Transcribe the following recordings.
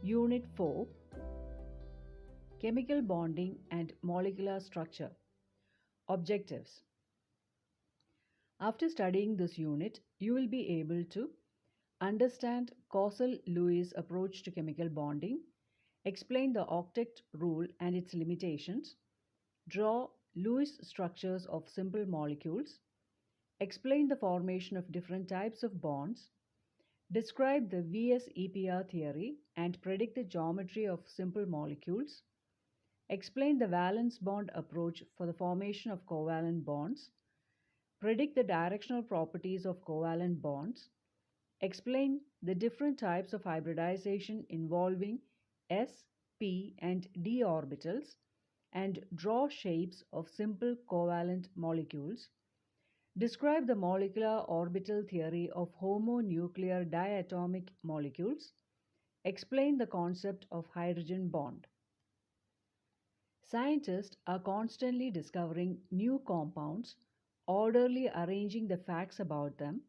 Unit 4 Chemical Bonding and Molecular Structure. Objectives. After studying this unit, you will be able to understand KÖSSEL-LEWIS approach to chemical bonding, explain the Octet Rule and its limitations, draw Lewis structures of simple molecules, explain the formation of different types of bonds, describe the VSEPR theory and predict the geometry of simple molecules, explain the valence bond approach for the formation of covalent bonds, predict the directional properties of covalent bonds, explain the different types of hybridization involving s, p, and d orbitals, and draw shapes of simple covalent molecules, describe the molecular orbital theory of homonuclear diatomic molecules, explain the concept of hydrogen bond. Scientists are constantly discovering new compounds, orderly arranging the facts about them,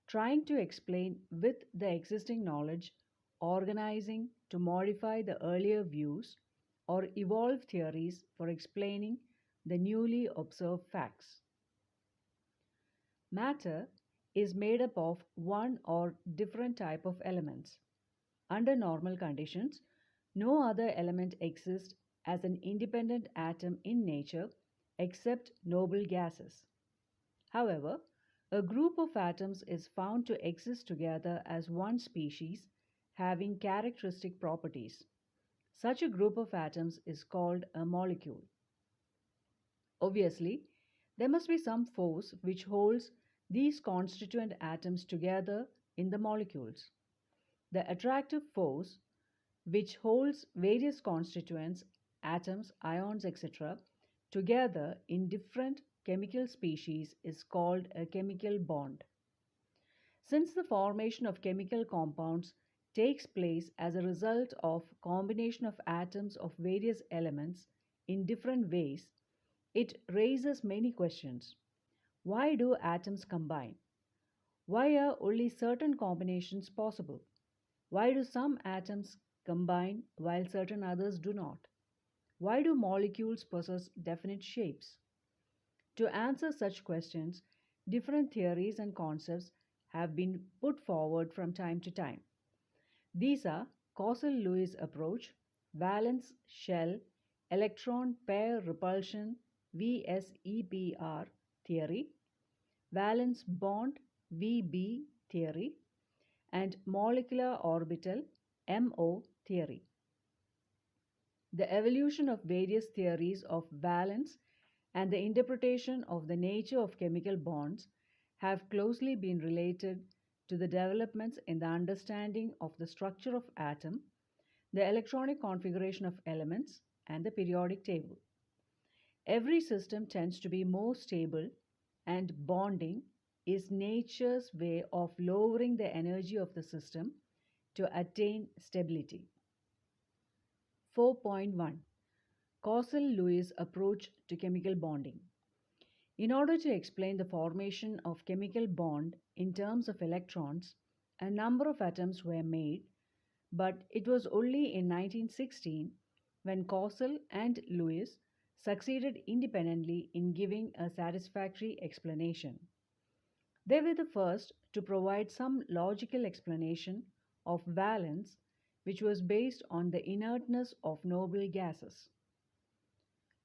trying to explain with the existing knowledge, organizing to modify the earlier views, or evolve theories for explaining the newly observed facts. Matter is made up of one or different type of elements. Under normal conditions, no other element exists as an independent atom in nature except noble gases. However, a group of atoms is found to exist together as one species having characteristic properties. Such a group of atoms is called a molecule. Obviously, there must be some force which holds these constituent atoms together in the molecules. The attractive force, which holds various constituents, atoms, ions, etc., together in different chemical species is called a chemical bond. Since the formation of chemical compounds takes place as a result of combination of atoms of various elements in different ways, it raises many questions. Why do atoms combine? Why are only certain combinations possible? Why do some atoms combine while certain others do not? Why do molecules possess definite shapes? To answer such questions, different theories and concepts have been put forward from time to time. These are KÖSSEL-LEWIS approach, valence shell, electron pair repulsion VSEPR theory, valence bond VB theory, and molecular orbital MO theory. The evolution of various theories of valence and the interpretation of the nature of chemical bonds have closely been related to the developments in the understanding of the structure of atom, the electronic configuration of elements, and the periodic table. Every system tends to be more stable, and bonding is nature's way of lowering the energy of the system to attain stability. 4.1 KÖSSEL-LEWIS approach to chemical bonding. In order to explain the formation of chemical bond in terms of electrons, a number of atoms were made, but it was only in 1916 when KÖSSEL and Lewis succeeded independently in giving a satisfactory explanation. They were the first to provide some logical explanation of valence, which was based on the inertness of noble gases.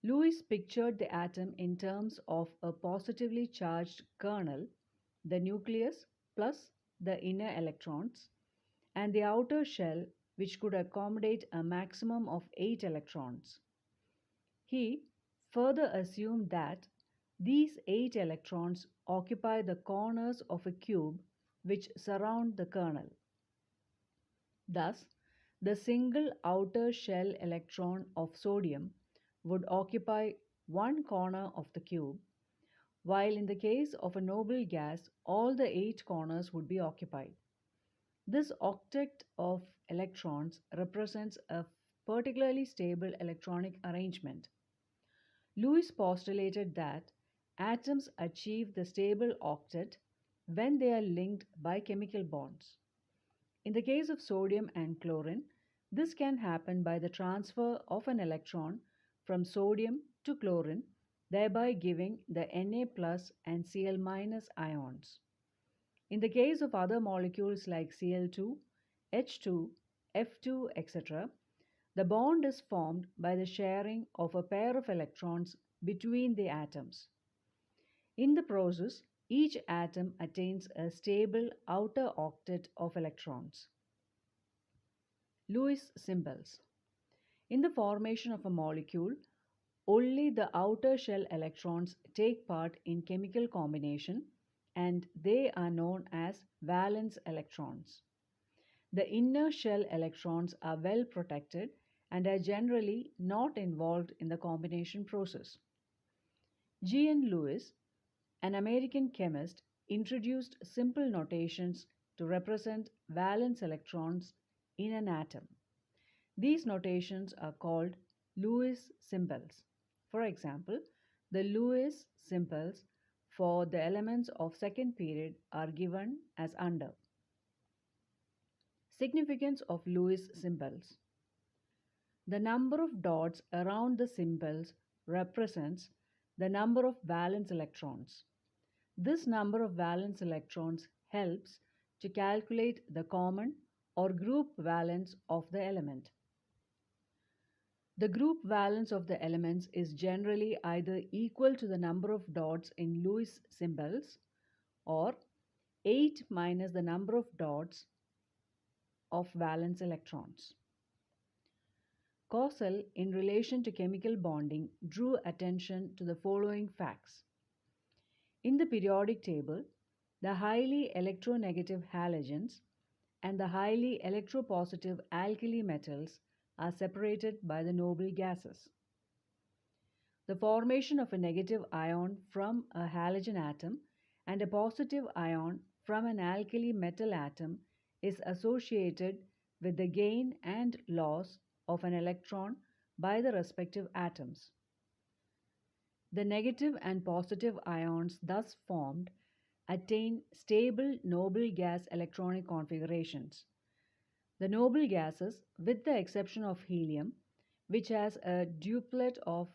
Lewis pictured the atom in terms of a positively charged kernel, the nucleus plus the inner electrons, and the outer shell, which could accommodate a maximum of 8 electrons. He further assumed that these 8 electrons occupy the corners of a cube which surround the kernel. Thus, the single outer shell electron of sodium would occupy one corner of the cube, while in the case of a noble gas, all the 8 corners would be occupied. This octet of electrons represents a particularly stable electronic arrangement. Lewis postulated that atoms achieve the stable octet when they are linked by chemical bonds. In the case of sodium and chlorine, this can happen by the transfer of an electron from sodium to chlorine, thereby giving the Na plus and Cl minus ions. In the case of other molecules like Cl2, H2, F2, etc., the bond is formed by the sharing of a pair of electrons between the atoms. In the process, each atom attains a stable outer octet of electrons. Lewis symbols. In the formation of a molecule, only the outer shell electrons take part in chemical combination, and they are known as valence electrons. The inner shell electrons are well protected and are generally not involved in the combination process. G. N. Lewis, an American chemist, introduced simple notations to represent valence electrons in an atom. These notations are called Lewis symbols. For example, the Lewis symbols for the elements of second period are given as under. Significance of Lewis symbols. The number of dots around the symbols represents the number of valence electrons. This number of valence electrons helps to calculate the common or group valence of the element. The group valence of the elements is generally either equal to the number of dots in Lewis symbols or 8 minus the number of dots of valence electrons. KÖSSEL, in relation to chemical bonding, drew attention to the following facts. In the periodic table, the highly electronegative halogens and the highly electropositive alkali metals are separated by the noble gases. The formation of a negative ion from a halogen atom and a positive ion from an alkali metal atom is associated with the gain and loss of an electron by the respective atoms. The negative and positive ions thus formed attain stable noble gas electronic configurations. The noble gases, with the exception of helium, which has a duplet of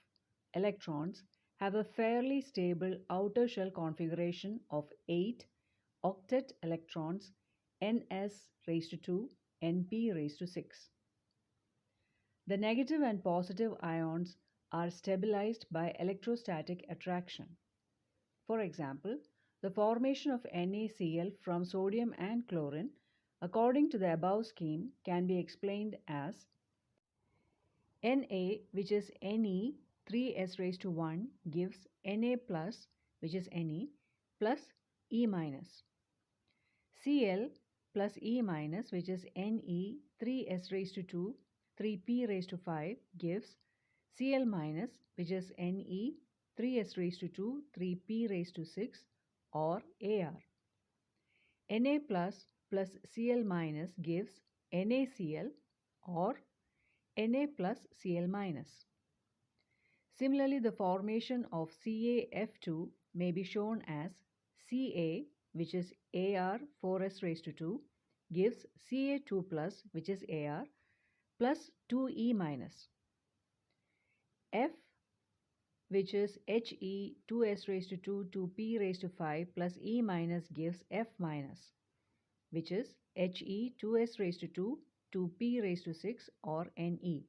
electrons, have a fairly stable outer shell configuration of 8 octet electrons, Ns raised to 2, Np raised to 6. The negative and positive ions are stabilized by electrostatic attraction. For example, the formation of NaCl from sodium and chlorine, according to the above scheme, can be explained as Na, which is Ne 3s raised to 1, gives Na plus, which is Ne, plus E minus. Cl plus E minus, which is Ne 3s raised to 2, 3p raised to 5, gives Cl minus, which is Ne 3s raised to 2, 3p raised to 6, or Ar. Na plus Cl minus gives NaCl or Na plus Cl minus. Similarly, the formation of CaF2 may be shown as Ca, which is Ar 4s raised to 2, gives Ca2 plus, which is Ar, plus 2E minus. F, which is He 2s raised to 2, 2p raised to 5 plus E minus gives F minus, which is He 2s raised to 2, 2p raised to 6, or Ne.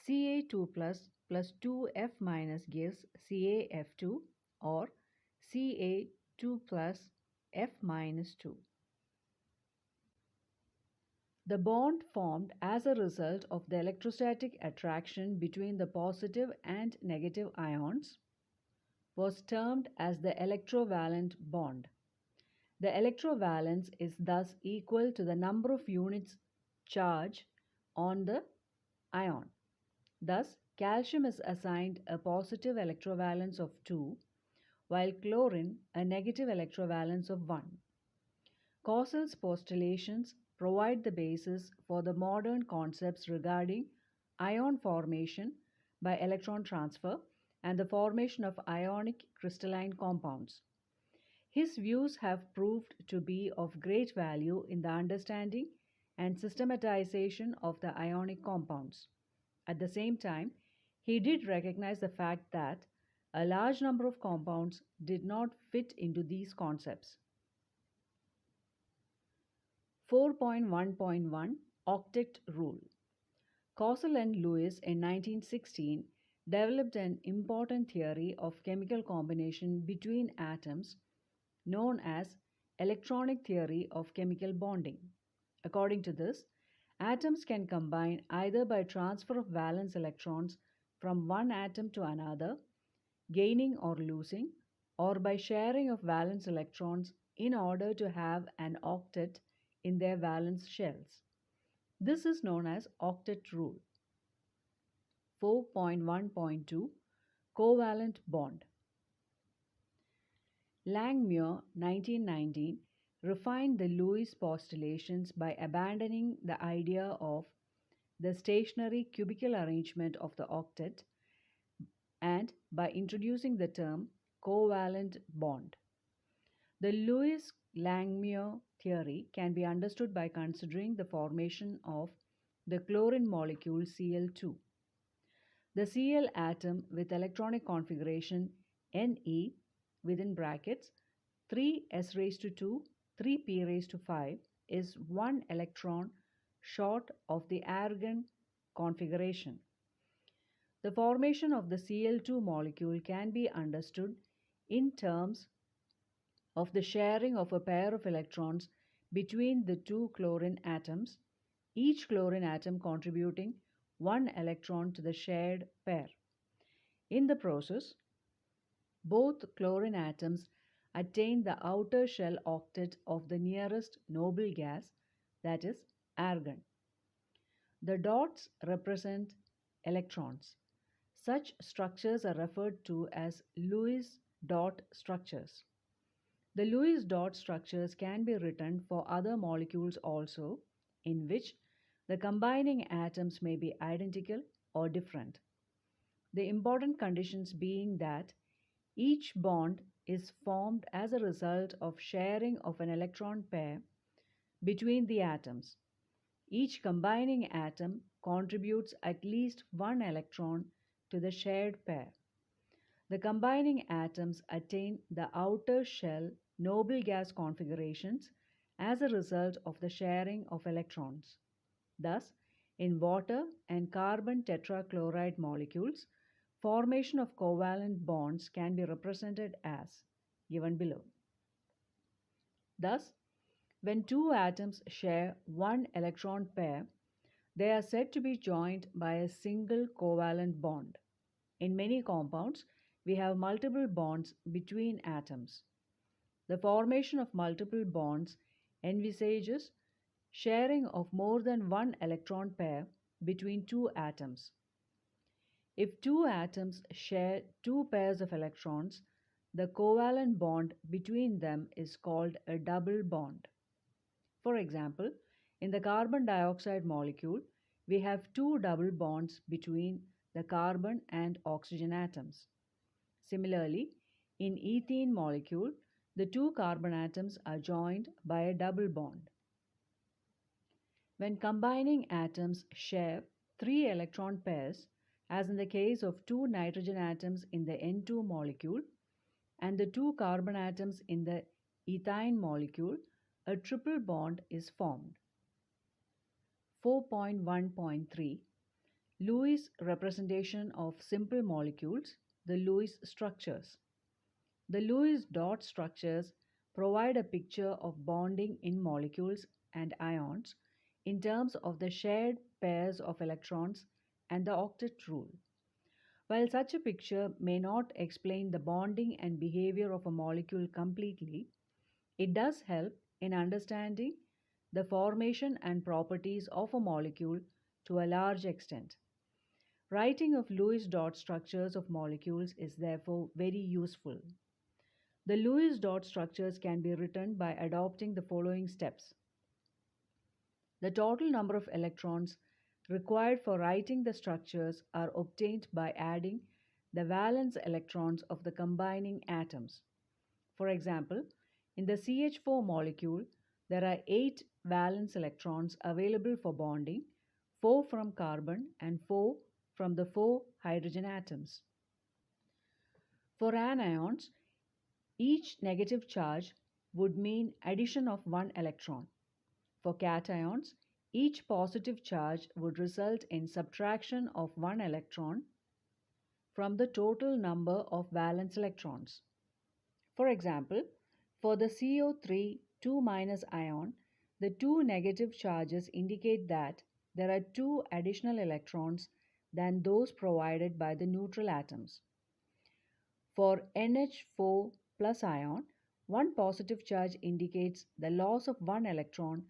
Ca2 plus 2F minus gives CaF2 or Ca2 plus F minus 2. The bond formed as a result of the electrostatic attraction between the positive and negative ions was termed as the electrovalent bond. The electrovalence is thus equal to the number of units charge on the ion. Thus, calcium is assigned a positive electrovalence of 2, while chlorine a negative electrovalence of 1. KÖSSEL's postulations provide the basis for the modern concepts regarding ion formation by electron transfer and the formation of ionic crystalline compounds. His views have proved to be of great value in the understanding and systematization of the ionic compounds. At the same time, he did recognize the fact that a large number of compounds did not fit into these concepts. 4.1.1 Octet Rule. KÖSSEL and Lewis in 1916 developed an important theory of chemical combination between atoms known as electronic theory of chemical bonding. According to this, atoms can combine either by transfer of valence electrons from one atom to another, gaining or losing, or by sharing of valence electrons in order to have an octet in their valence shells. This is known as Octet Rule. 4.1.2 Covalent Bond. Langmuir, 1919, refined the Lewis postulations by abandoning the idea of the stationary cubical arrangement of the octet and by introducing the term covalent bond. The Lewis-Langmuir theory can be understood by considering the formation of the chlorine molecule Cl2. The Cl atom with electronic configuration Ne within brackets 3s raised to 2, 3p raised to 5 is 1 electron short of the argon configuration. The formation of the Cl2 molecule can be understood in terms of the sharing of a pair of electrons between the two chlorine atoms, each chlorine atom contributing 1 electron to the shared pair. In the process, both chlorine atoms attain the outer shell octet of the nearest noble gas, that is, argon. The dots represent electrons. Such structures are referred to as Lewis dot structures. The Lewis dot structures can be written for other molecules also, in which the combining atoms may be identical or different. The important conditions being that each bond is formed as a result of sharing of an electron pair between the atoms. Each combining atom contributes at least 1 electron to the shared pair. The combining atoms attain the outer shell noble gas configurations as a result of the sharing of electrons. Thus, in water and carbon tetrachloride molecules, formation of covalent bonds can be represented as given below. Thus, when two atoms share one electron pair, they are said to be joined by a single covalent bond. In many compounds, we have multiple bonds between atoms. The formation of multiple bonds envisages sharing of more than one electron pair between two atoms. If two atoms share two pairs of electrons, the covalent bond between them is called a double bond. For example, in the carbon dioxide molecule, we have two double bonds between the carbon and oxygen atoms. Similarly, in ethene molecule, the two carbon atoms are joined by a double bond. When combining atoms share 3 electron pairs, as in the case of two nitrogen atoms in the N2 molecule and the two carbon atoms in the ethene molecule, a triple bond is formed. 4.1.3 Lewis representation of simple molecules, the Lewis structures. The Lewis dot structures provide a picture of bonding in molecules and ions in terms of the shared pairs of electrons and the octet rule. While such a picture may not explain the bonding and behavior of a molecule completely, it does help in understanding the formation and properties of a molecule to a large extent. Writing of Lewis dot structures of molecules is therefore very useful. The Lewis dot structures can be written by adopting the following steps. The total number of electrons required for writing the structures are obtained by adding the valence electrons of the combining atoms. For example, in the CH4 molecule, there are 8 valence electrons available for bonding, 4 from carbon and 4 from the 4 hydrogen atoms. For anions, each negative charge would mean addition of 1 electron. For cations, each positive charge would result in subtraction of 1 electron from the total number of valence electrons. For example, for the CO3 2- ion, the 2 negative charges indicate that there are 2 additional electrons than those provided by the neutral atoms. For NH4 plus ion, 1 positive charge indicates the loss of 1 electron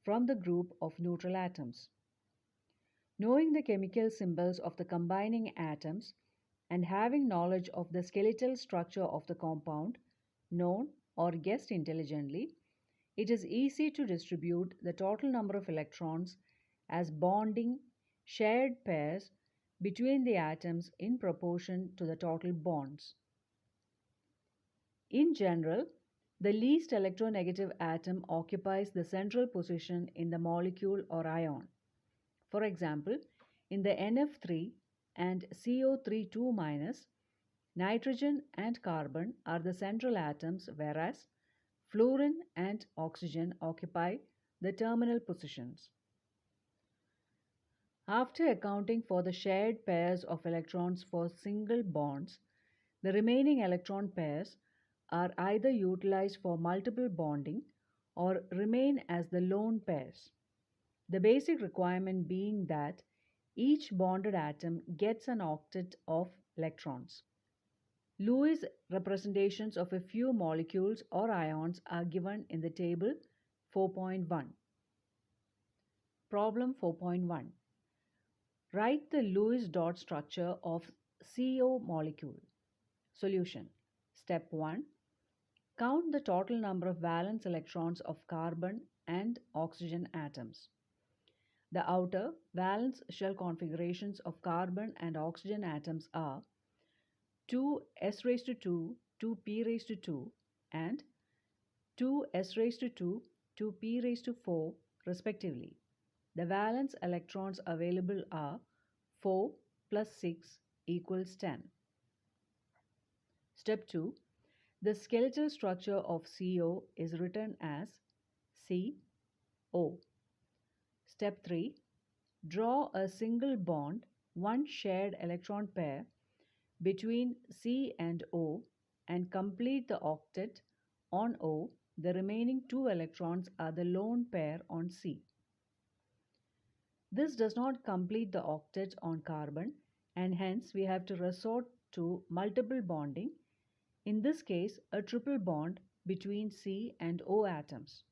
from the group of neutral atoms. Knowing the chemical symbols of the combining atoms and having knowledge of the skeletal structure of the compound, known or guessed intelligently, it is easy to distribute the total number of electrons as bonding shared pairs between the atoms in proportion to the total bonds. In general, the least electronegative atom occupies the central position in the molecule or ion. For example, in the NF3 and CO3 2-, nitrogen and carbon are the central atoms, whereas fluorine and oxygen occupy the terminal positions. After accounting for the shared pairs of electrons for single bonds, the remaining electron pairs are either utilized for multiple bonding or remain as the lone pairs. The basic requirement being that each bonded atom gets an octet of electrons. Lewis representations of a few molecules or ions are given in the table 4.1. Problem 4.1. Write the Lewis dot structure of CO molecule. Solution. Step 1. Count the total number of valence electrons of carbon and oxygen atoms. The outer valence shell configurations of carbon and oxygen atoms are 2s2, 2p2, and 2s2, 2p4 respectively. The valence electrons available are 4 plus 6 equals 10. Step 2. The skeletal structure of CO is written as CO. Step 3. Draw a single bond, one shared electron pair between C and O and complete the octet on O. The remaining 2 electrons are the lone pair on C. This does not complete the octet on carbon, and hence we have to resort to multiple bonding, in this case a triple bond between C and O atoms.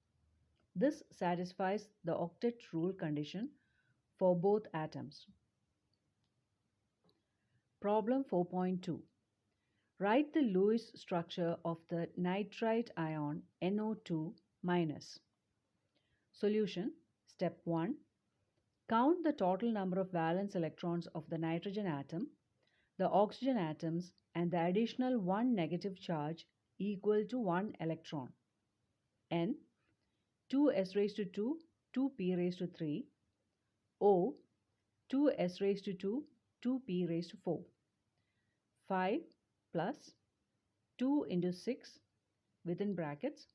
This satisfies the Octet Rule condition for both atoms. Problem 4.2. Write the Lewis structure of the nitrite ion NO2-. Solution. Step 1. Count the total number of valence electrons of the nitrogen atom, the oxygen atoms, and the additional 1 negative charge equal to 1 electron. N. 2s2, 2p3. O. 2s2, 2p4. 5 plus 2 into 6 within brackets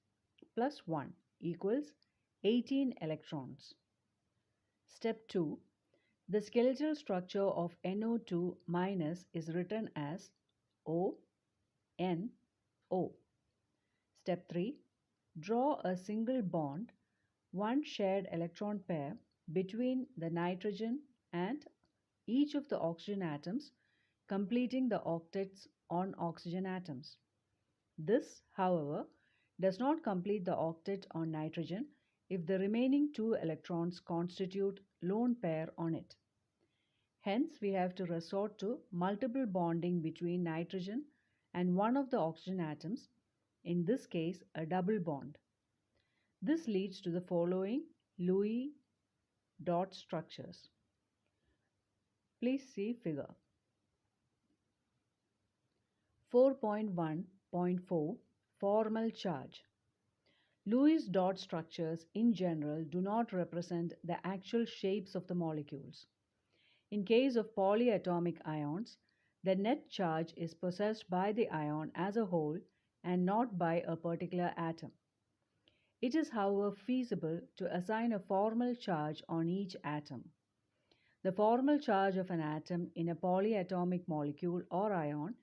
plus 1 equals 18 electrons. Step 2. The skeletal structure of NO2- is written as ONO. Step 3. Draw a single bond, one shared electron pair between the nitrogen and each of the oxygen atoms, completing the octets on oxygen atoms. This, however, does not complete the octet on nitrogen if the remaining 2 electrons constitute lone pair on it. Hence, we have to resort to multiple bonding between nitrogen and one of the oxygen atoms, in this case a double bond. This leads to the following Lewis dot structures. Please see figure. 4.1.4 Formal charge. Lewis dot structures in general do not represent the actual shapes of the molecules. In case of polyatomic ions, the net charge is possessed by the ion as a whole and not by a particular atom. It is, however, feasible to assign a formal charge on each atom. The formal charge of an atom in a polyatomic molecule or ion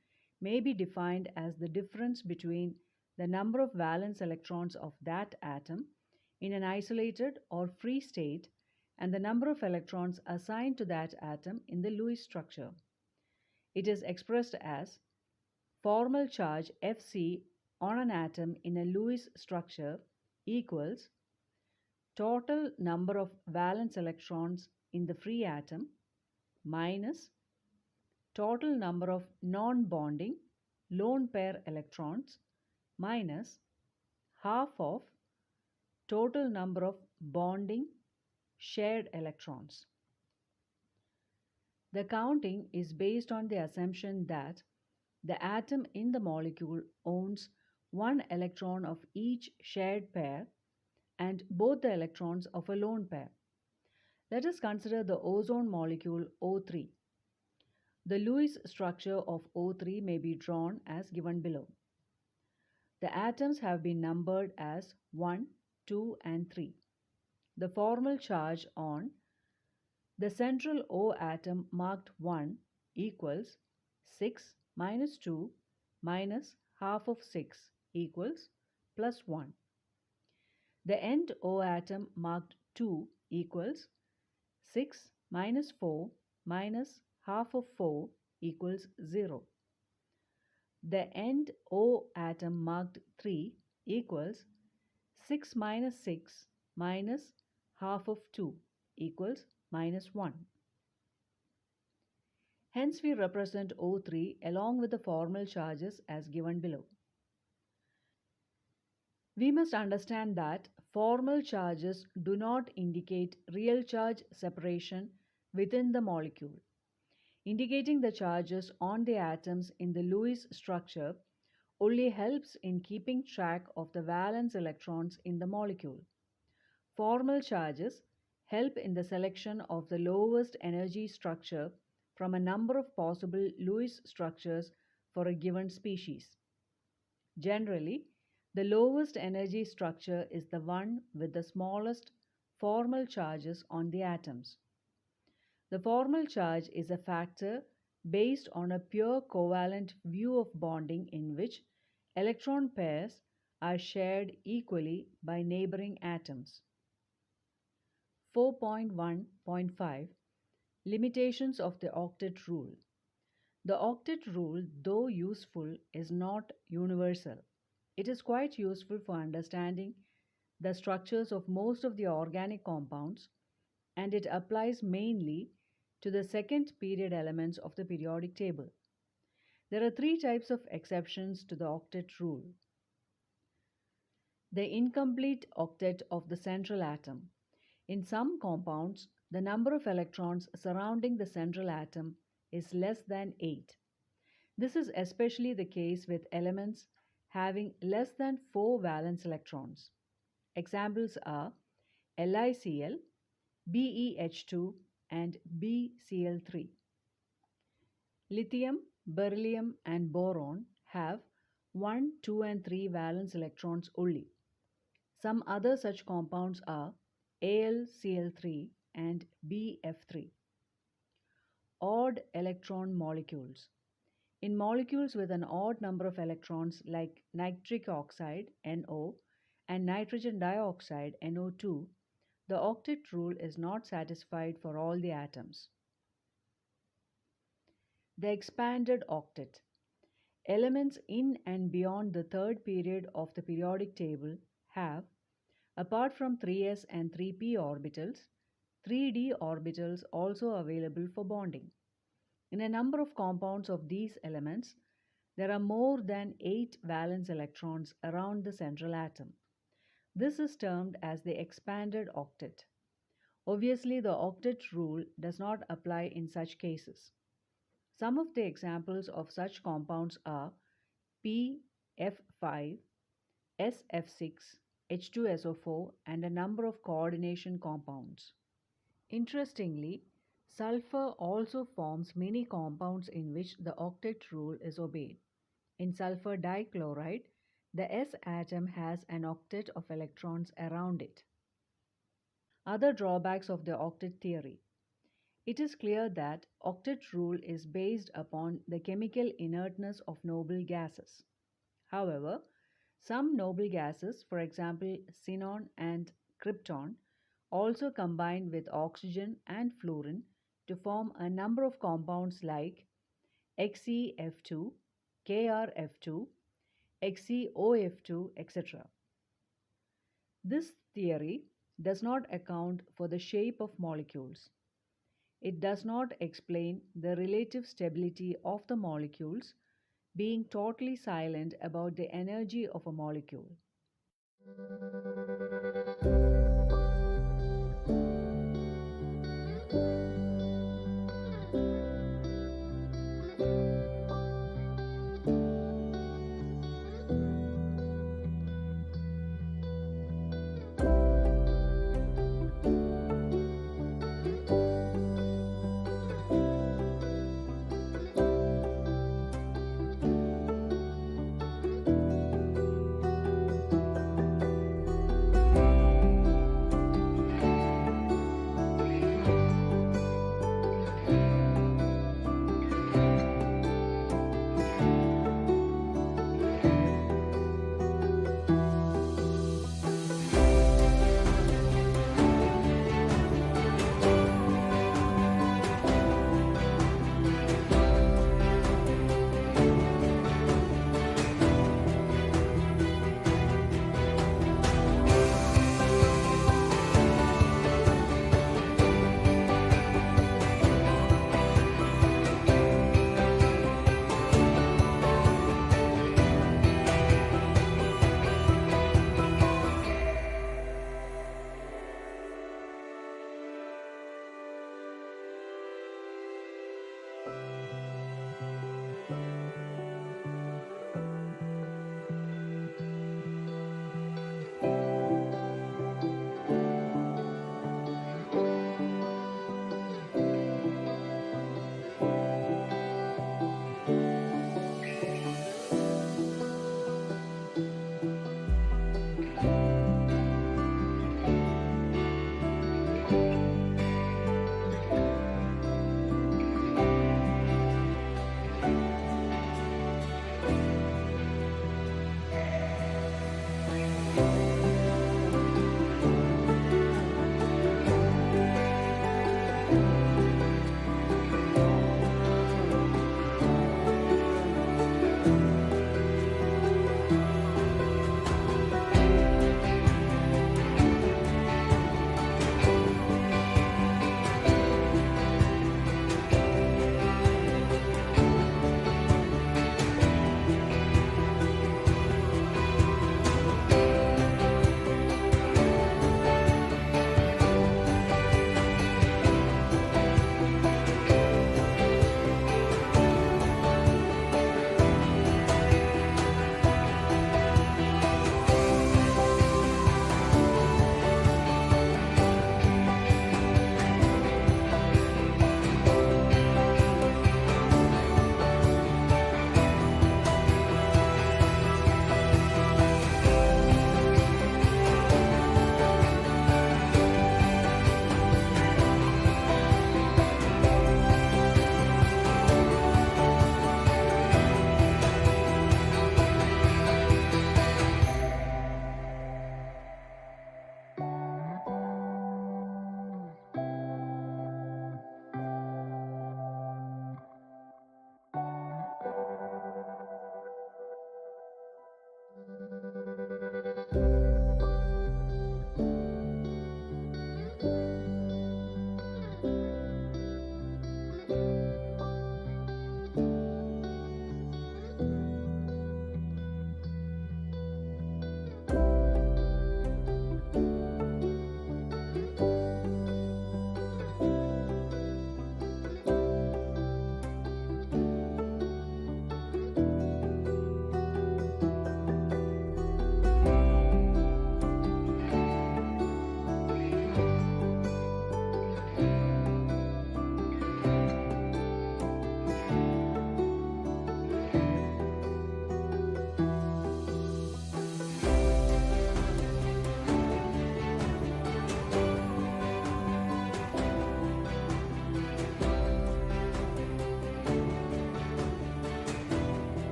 may be defined as the difference between the number of valence electrons of that atom in an isolated or free state and the number of electrons assigned to that atom in the Lewis structure. It is expressed as formal charge Fc on an atom in a Lewis structure equals total number of valence electrons in the free atom minus total number of non-bonding lone pair electrons minus half of total number of bonding shared electrons. The counting is based on the assumption that the atom in the molecule owns one electron of each shared pair and both the electrons of a lone pair. Let us consider the ozone molecule O3. The Lewis structure of O3 may be drawn as given below. The atoms have been numbered as 1, 2, and 3. The formal charge on the central O atom marked 1 equals 6 minus 2 minus half of 6 equals plus 1. The end O atom marked 2 equals 6 minus 4 minus half of 4 equals 0. The end O atom marked 3 equals 6 minus 6 minus half of 2 equals minus 1. Hence we represent O3 along with the formal charges as given below. We must understand that formal charges do not indicate real charge separation within the molecule. Indicating the charges on the atoms in the Lewis structure only helps in keeping track of the valence electrons in the molecule. Formal charges help in the selection of the lowest energy structure from a number of possible Lewis structures for a given species. Generally, the lowest energy structure is the one with the smallest formal charges on the atoms. The formal charge is a factor based on a pure covalent view of bonding in which electron pairs are shared equally by neighboring atoms. 4.1.5 Limitations of the Octet Rule. The Octet Rule, though useful, is not universal. It is quite useful for understanding the structures of most of the organic compounds, and it applies mainly to the second period elements of the periodic table. There are three types of exceptions to the Octet Rule. The incomplete octet of the central atom. In some compounds, the number of electrons surrounding the central atom is less than 8. This is especially the case with elements having less than 4 valence electrons. Examples are LiCl, BeH2, and BCl3. Lithium, beryllium, and boron have 1, 2, and 3 valence electrons only. Some other such compounds are AlCl3 and BF3. Odd electron molecules. In molecules with an odd number of electrons like nitric oxide NO and nitrogen dioxide NO2, the octet rule is not satisfied for all the atoms. The expanded octet. Elements in and beyond the third period of the periodic table have, apart from 3s and 3p orbitals, 3d orbitals also available for bonding. In a number of compounds of these elements, there are more than 8 valence electrons around the central atom. This is termed as the expanded octet. Obviously, the octet rule does not apply in such cases. Some of the examples of such compounds are PF5, SF6, H2SO4, and a number of coordination compounds. Interestingly, sulfur also forms many compounds in which the octet rule is obeyed. In sulfur dichloride, the S atom has an octet of electrons around it. Other drawbacks of the octet theory. It is clear that octet rule is based upon the chemical inertness of noble gases. However, some noble gases, for example xenon and krypton, also combine with oxygen and fluorine to form a number of compounds like XeF2, KrF2, XeOF2, etc. This theory does not account for the shape of molecules. It does not explain the relative stability of the molecules, being totally silent about the energy of a molecule.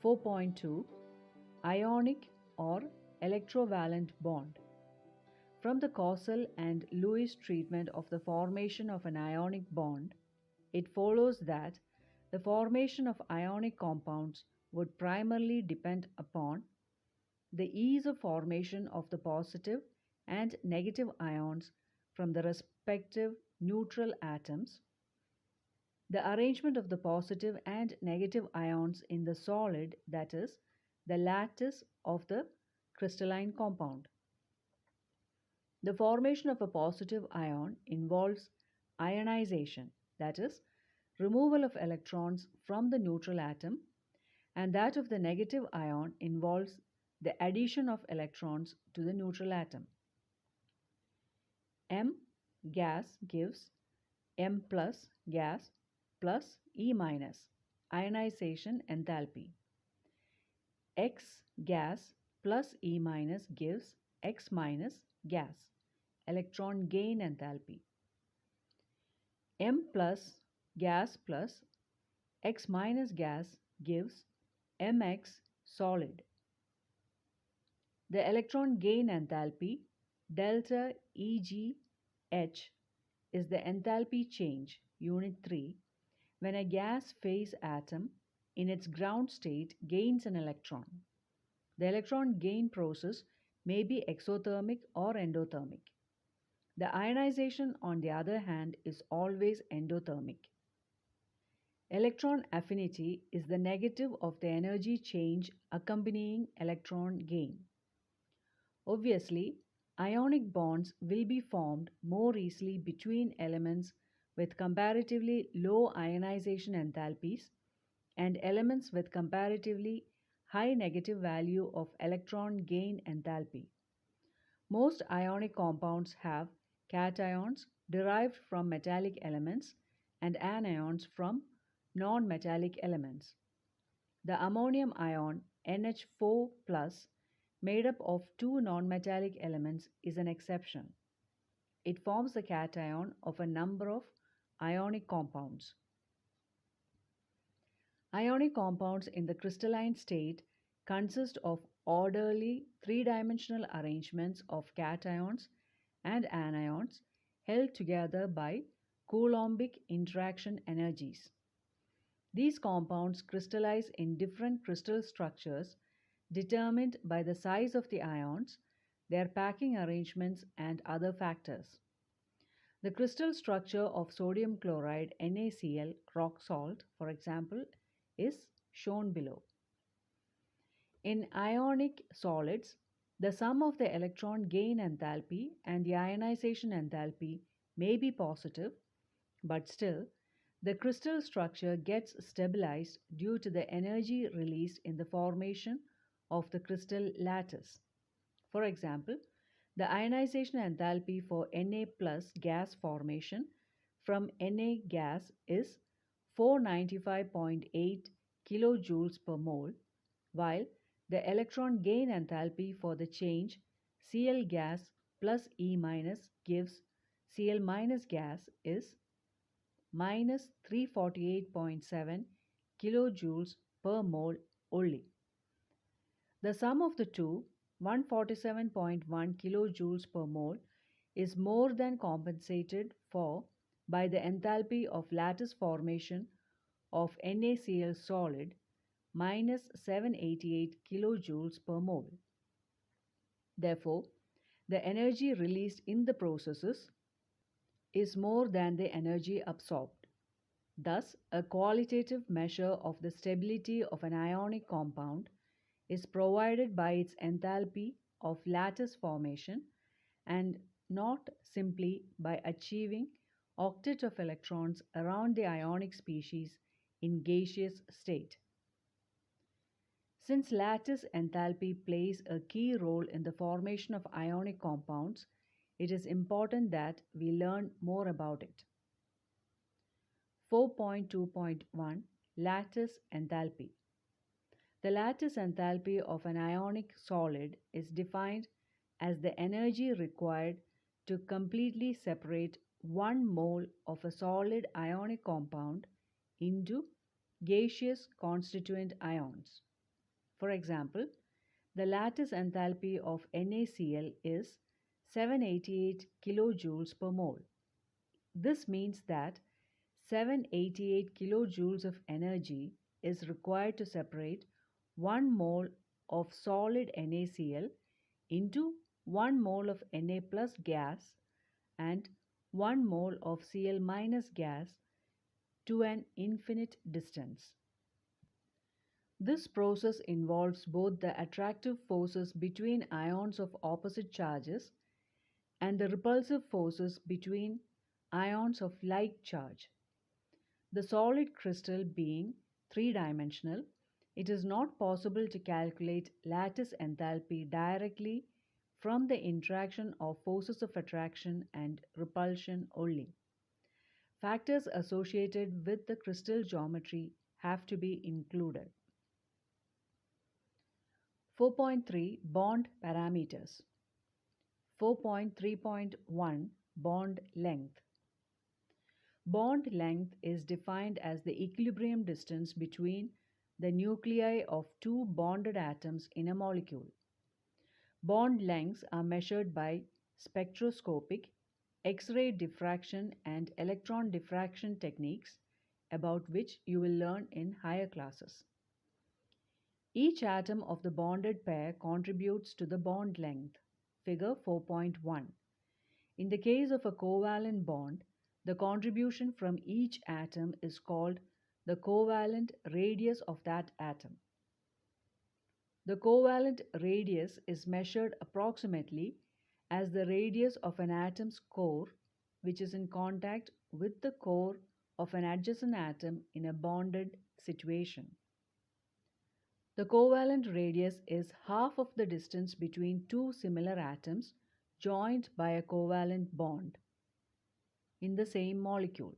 4.2 Ionic or Electrovalent bond. From the KÖSSEL and Lewis treatment of the formation of an ionic bond, it follows that the formation of ionic compounds would primarily depend upon the ease of formation of the positive and negative ions from the respective neutral atoms, the arrangement of the positive and negative ions in the solid, that is, the lattice of the crystalline compound. The formation of a positive ion involves ionization, that is, removal of electrons from the neutral atom, and that of the negative ion involves the addition of electrons to the neutral atom. M gas gives M plus gas plus E minus ionization enthalpy. X gas plus E minus gives X minus gas electron gain enthalpy. M plus gas plus X minus gas gives Mx solid. The electron gain enthalpy delta EgH is the enthalpy change, unit 3, when a gas phase atom in its ground state gains an electron. The electron gain process may be exothermic or endothermic. The ionization, on the other hand, is always endothermic. Electron affinity is the negative of the energy change accompanying electron gain. Obviously, ionic bonds will be formed more easily between elements with comparatively low ionization enthalpies and elements with comparatively high negative value of electron gain enthalpy. Most ionic compounds have cations derived from metallic elements and anions from non-metallic elements. The ammonium ion NH4+, made up of two non-metallic elements, is an exception. It forms the cation of a number of ionic compounds. Ionic compounds in the crystalline state consist of orderly three-dimensional arrangements of cations and anions held together by Coulombic interaction energies. These compounds crystallize in different crystal structures determined by the size of the ions, their packing arrangements, and other factors. The crystal structure of sodium chloride NaCl rock salt, for example, is shown below. In ionic solids, the sum of the electron gain enthalpy and the ionization enthalpy may be positive, but still, the crystal structure gets stabilized due to the energy released in the formation of the crystal lattice. For example, the ionization enthalpy for Na plus gas formation from Na gas is 495.8 kilojoules per mole, while the electron gain enthalpy for the change Cl gas plus E minus gives Cl minus gas is minus 348.7 kilojoules per mole only. The sum of the two, 147.1 kilojoules per mole, is more than compensated for by the enthalpy of lattice formation of NaCl solid, minus 788 kilojoules per mole. Therefore, the energy released in the processes is more than the energy absorbed. Thus, a qualitative measure of the stability of an ionic compound is provided by its enthalpy of lattice formation and not simply by achieving octet of electrons around the ionic species in gaseous state. Since lattice enthalpy plays a key role in the formation of ionic compounds, it is important that we learn more about it. 4.2.1 Lattice Enthalpy. The lattice enthalpy of an ionic solid is defined as the energy required to completely separate 1 mole of a solid ionic compound into gaseous constituent ions. For example, the lattice enthalpy of NaCl is 788 kilojoules per mole. This means that 788 kilojoules of energy is required to separate 1 mole of solid NaCl into 1 mole of Na plus gas and 1 mole of Cl minus gas to an infinite distance. This process involves both the attractive forces between ions of opposite charges and the repulsive forces between ions of like charge. The solid crystal being three-dimensional, it is not possible to calculate lattice enthalpy directly from the interaction of forces of attraction and repulsion only. Factors associated with the crystal geometry have to be included. 4.3 Bond parameters. 4.3.1 Bond length. Bond length is defined as the equilibrium distance between the nuclei of two bonded atoms in a molecule. Bond lengths are measured by spectroscopic, X-ray diffraction and electron diffraction techniques, about which you will learn in higher classes. Each atom of the bonded pair contributes to the bond length, figure 4.1. In the case of a covalent bond, the contribution from each atom is called the covalent radius of that atom. The covalent radius is measured approximately as the radius of an atom's core, which is in contact with the core of an adjacent atom in a bonded situation. The covalent radius is half of the distance between two similar atoms joined by a covalent bond in the same molecule.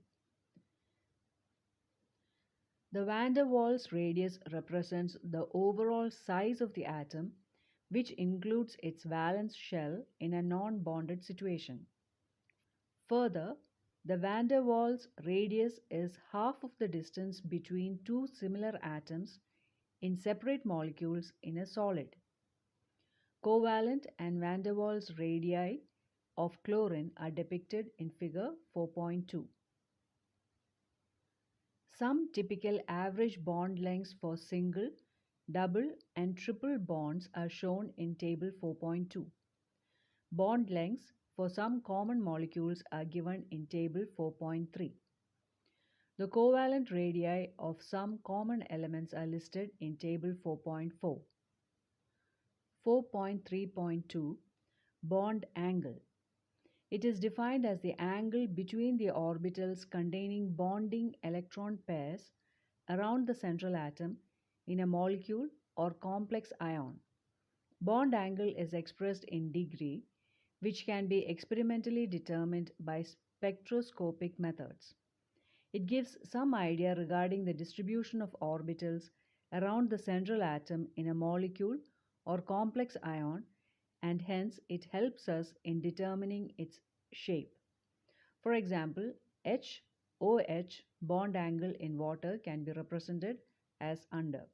The van der Waals radius represents the overall size of the atom, which includes its valence shell in a non-bonded situation. Further, the van der Waals radius is half of the distance between two similar atoms in separate molecules in a solid. Covalent and van der Waals radii of chlorine are depicted in figure 4.2. Some typical average bond lengths for single, double and triple bonds are shown in table 4.2. Bond lengths for some common molecules are given in table 4.3. The covalent radii of some common elements are listed in table 4.4. 4.3.2 Bond angle. It is defined as the angle between the orbitals containing bonding electron pairs around the central atom in a molecule or complex ion. Bond angle is expressed in degree, which can be experimentally determined by spectroscopic methods. It gives some idea regarding the distribution of orbitals around the central atom in a molecule or complex ion, and hence it helps us in determining its shape. For example, HOH bond angle in water can be represented as under.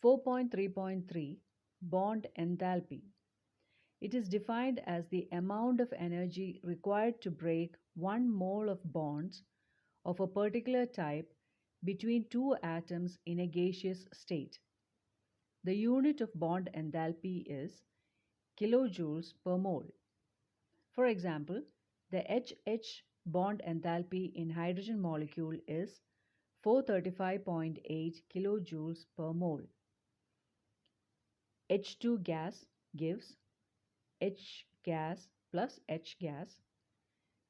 4.3.3 Bond enthalpy. It is defined as the amount of energy required to break 1 mole of bonds of a particular type between two atoms in a gaseous state. The unit of bond enthalpy is kilojoules per mole. For example, the HH bond enthalpy in hydrogen molecule is 435.8 kilojoules per mole. H2 gas gives H gas plus H gas.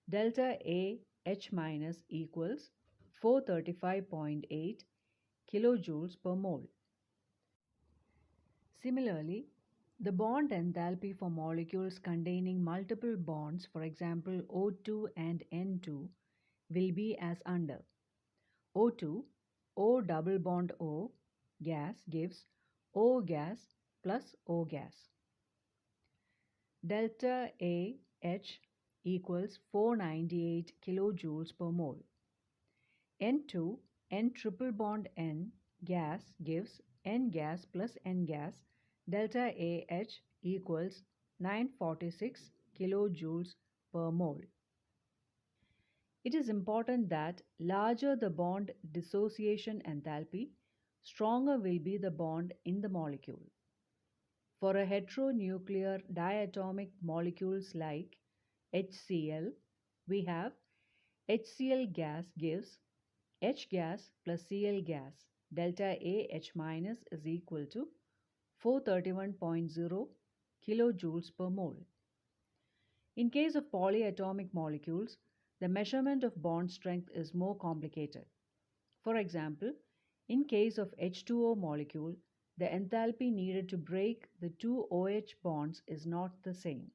Delta A H minus equals 435.8 kilojoules per mole. Similarly, the bond enthalpy for molecules containing multiple bonds, for example O2 and N2, will be as under. O2, O double bond O gas gives O gas plus O gas. Delta A H equals 498 kilojoules per mole. N2, N triple bond N gas gives N gas plus N gas delta AH equals 946 kilojoules per mole. It is important that larger the bond dissociation enthalpy, stronger will be the bond in the molecule. For a heteronuclear diatomic molecules like HCl, we have HCl gas gives H gas plus Cl gas delta AH minus is equal to 431.0 kilojoules per mole. In case of polyatomic molecules, the measurement of bond strength is more complicated. For example, in case of H2O molecule, the enthalpy needed to break the two OH bonds is not the same.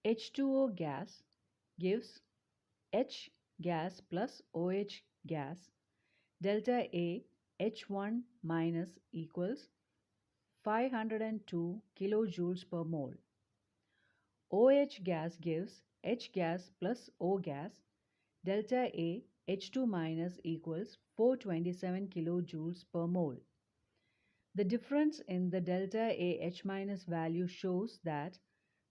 H2O gas gives H gas plus OH gas delta A H1 minus equals 502 kilojoules per mole. OH gas gives H gas plus O gas delta A H2 minus equals 427 kilojoules per mole. The difference in the delta AH minus value shows that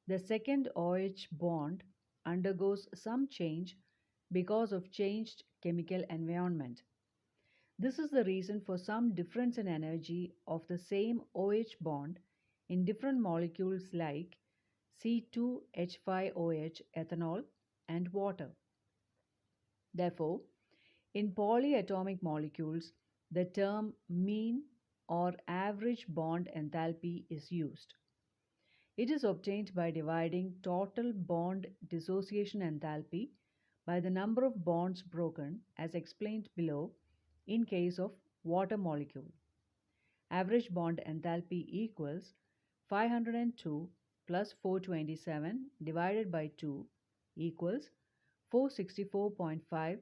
the second OH bond undergoes some change because of changed chemical environment. This is the reason for some difference in energy of the same OH bond in different molecules like C2H5OH ethanol and water. Therefore, in polyatomic molecules, the term mean or average bond enthalpy is used. It is obtained by dividing total bond dissociation enthalpy by the number of bonds broken as explained below in case of water molecule. Average bond enthalpy equals 502 plus 427 divided by 2 equals 464.5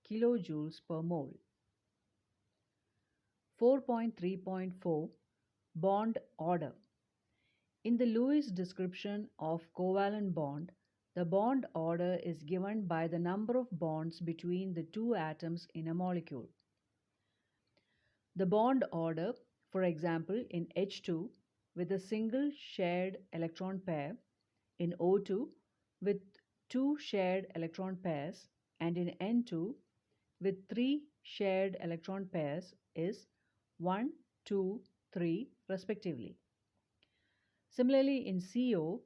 kilojoules per mole. 4.3.4 Bond order. In the Lewis description of covalent bond, the bond order is given by the number of bonds between the two atoms in a molecule. The bond order, for example, in H2 with a single shared electron pair, in O2 with two shared electron pairs, and in N2 with three shared electron pairs is 1, 2, 3 respectively. Similarly, in CO,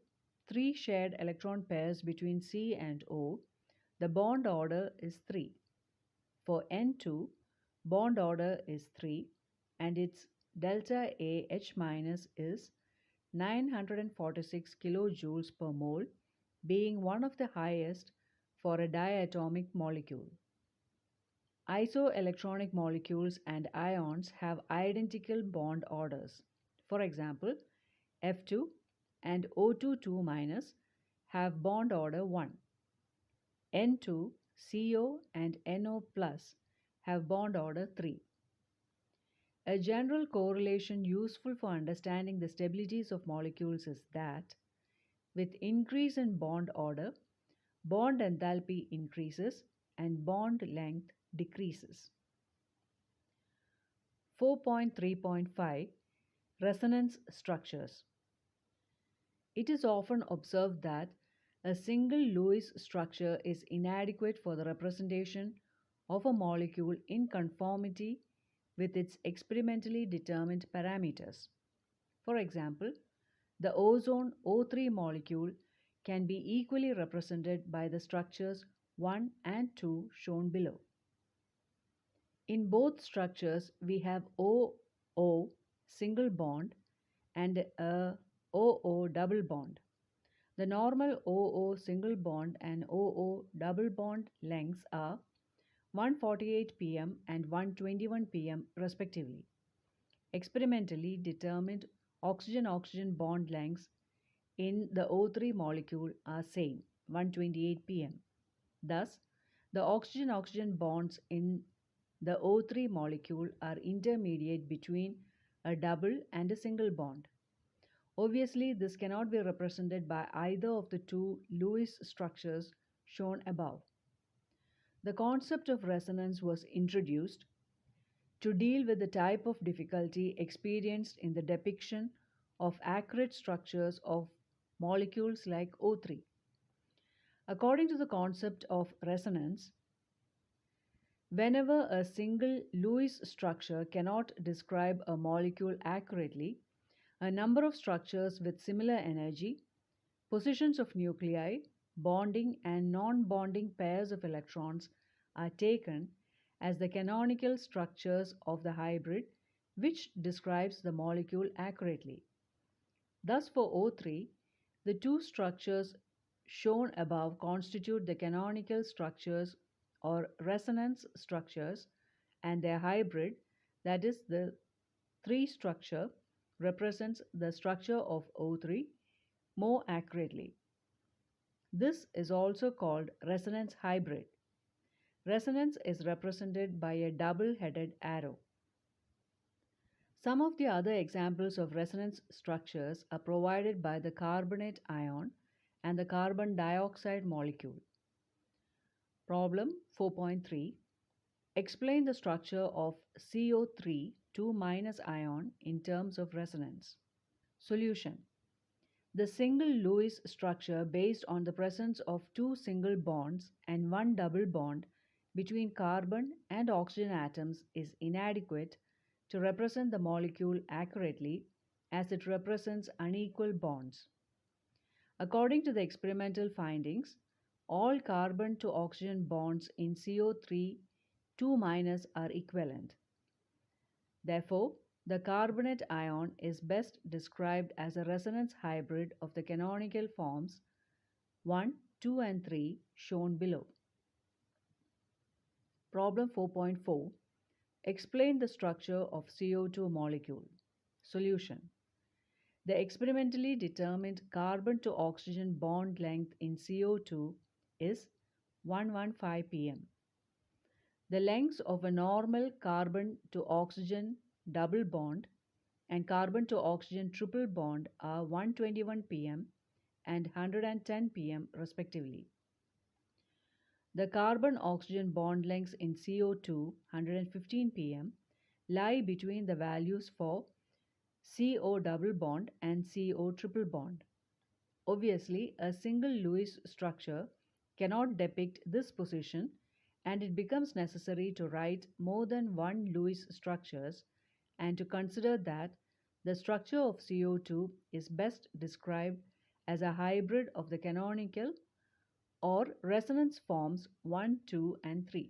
three shared electron pairs between C and O, the bond order is 3. For N2, bond order is 3 and its delta AH minus is 946 kilojoules per mole, being one of the highest for a diatomic molecule. Isoelectronic molecules and ions have identical bond orders. For example, F2 and O2 have bond order 1. N2, CO and NO plus have bond order 3. A general correlation useful for understanding the stabilities of molecules is that with increase in bond order, bond enthalpy increases and bond length decreases. 4.3.5 Resonance structures. It is often observed that a single Lewis structure is inadequate for the representation of a molecule in conformity with its experimentally determined parameters. For example, the ozone O3 molecule can be equally represented by the structures 1 and 2 shown below. In both structures, we have OO single bond and a OO double bond. The normal OO single bond and OO double bond lengths are 148 pm and 121 pm respectively. Experimentally determined oxygen-oxygen bond lengths in the O3 molecule are same, 128 pm. Thus, the oxygen-oxygen bonds in the O3 molecule are intermediate between a double and a single bond. Obviously, this cannot be represented by either of the two Lewis structures shown above. The concept of resonance was introduced to deal with the type of difficulty experienced in the depiction of accurate structures of molecules like O3. According to the concept of resonance, whenever a single Lewis structure cannot describe a molecule accurately, a number of structures with similar energy, positions of nuclei, bonding and non-bonding pairs of electrons are taken as the canonical structures of the hybrid which describes the molecule accurately. Thus for O3, the two structures shown above constitute the canonical structures or resonance structures, and their hybrid, that is the 3 structure, represents the structure of O3 more accurately. This is also called resonance hybrid. Resonance is represented by a double-headed arrow. Some of the other examples of resonance structures are provided by the carbonate ion and the carbon dioxide molecule. Problem 4.3. Explain the structure of CO3 2- ion in terms of resonance. Solution. The single Lewis structure based on the presence of 2 single bonds and 1 double bond between carbon and oxygen atoms is inadequate to represent the molecule accurately as it represents unequal bonds. According to the experimental findings, all carbon to oxygen bonds in CO3 2- are equivalent. Therefore, the carbonate ion is best described as a resonance hybrid of the canonical forms 1, 2 and 3 shown below. Problem 4.4. Explain the structure of CO2 molecule. Solution. The experimentally determined carbon to oxygen bond length in CO2 is 115 pm. The lengths of a normal carbon to oxygen double bond and carbon to oxygen triple bond are 121 pm and 110 pm respectively. The carbon-oxygen bond lengths in CO2 115 pm lie between the values for CO double bond and CO triple bond. Obviously, a single Lewis structure cannot depict this position, and it becomes necessary to write more than one Lewis structures and to consider that the structure of CO2 is best described as a hybrid of the canonical or resonance forms 1, 2 and 3.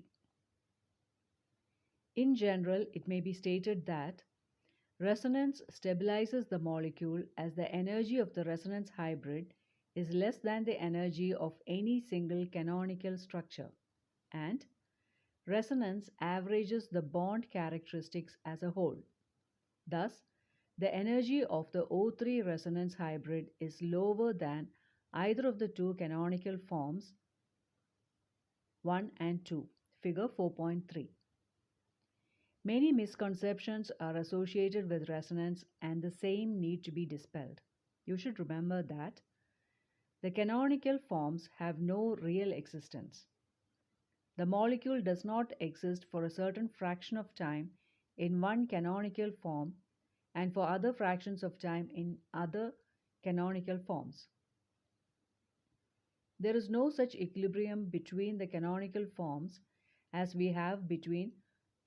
In general, it may be stated that resonance stabilizes the molecule as the energy of the resonance hybrid is less than the energy of any single canonical structure, and resonance averages the bond characteristics as a whole. Thus, the energy of the O3 resonance hybrid is lower than either of the two canonical forms 1 and 2, figure 4.3. Many misconceptions are associated with resonance and the same need to be dispelled. You should remember that the canonical forms have no real existence. The molecule does not exist for a certain fraction of time in one canonical form and for other fractions of time in other canonical forms. There is no such equilibrium between the canonical forms as we have between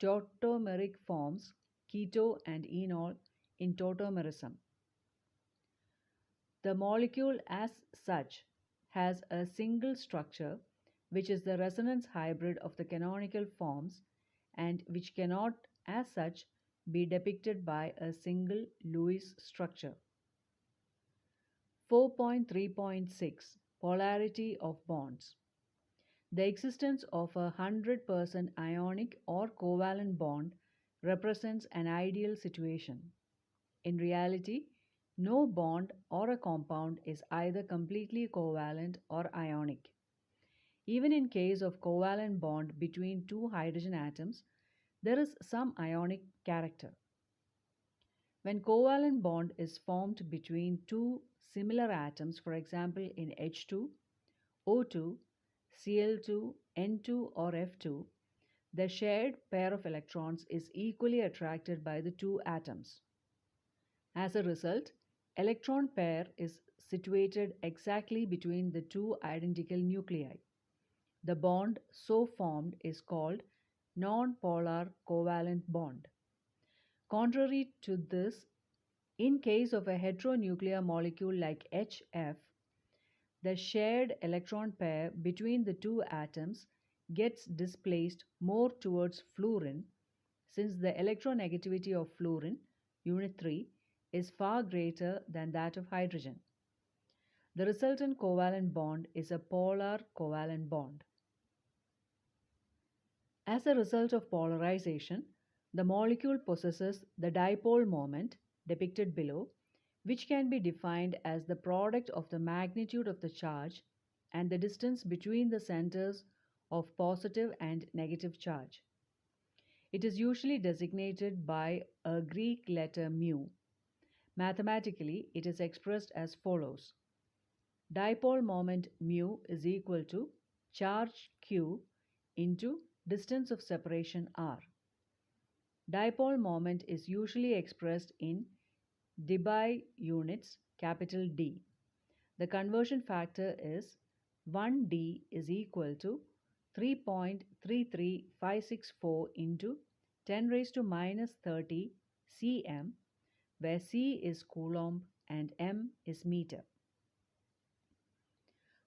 tautomeric forms, keto and enol, in tautomerism. The molecule as such has a single structure, which is the resonance hybrid of the canonical forms and which cannot as such be depicted by a single Lewis structure. 4.3.6 Polarity of Bonds. The existence of a 100% ionic or covalent bond represents an ideal situation. In reality, no bond or a compound is either completely covalent or ionic. Even in case of covalent bond between two hydrogen atoms, there is some ionic character. When covalent bond is formed between two similar atoms, for example in H2, O2, Cl2, N2 or F2, the shared pair of electrons is equally attracted by the two atoms. As a result, electron pair is situated exactly between the two identical nuclei. The bond so formed is called non-polar covalent bond. Contrary to this, in case of a heteronuclear molecule like HF, the shared electron pair between the two atoms gets displaced more towards fluorine, since the electronegativity of fluorine, unit 3, is far greater than that of hydrogen. The resultant covalent bond is a polar covalent bond. As a result of polarization, the molecule possesses the dipole moment, depicted below, which can be defined as the product of the magnitude of the charge and the distance between the centers of positive and negative charge. It is usually designated by a Greek letter mu. Mathematically, it is expressed as follows. Dipole moment mu is equal to charge q into distance of separation r. Dipole moment is usually expressed in Debye units, capital D. The conversion factor is 1D is equal to 3.33564 into 10 raised to minus 30 cm, where C is coulomb and m is meter.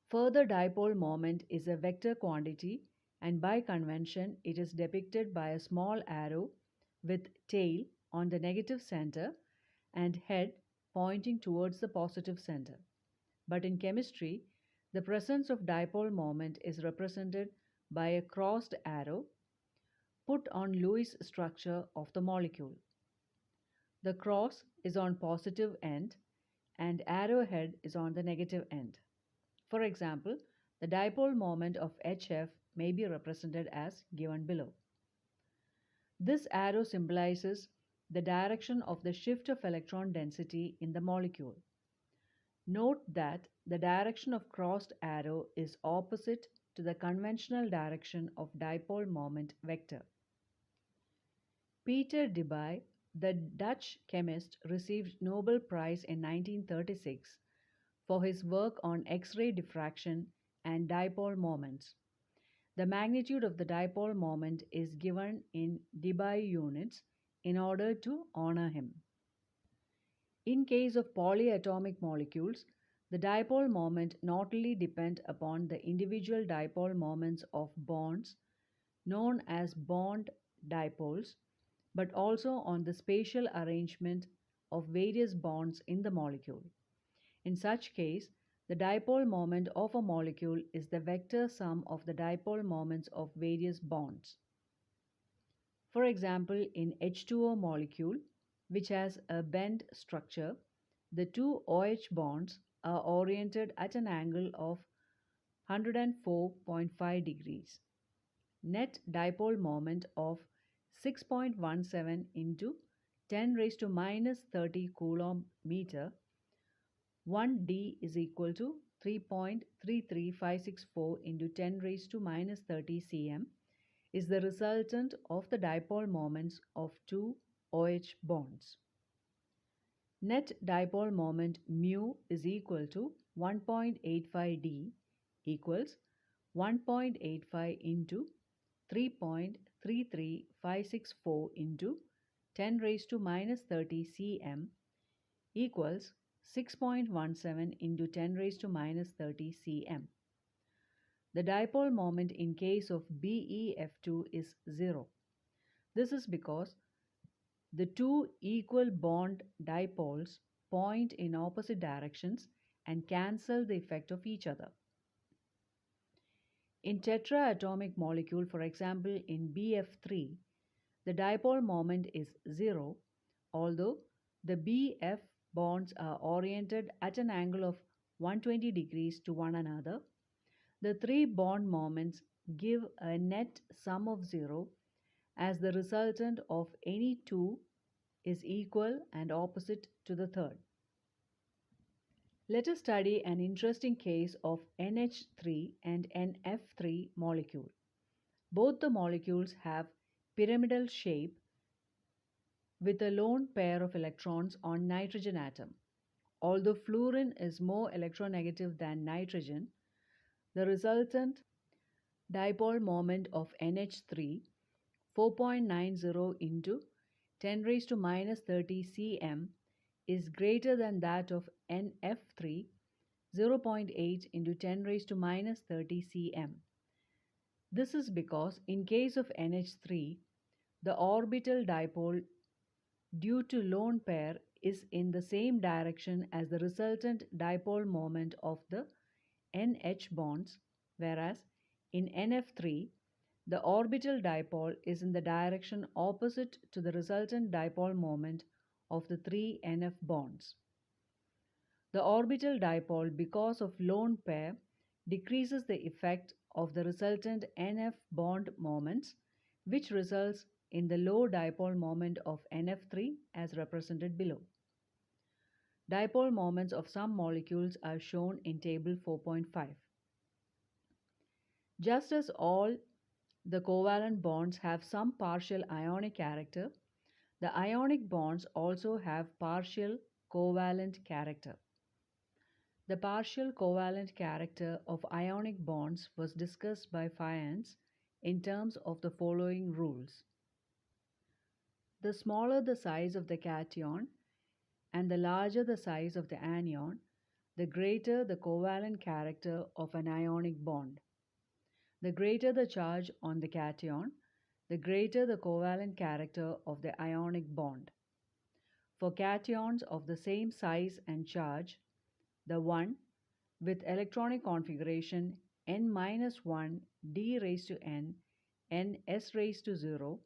Further, dipole moment is a vector quantity, and by convention it is depicted by a small arrow with tail on the negative center and head pointing towards the positive center. But in chemistry, the presence of dipole moment is represented by a crossed arrow put on Lewis structure of the molecule. The cross is on positive end and arrowhead is on the negative end. For example, the dipole moment of HF may be represented as given below. This arrow symbolizes the direction of the shift of electron density in the molecule. Note that the direction of crossed arrow is opposite to the conventional direction of dipole moment vector. Peter Debye, the Dutch chemist, received Nobel Prize in 1936 for his work on X-ray diffraction and dipole moments. The magnitude of the dipole moment is given in Debye units in order to honor him. In case of polyatomic molecules, the dipole moment not only depends upon the individual dipole moments of bonds known as bond dipoles, but also on the spatial arrangement of various bonds in the molecule. In such case, the dipole moment of a molecule is the vector sum of the dipole moments of various bonds. For example, in H2O molecule, which has a bent structure, the two OH bonds are oriented at an angle of 104.5 degrees. Net dipole moment of 6.17 into 10 raised to minus 30 coulomb meter, 1D is equal to 3.33564 into 10 raised to minus 30 cm, is the resultant of the dipole moments of two OH bonds. Net dipole moment mu is equal to 1.85D equals 1.85 into 3.33564 into 10 raised to minus 30 cm equals 6.17 into 10 raised to minus 30 cm. The dipole moment in case of BeF2 is 0. This is because the two equal bond dipoles point in opposite directions and cancel the effect of each other. In tetraatomic molecule, for example in BF3, the dipole moment is 0, although the BF bonds are oriented at an angle of 120 degrees to one another. The three bond moments give a net sum of 0 as the resultant of any two is equal and opposite to the third. Let us study an interesting case of NH3 and NF3 molecule. Both the molecules have pyramidal shape with a lone pair of electrons on nitrogen atom. Although fluorine is more electronegative than nitrogen, the resultant dipole moment of NH3 4.90 into 10 raised to minus 30 cm is greater than that of NF3 0.8 into 10 raised to minus 30 cm. This is because in case of NH3, the orbital dipole due to lone pair is in the same direction as the resultant dipole moment of the NH bonds, whereas in NF3, the orbital dipole is in the direction opposite to the resultant dipole moment of the three NF bonds. The orbital dipole, because of lone pair, decreases the effect of the resultant NF bond moments, which results in the low dipole moment of NF3 as represented below. Dipole moments of some molecules are shown in table 4.5. Just as all the covalent bonds have some partial ionic character, the ionic bonds also have partial covalent character. The partial covalent character of ionic bonds was discussed by Valence in terms of the following rules. The smaller the size of the cation and the larger the size of the anion, the greater the covalent character of an ionic bond. The greater the charge on the cation, the greater the covalent character of the ionic bond. For cations of the same size and charge, the one with electronic configuration n-1 d raised to n, n s raised to 0,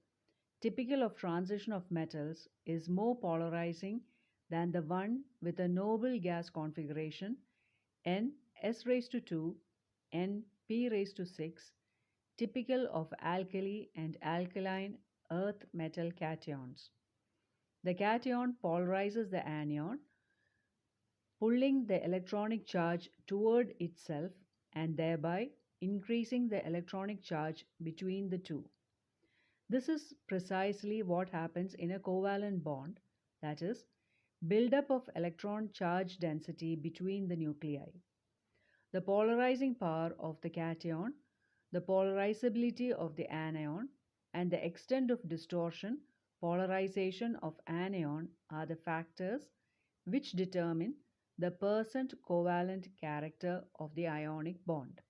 typical of transition of metals, is more polarizing than the one with a noble gas configuration n s raised to 2, n p raised to 6, typical of alkali and alkaline earth metal cations. The cation polarizes the anion, pulling the electronic charge toward itself and thereby increasing the electronic charge between the two. This is precisely what happens in a covalent bond, that is, buildup of electron charge density between the nuclei. The polarizing power of the cation, the polarizability of the anion, and the extent of distortion, polarization of anion are the factors which determine the percent covalent character of the ionic bond.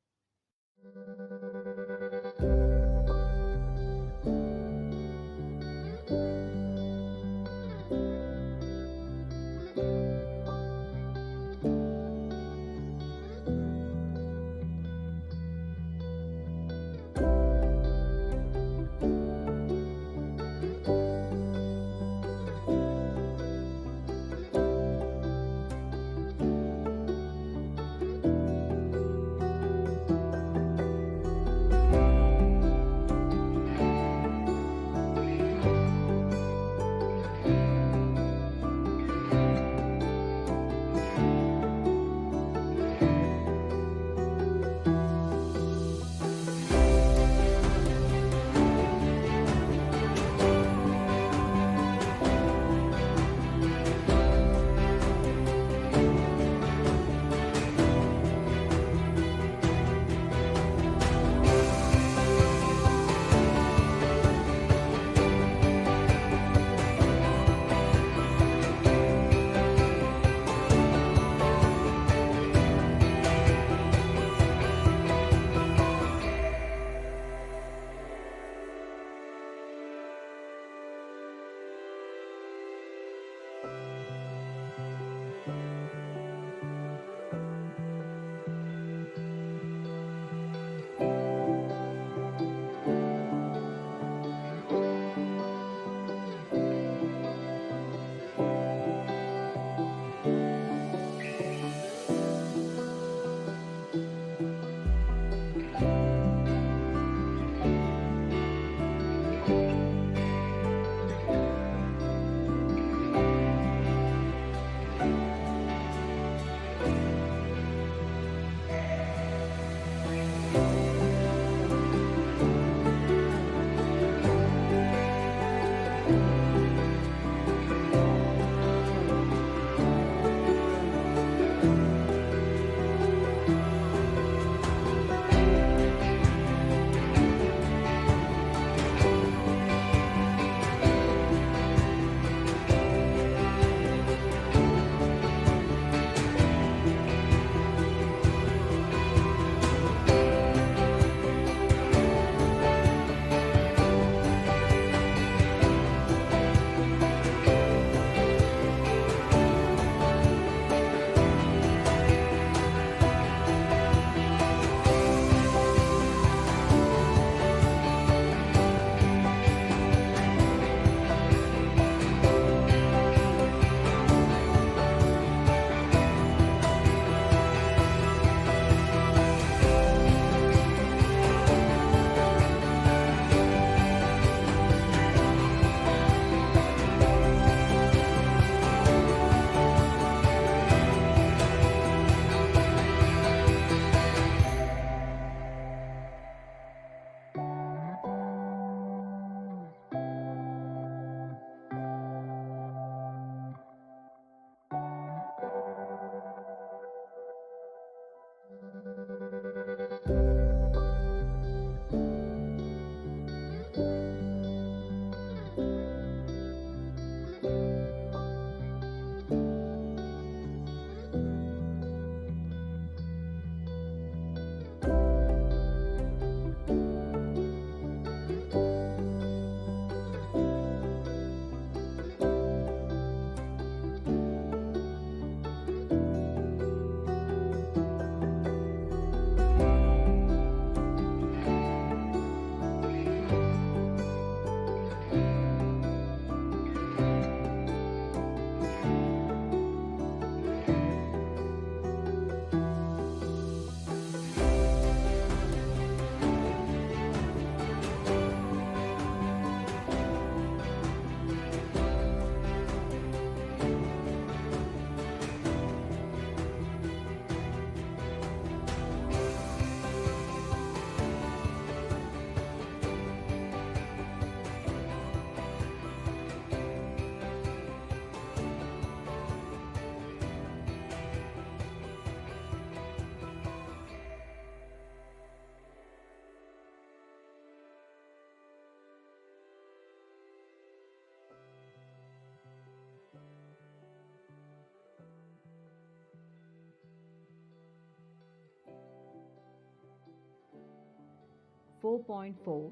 4.4,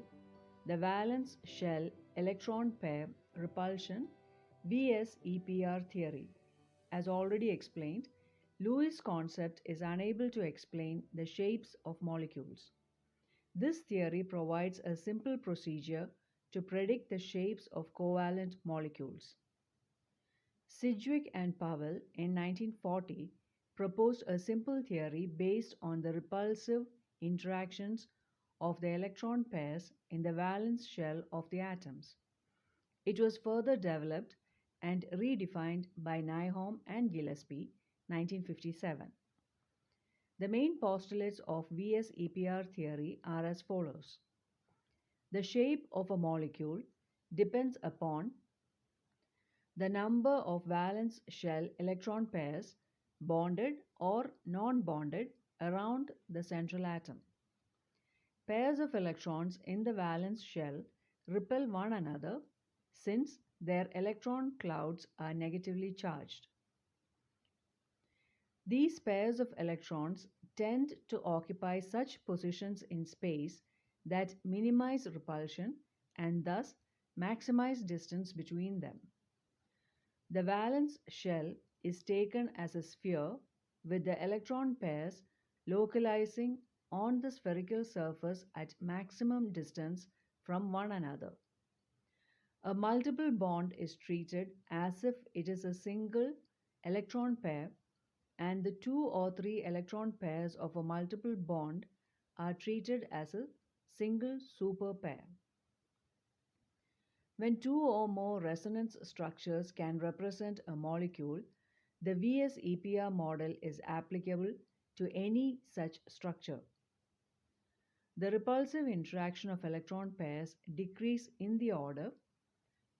the valence shell electron pair repulsion VSEPR theory. As already explained, Lewis' concept is unable to explain the shapes of molecules. This theory provides a simple procedure to predict the shapes of covalent molecules. Sidgwick and Powell in 1940 proposed a simple theory based on the repulsive interactions of the electron pairs in the valence shell of the atoms. It was further developed and redefined by Nyholm and Gillespie, 1957. The main postulates of VSEPR theory are as follows. The shape of a molecule depends upon the number of valence shell electron pairs, bonded or non-bonded, around the central atom. Pairs of electrons in the valence shell repel one another since their electron clouds are negatively charged. These pairs of electrons tend to occupy such positions in space that minimize repulsion and thus maximize distance between them. The valence shell is taken as a sphere with the electron pairs localizing on the spherical surface at maximum distance from one another. A multiple bond is treated as if it is a single electron pair, and the 2 or 3 electron pairs of a multiple bond are treated as a single super pair. When 2 or more resonance structures can represent a molecule, the VSEPR model is applicable to any such structure. The repulsive interaction of electron pairs decrease in the order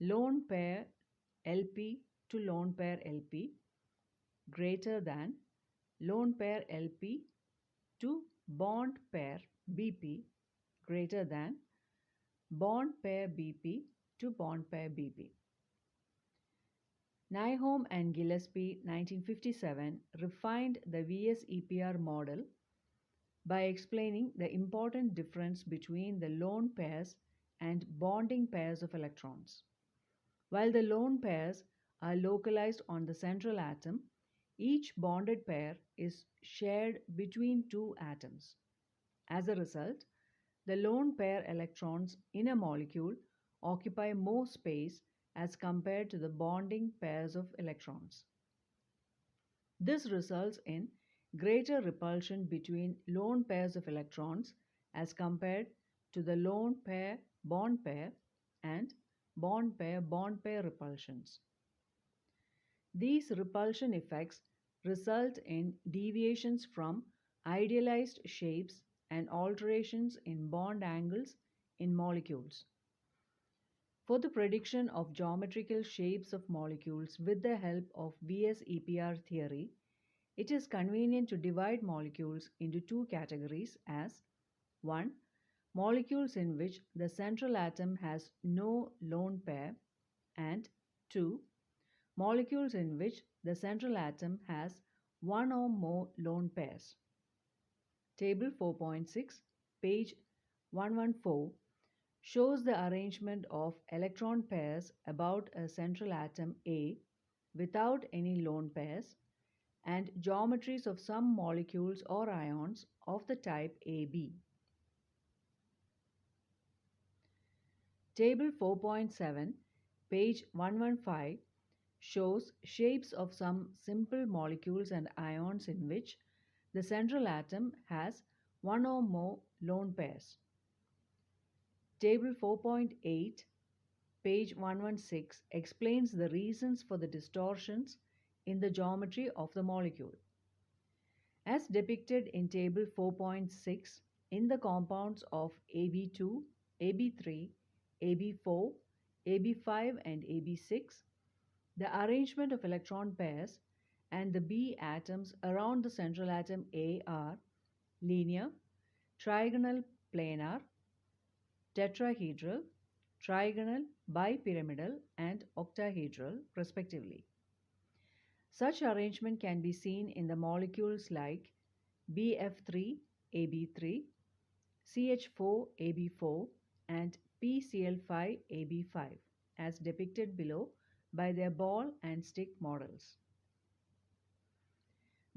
lone pair LP to lone pair LP greater than lone pair LP to bond pair BP greater than bond pair BP to bond pair BP. Nyholm and Gillespie 1957 refined the VSEPR model by explaining the important difference between the lone pairs and bonding pairs of electrons. While the lone pairs are localized on the central atom, each bonded pair is shared between 2 atoms. As a result, the lone pair electrons in a molecule occupy more space as compared to the bonding pairs of electrons. This results in greater repulsion between lone pairs of electrons as compared to the lone pair bond pair and bond pair repulsions. These repulsion effects result in deviations from idealized shapes and alterations in bond angles in molecules. For the prediction of geometrical shapes of molecules with the help of VSEPR theory, it is convenient to divide molecules into 2 categories as 1. Molecules in which the central atom has no lone pair, and 2. Molecules in which the central atom has one or more lone pairs. Table 4.6, page 114 shows the arrangement of electron pairs about a central atom A without any lone pairs and geometries of some molecules or ions of the type AB. Table 4.7, page 115 shows shapes of some simple molecules and ions in which the central atom has one or more lone pairs. Table 4.8, page 116 explains the reasons for the distortions in the geometry of the molecule. As depicted in Table 4.6, in the compounds of AB2, AB3, AB4, AB5 and AB6, the arrangement of electron pairs and the B atoms around the central atom A are linear, trigonal planar, tetrahedral, trigonal, bipyramidal, and octahedral, respectively. Such arrangement can be seen in the molecules like BF3, AB3, CH4AB4 and PCl5AB5 as depicted below by their ball and stick models.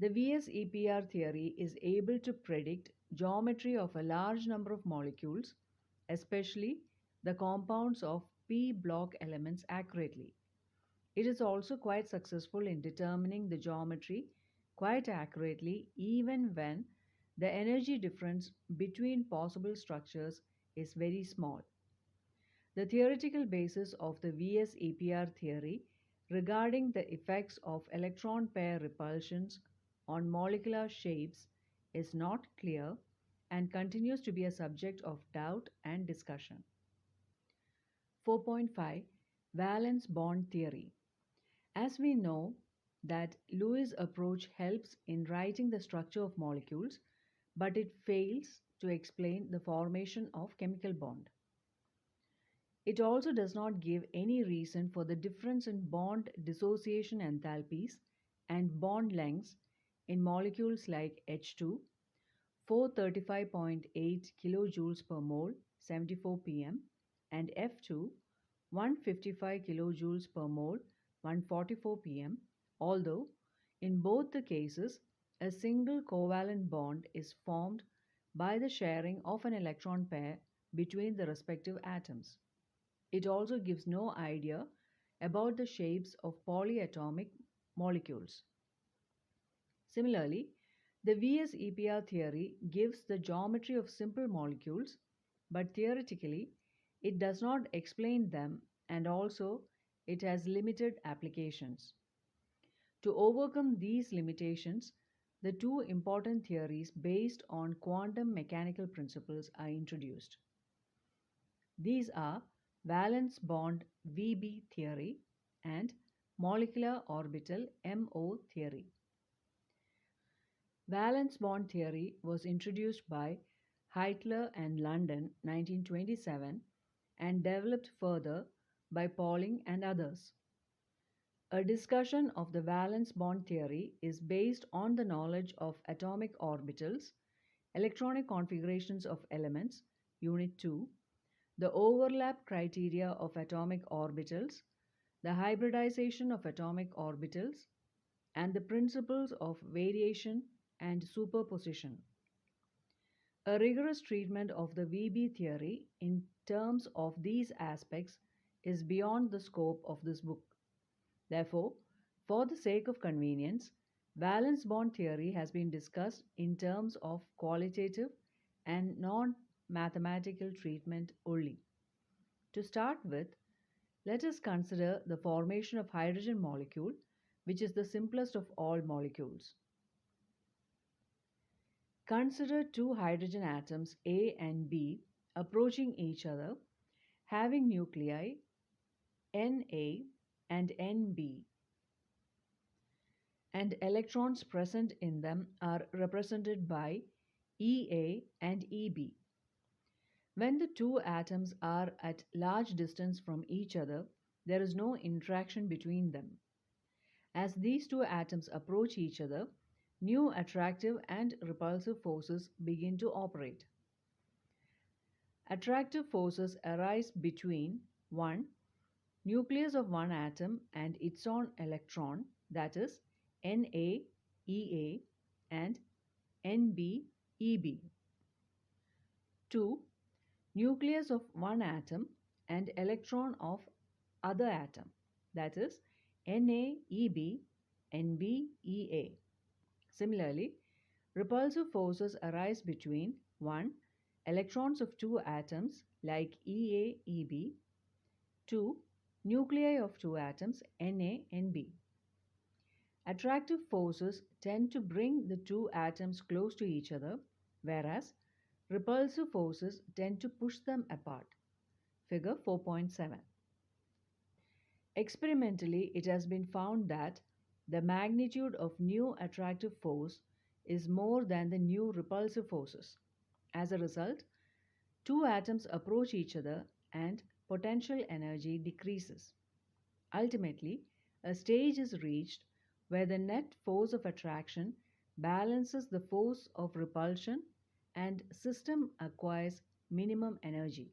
The VSEPR theory is able to predict geometry of a large number of molecules, especially the compounds of p block elements accurately. It is also quite successful in determining the geometry quite accurately even when the energy difference between possible structures is very small. The theoretical basis of the VSEPR theory regarding the effects of electron pair repulsions on molecular shapes is not clear and continues to be a subject of doubt and discussion. 4.5 Valence bond theory. As we know that Lewis approach helps in writing the structure of molecules, but it fails to explain the formation of chemical bond. It also does not give any reason for the difference in bond dissociation enthalpies and bond lengths in molecules like H2, 435.8 kilojoules per mole, 74 pm, and F2, 155 kilojoules per mole, 144 pm, although in both the cases a single covalent bond is formed by the sharing of an electron pair between the respective atoms. It also gives no idea about the shapes of polyatomic molecules. Similarly, the VSEPR theory gives the geometry of simple molecules, but theoretically it does not explain them, and also it has limited applications. To overcome these limitations, the two important theories based on quantum mechanical principles are introduced. These are valence bond VB theory and molecular orbital MO theory. Valence bond theory was introduced by Heitler and London 1927 and developed further by Pauling and others. A discussion of the valence bond theory is based on the knowledge of atomic orbitals, electronic configurations of elements, Unit 2, the overlap criteria of atomic orbitals, the hybridization of atomic orbitals, and the principles of variation and superposition. A rigorous treatment of the VB theory in terms of these aspects is beyond the scope of this book. Therefore, for the sake of convenience, valence bond theory has been discussed in terms of qualitative and non-mathematical treatment only. To start with, let us consider the formation of hydrogen molecule, which is the simplest of all molecules. Consider two hydrogen atoms A and B approaching each other, having nuclei Na and Nb, and electrons present in them are represented by Ea and Eb. When the two atoms are at large distance from each other, there is no interaction between them. As these two atoms approach each other, new attractive and repulsive forces begin to operate. Attractive forces arise between 1. Nucleus of one atom and its own electron, that is NaEA and NbEb. 2. Nucleus of one atom and electron of other atom, that is NaEb, NbEa. Similarly, repulsive forces arise between 1. Electrons of two atoms like Ea, Eb. 2. Nuclei of two atoms Na, Nb. Attractive forces tend to bring the two atoms close to each other, whereas repulsive forces tend to push them apart. Figure 4.7. Experimentally, it has been found that the magnitude of new attractive force is more than the new repulsive forces. As a result, two atoms approach each other and potential energy decreases. Ultimately, a stage is reached where the net force of attraction balances the force of repulsion and system acquires minimum energy.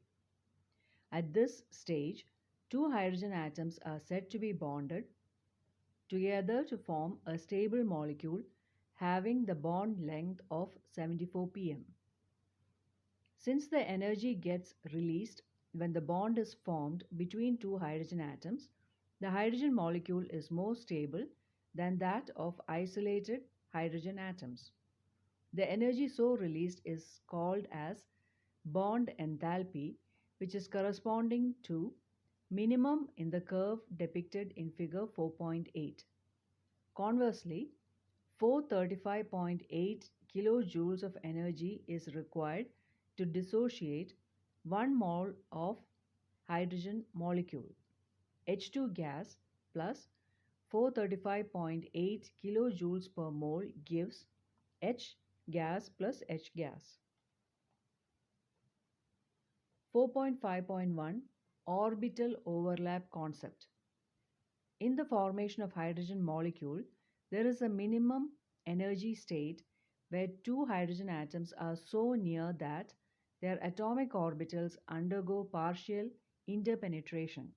At this stage, two hydrogen atoms are said to be bonded together to form a stable molecule having the bond length of 74 pm. Since the energy gets released when the bond is formed between two hydrogen atoms, the hydrogen molecule is more stable than that of isolated hydrogen atoms. The energy so released is called as bond enthalpy, which is corresponding to minimum in the curve depicted in figure 4.8. Conversely, 435.8 kilojoules of energy is required to dissociate 1 mole of hydrogen molecule, H2 gas, plus 435.8 kilojoules per mole gives H gas plus H gas. 4.5.1 Orbital Overlap Concept. In the formation of hydrogen molecule, there is a minimum energy state where two hydrogen atoms are so near that their atomic orbitals undergo partial interpenetration.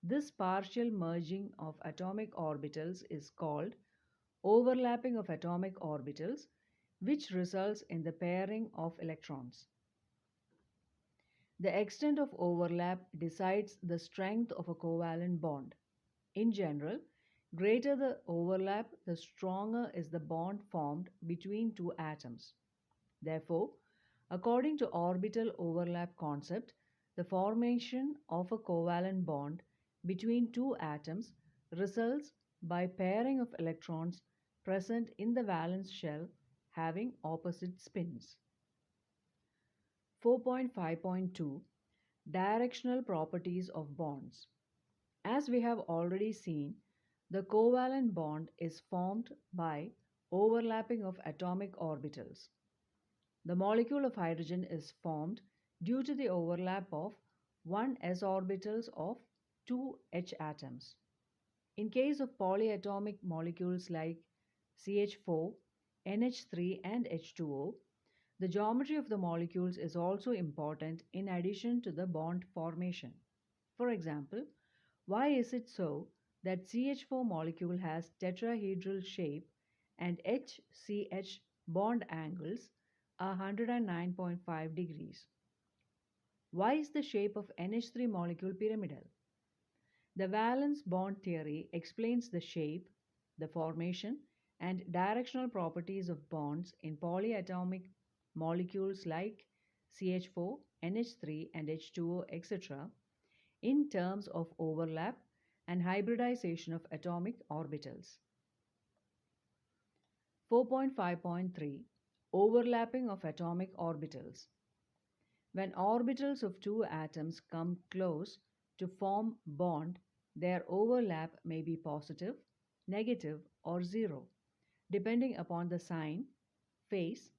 This partial merging of atomic orbitals is called overlapping of atomic orbitals, which results in the pairing of electrons. The extent of overlap decides the strength of a covalent bond. In general, greater the overlap, the stronger is the bond formed between two atoms. Therefore, according to orbital overlap concept, the formation of a covalent bond between two atoms results by pairing of electrons present in the valence shell having opposite spins. 4.5.2 Directional properties of bonds. As we have already seen, the covalent bond is formed by overlapping of atomic orbitals. The molecule of hydrogen is formed due to the overlap of 1 s orbitals of 2 H atoms. In case of polyatomic molecules like CH4, NH3 and H2O, the geometry of the molecules is also important in addition to the bond formation. For example, why is it so that CH4 molecule has tetrahedral shape and HCH bond angles are 109.5 degrees? Why is the shape of NH3 molecule pyramidal? The valence bond theory explains the shape, the formation, and directional properties of bonds in polyatomic molecules like CH4, NH3, and H2O, etc., in terms of overlap and hybridization of atomic orbitals. 4.5.3 Overlapping of atomic orbitals. When orbitals of two atoms come close to form bond, their overlap may be positive, negative, or zero, depending upon the sign, phase,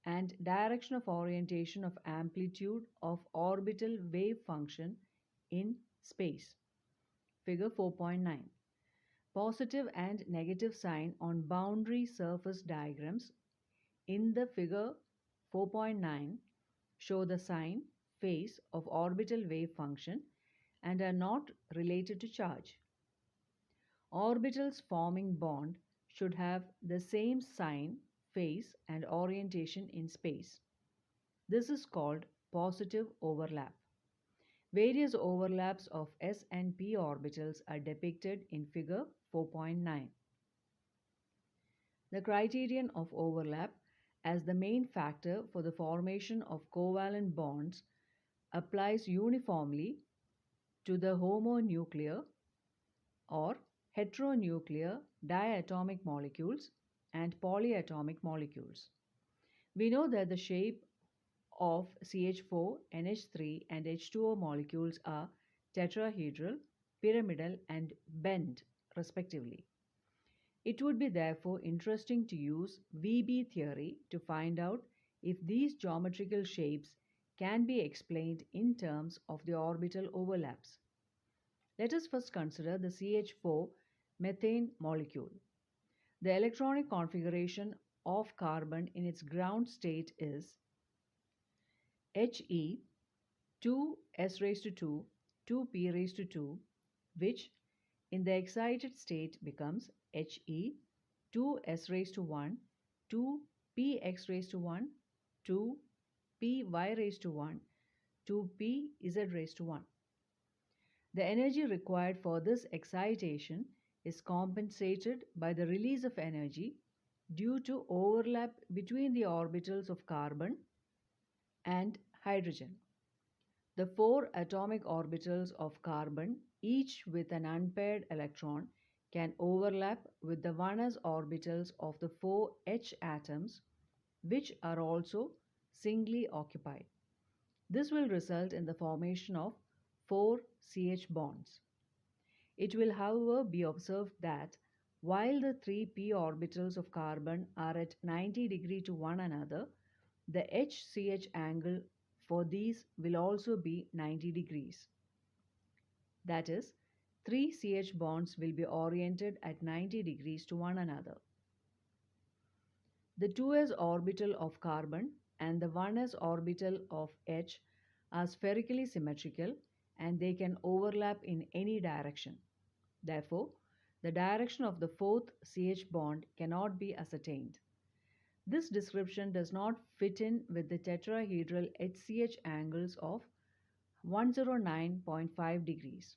and direction of orientation of amplitude of orbital wave function in space. Figure 4.9. Positive and negative sign on boundary surface diagrams in the figure 4.9 show the sign, phase of orbital wave function and are not related to charge. Orbitals forming bond should have the same sign, phase, and orientation in space. This is called positive overlap. Various overlaps of s and p orbitals are depicted in figure 4.9. The criterion of overlap as the main factor for the formation of covalent bonds applies uniformly to the homonuclear or heteronuclear diatomic molecules and polyatomic molecules. We know that the shape of CH4, NH3, and H2O molecules are tetrahedral, pyramidal, and bent, respectively. It would be therefore interesting to use VB theory to find out if these geometrical shapes can be explained in terms of the orbital overlaps. Let us first consider the CH4 methane molecule. The electronic configuration of carbon in its ground state is He 2s raised to 2, 2p raised to 2, which in the excited state becomes He 2s raised to 1, 2px raised to 1, 2py raised to 1, 2pz raised to 1. The energy required for this excitation is compensated by the release of energy due to overlap between the orbitals of carbon and hydrogen. The four atomic orbitals of carbon, each with an unpaired electron, can overlap with the 1s orbitals of the four H atoms, which are also singly occupied. This will result in the formation of 4 CH bonds. It will, however, be observed that while the three p orbitals of carbon are at 90 degrees to one another, the HCH angle for these will also be 90 degrees. That is, 3 CH bonds will be oriented at 90 degrees to one another. The 2s orbital of carbon and the 1s orbital of H are spherically symmetrical and they can overlap in any direction. Therefore, the direction of the fourth CH bond cannot be ascertained. This description does not fit in with the tetrahedral HCH angles of 109.5 degrees.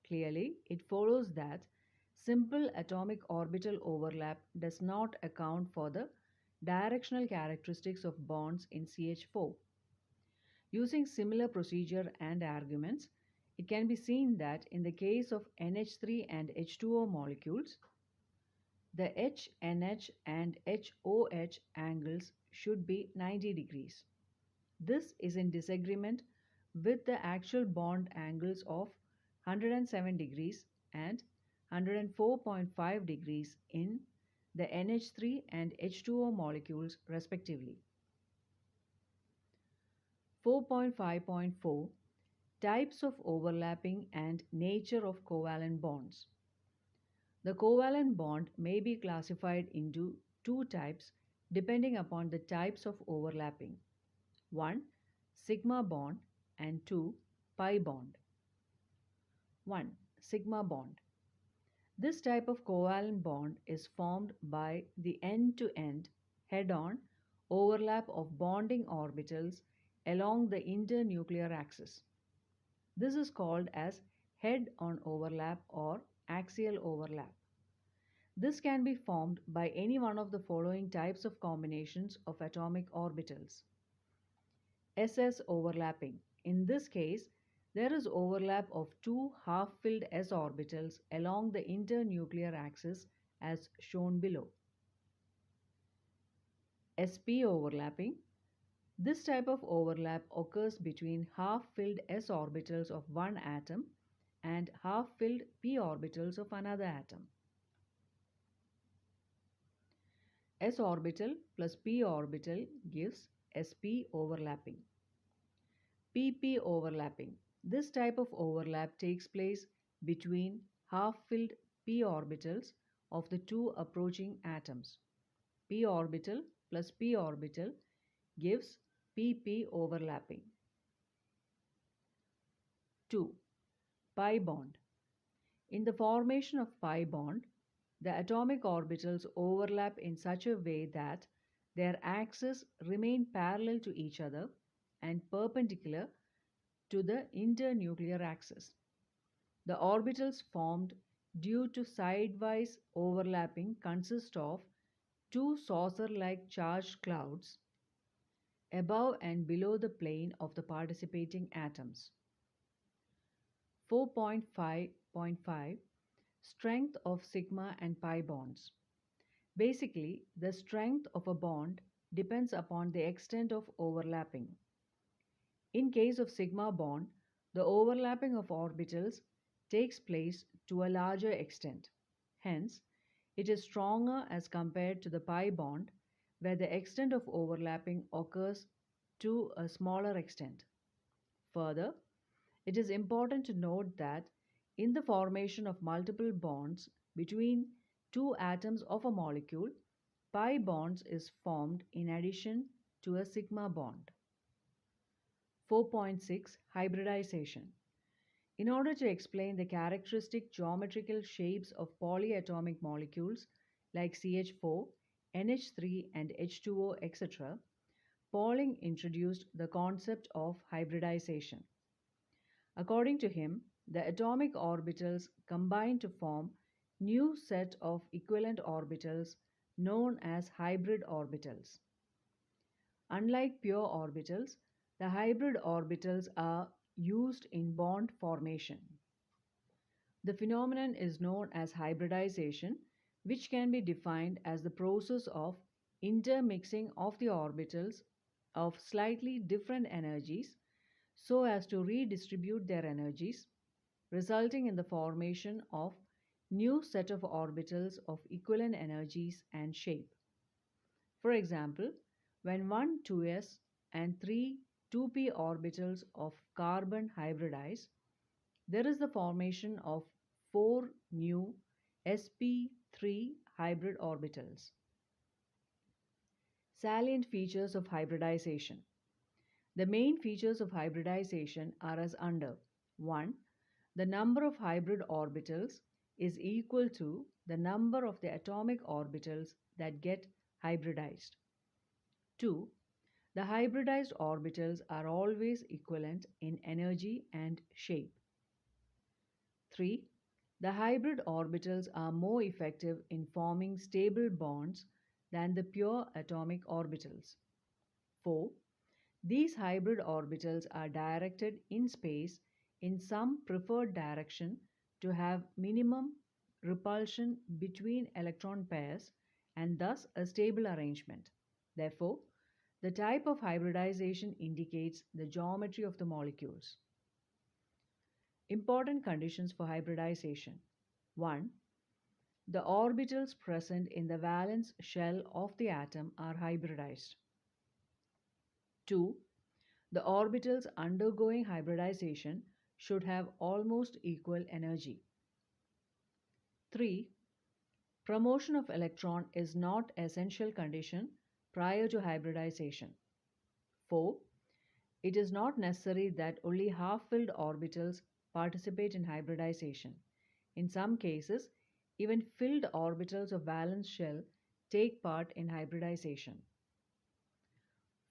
Clearly, it follows that simple atomic orbital overlap does not account for the directional characteristics of bonds in CH4. Using similar procedure and arguments, it can be seen that in the case of NH3 and H2O molecules, the HNH and HOH angles should be 90 degrees. This is in disagreement with the actual bond angles of 107 degrees and 104.5 degrees in the NH3 and H2O molecules respectively. 4.5.4 Types of overlapping and nature of covalent bonds. The covalent bond may be classified into two types depending upon the types of overlapping. 1. Sigma bond and 2. Pi bond. 1. Sigma bond. This type of covalent bond is formed by the end-to-end, head-on overlap of bonding orbitals along the internuclear axis. This is called as head-on overlap or axial overlap. This can be formed by any one of the following types of combinations of atomic orbitals. SS overlapping. In this case, there is overlap of two half-filled s orbitals along the internuclear axis as shown below. SP overlapping. This type of overlap occurs between half-filled s orbitals of one atom and half-filled p orbitals of another atom. S orbital plus p orbital gives sp overlapping. PP overlapping. This type of overlap takes place between half-filled p orbitals of the two approaching atoms. P orbital plus p orbital gives PP overlapping. 2. Pi bond. In the formation of pi bond, the atomic orbitals overlap in such a way that their axes remain parallel to each other and perpendicular to the internuclear axis. The orbitals formed due to sidewise overlapping consist of two saucer-like charged clouds above and below the plane of the participating atoms. 4.5.5 Strength of sigma and pi bonds. Basically, the strength of a bond depends upon the extent of overlapping. In case of sigma bond, the overlapping of orbitals takes place to a larger extent. Hence, it is stronger as compared to the pi bond, where the extent of overlapping occurs to a smaller extent. Further, it is important to note that in the formation of multiple bonds between two atoms of a molecule, pi bonds is formed in addition to a sigma bond. 4.6 Hybridization. In order to explain the characteristic geometrical shapes of polyatomic molecules like CH4, NH3, and H2O, etc., Pauling introduced the concept of hybridization. According to him, the atomic orbitals combine to form new set of equivalent orbitals known as hybrid orbitals. Unlike pure orbitals, the hybrid orbitals are used in bond formation. The phenomenon is known as hybridization, which can be defined as the process of intermixing of the orbitals of slightly different energies so as to redistribute their energies, resulting in the formation of new set of orbitals of equivalent energies and shape. For example, when one 2s and three 2p orbitals of carbon hybridize, there is the formation of four new sp3 hybrid orbitals. Salient features of hybridization. The main features of hybridization are as under. 1. The number of hybrid orbitals is equal to the number of the atomic orbitals that get hybridized. 2. The hybridized orbitals are always equivalent in energy and shape. 3. The hybrid orbitals are more effective in forming stable bonds than the pure atomic orbitals. 4. These hybrid orbitals are directed in space in some preferred direction to have minimum repulsion between electron pairs and thus a stable arrangement. Therefore, the type of hybridization indicates the geometry of the molecules. Important conditions for hybridization. 1. The orbitals present in the valence shell of the atom are hybridized. 2. The orbitals undergoing hybridization should have almost equal energy. 3. Promotion of electron is not essential condition prior to hybridization. 4. It is not necessary that only half-filled orbitals participate in hybridization. In some cases, even filled orbitals of valence shell take part in hybridization.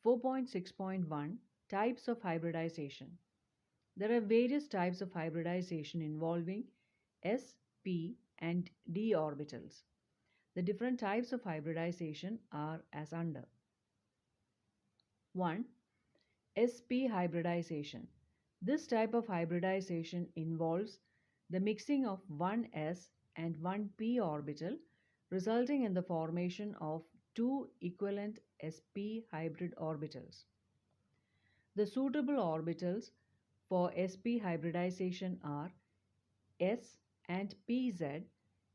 4.6.1 Types of hybridization. There are various types of hybridization involving s, p, and d orbitals. The different types of hybridization are as under. 1. sp hybridization. This type of hybridization involves the mixing of one s and one p orbital, resulting in the formation of two equivalent sp hybrid orbitals. The suitable orbitals for sp hybridization are s and pz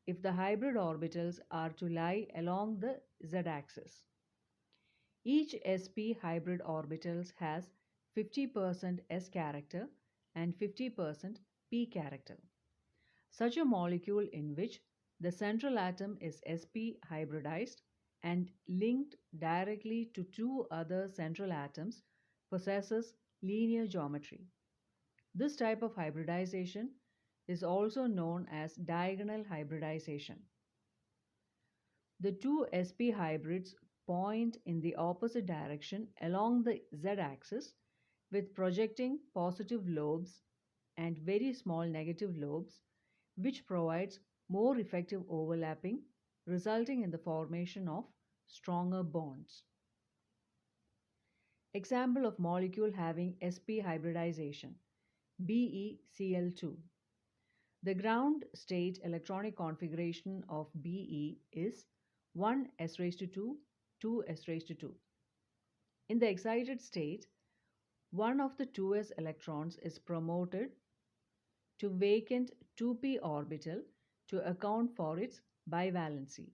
if the hybrid orbitals are to lie along the z-axis. Each sp hybrid orbitals has 50% s character and 50% p character. Such a molecule in which the central atom is sp hybridized and linked directly to two other central atoms possesses linear geometry. This type of hybridization is also known as diagonal hybridization. The two sp hybrids point in the opposite direction along the z-axis with projecting positive lobes and very small negative lobes, which provides more effective overlapping, resulting in the formation of stronger bonds. Example of molecule having sp hybridization: BeCl2. The ground state electronic configuration of Be is 1s2, 2s2. In the excited state, one of the 2s electrons is promoted to vacant 2p orbital to account for its bivalency.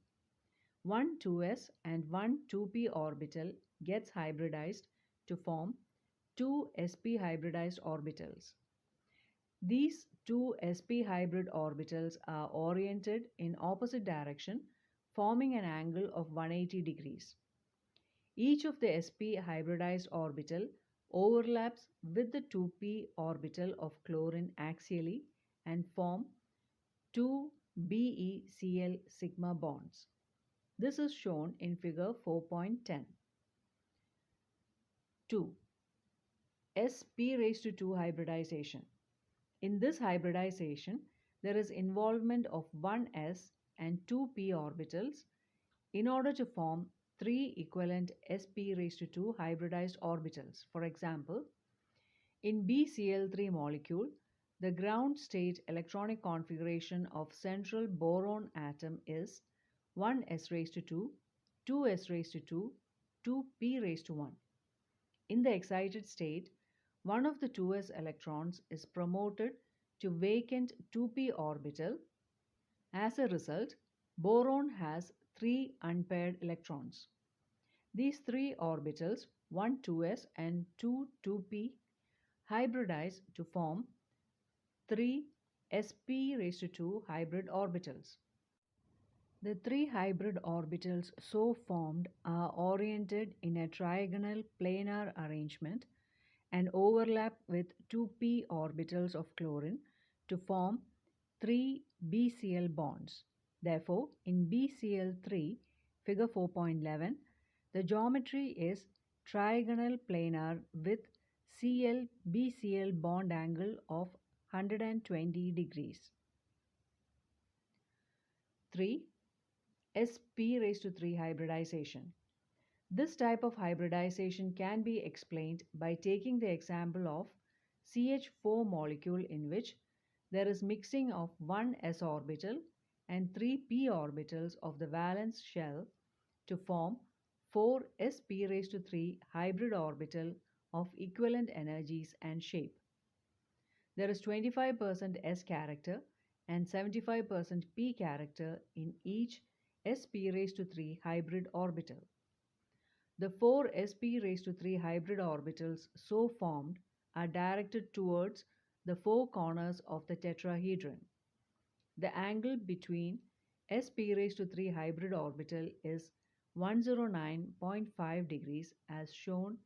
One 2s and one 2p orbital gets hybridized to form two sp hybridized orbitals. These two sp hybrid orbitals are oriented in opposite direction, forming an angle of 180 degrees. Each of the sp hybridized orbital overlaps with the 2p orbital of chlorine axially and form two BeCl sigma bonds. This is shown in figure 4.10. 2. sp2 hybridization. In this hybridization, there is involvement of one s and two p orbitals in order to form three equivalent sp2 hybridized orbitals. For example, in BCl3 molecule, the ground state electronic configuration of central boron atom is 1s2, 2s2, 2p1. In the excited state, one of the 2s electrons is promoted to vacant 2p orbital. As a result, boron has three unpaired electrons. These three orbitals, one 2s and two 2p, hybridize to form three sp2 hybrid orbitals. The three hybrid orbitals so formed are oriented in a trigonal planar arrangement and overlap with 2p orbitals of chlorine to form three BCl bonds. Therefore, in BCl3, figure 4.11, the geometry is trigonal planar with Cl-BCl bond angle of 120 degrees. 3. sp3 hybridization. This type of hybridization can be explained by taking the example of CH4 molecule in which there is mixing of one s orbital and three p orbitals of the valence shell to form 4 sp3 hybrid orbital of equivalent energies and shape. There is 25% s character and 75% p character in each sp3 hybrid orbital. The 4 sp3 hybrid orbitals so formed are directed towards the four corners of the tetrahedron. The angle between sp3 hybrid orbital is 109.5 degrees as shown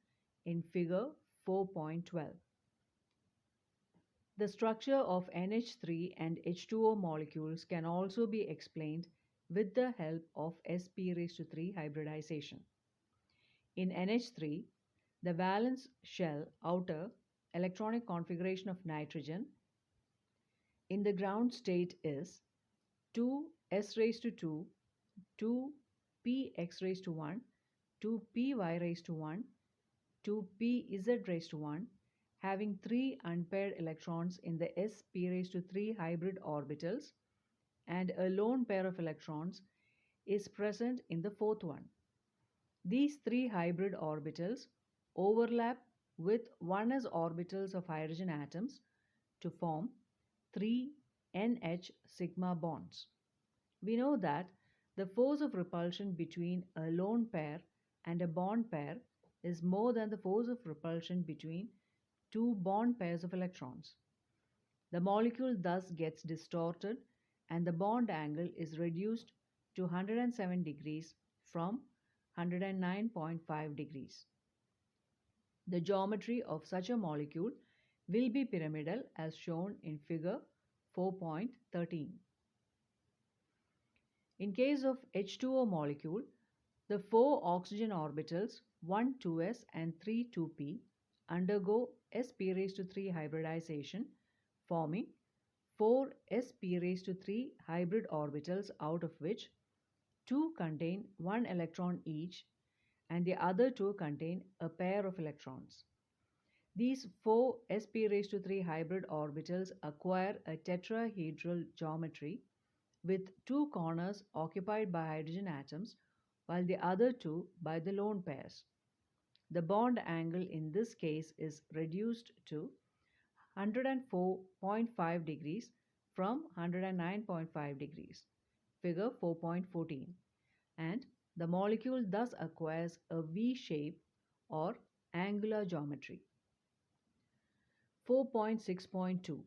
in figure 4.12. The structure of NH3 and H2O molecules can also be explained with the help of sp3 hybridization. In NH3, the valence shell outer electronic configuration of nitrogen in the ground state is 2s2, 2px1, 2py1, 2pz1, having three unpaired electrons in the sp3 hybrid orbitals, and a lone pair of electrons is present in the fourth one. These three hybrid orbitals overlap with 1s orbitals of hydrogen atoms to form three NH sigma bonds. We know that the force of repulsion between a lone pair and a bond pair is more than the force of repulsion between two bond pairs of electrons. The molecule thus gets distorted and the bond angle is reduced to 107 degrees from 109.5 degrees. The geometry of such a molecule will be pyramidal as shown in figure 4.13. In case of H2O molecule, the four oxygen orbitals 1 2s and 3 2p undergo sp3 hybridization, forming 4 sp3 hybrid orbitals, out of which 2 contain 1 electron each and the other 2 contain a pair of electrons. These 4 sp3 hybrid orbitals acquire a tetrahedral geometry with 2 corners occupied by hydrogen atoms while the other 2 by the lone pairs. The bond angle in this case is reduced to 104.5 degrees from 109.5 degrees, figure 4.14, and the molecule thus acquires a V shape or angular geometry. 4.6.2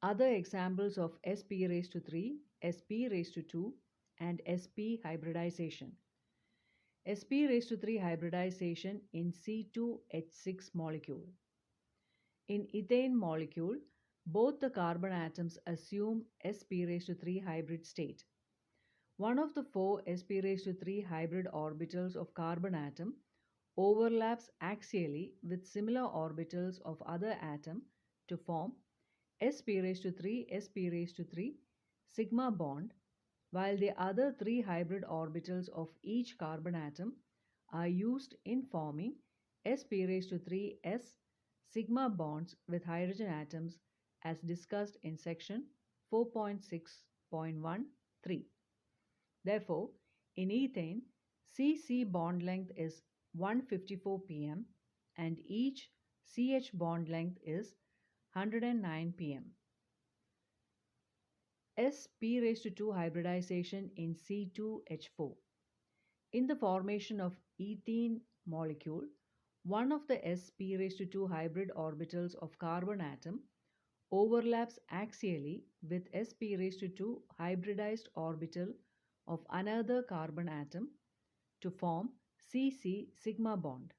Other examples of sp3, sp2, and sp hybridization. sp raised to 3 hybridization in C2H6 molecule. In ethane molecule, both the carbon atoms assume sp raised to 3 hybrid state. One of the 4 sp raised to 3 hybrid orbitals of carbon atom overlaps axially with similar orbitals of other atom to form sp raised to 3 sp raised to 3 sigma bond, while the other 3 hybrid orbitals of each carbon atom are used in forming sp raised to 3 s sigma bonds with hydrogen atoms as discussed in section 4.6.13. Therefore, in ethane, C bond length is 154 pm and each CH bond length is 109 pm. sp raised to 2 hybridization in C2H4. In the formation of ethene molecule, one of the sp raised to 2 hybrid orbitals of carbon atom overlaps axially with sp raised to 2 hybridized orbital of another carbon atom to form CC sigma bond,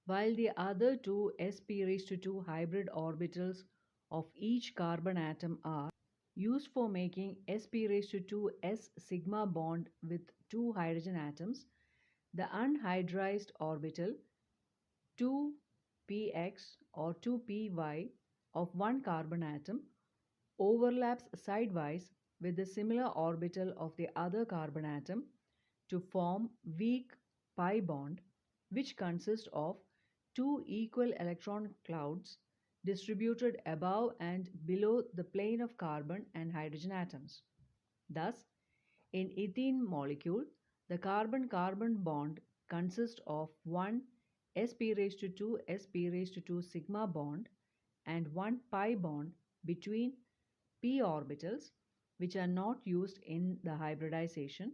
while the other 2 sp raised to 2 hybrid orbitals of each carbon atom are used for making sp raised to 2 s sigma bond with 2 hydrogen atoms. The unhybridized orbital 2px or 2py of one carbon atom overlaps sidewise with the similar orbital of the other carbon atom to form weak pi bond, which consists of 2 equal electron clouds distributed above and below the plane of carbon and hydrogen atoms. Thus, in ethene molecule, the carbon-carbon bond consists of one sp raised to 2 sp raised to 2 sigma bond and one pi bond between p orbitals, which are not used in the hybridization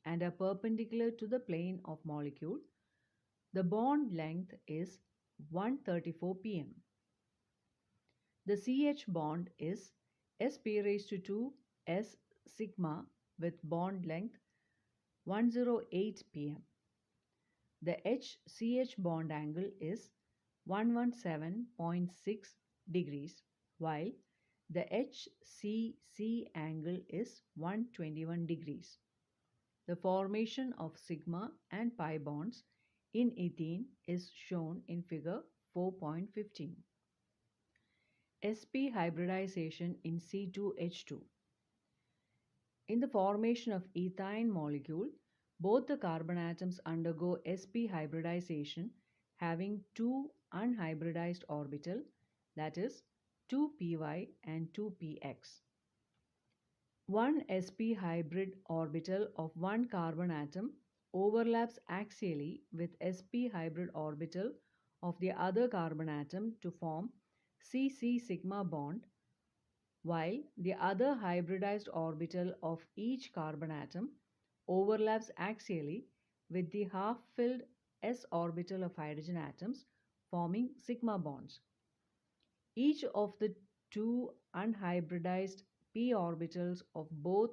and are perpendicular to the plane of molecule. The bond length is 134 pm. The CH bond is sp raised to 2 s sigma with bond length 108 pm. The HCH bond angle is 117.6 degrees, while the HCC angle is 121 degrees. The formation of sigma and pi bonds in ethene is shown in figure 4.15. sp hybridization in C2H2. In the formation of ethyne molecule, both the carbon atoms undergo sp hybridization having two unhybridized orbital, that is 2py and 2px. One sp hybrid orbital of one carbon atom overlaps axially with sp hybrid orbital of the other carbon atom to form CC sigma bond, while the other hybridized orbital of each carbon atom overlaps axially with the half-filled s orbital of hydrogen atoms, forming sigma bonds. Each of the two unhybridized p orbitals of both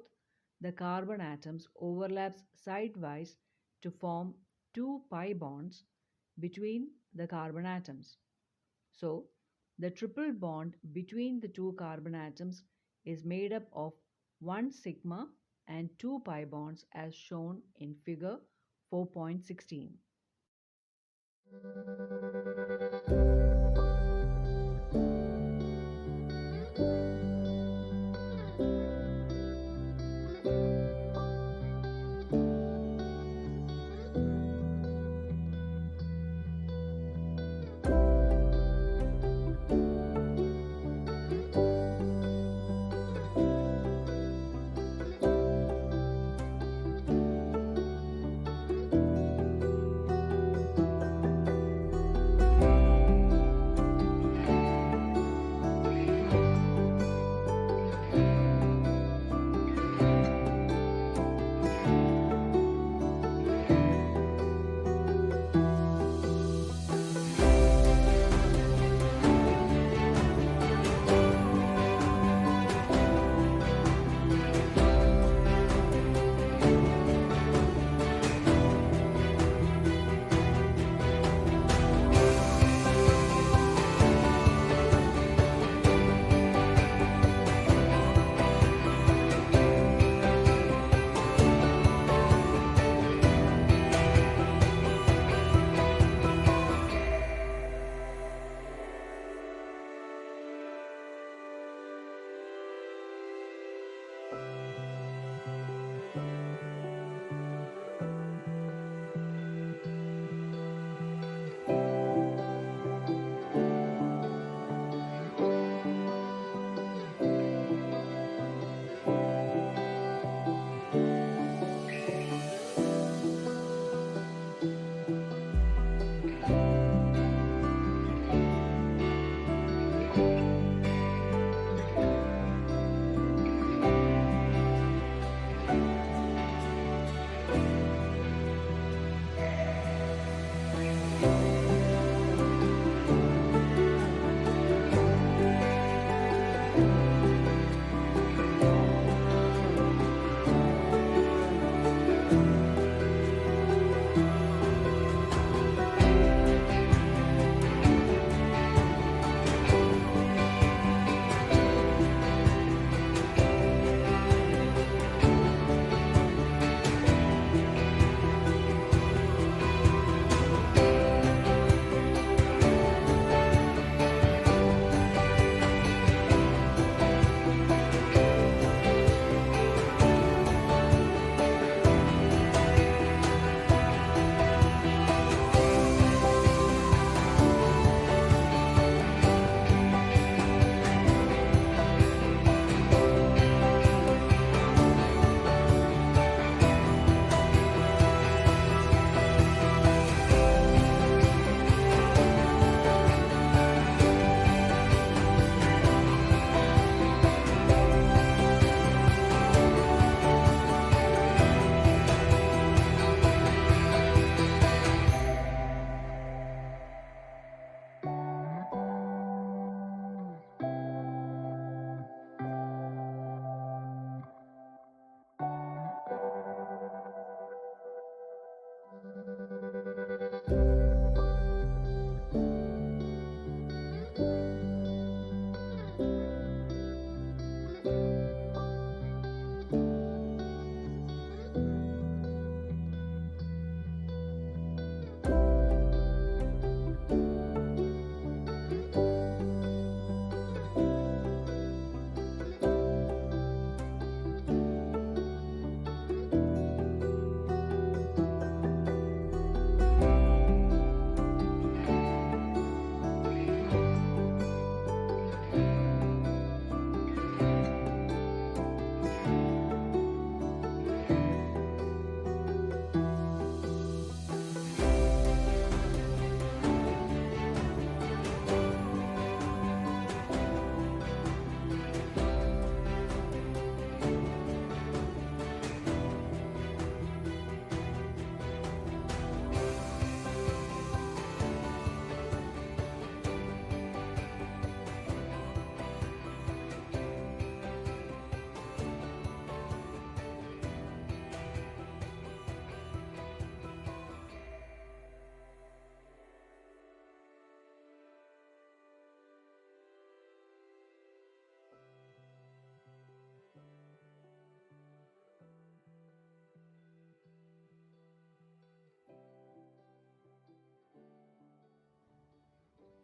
the carbon atoms overlaps sidewise to form two pi bonds between the carbon atoms. So, the triple bond between the two carbon atoms is made up of 1 sigma and 2 pi bonds as shown in figure 4.16.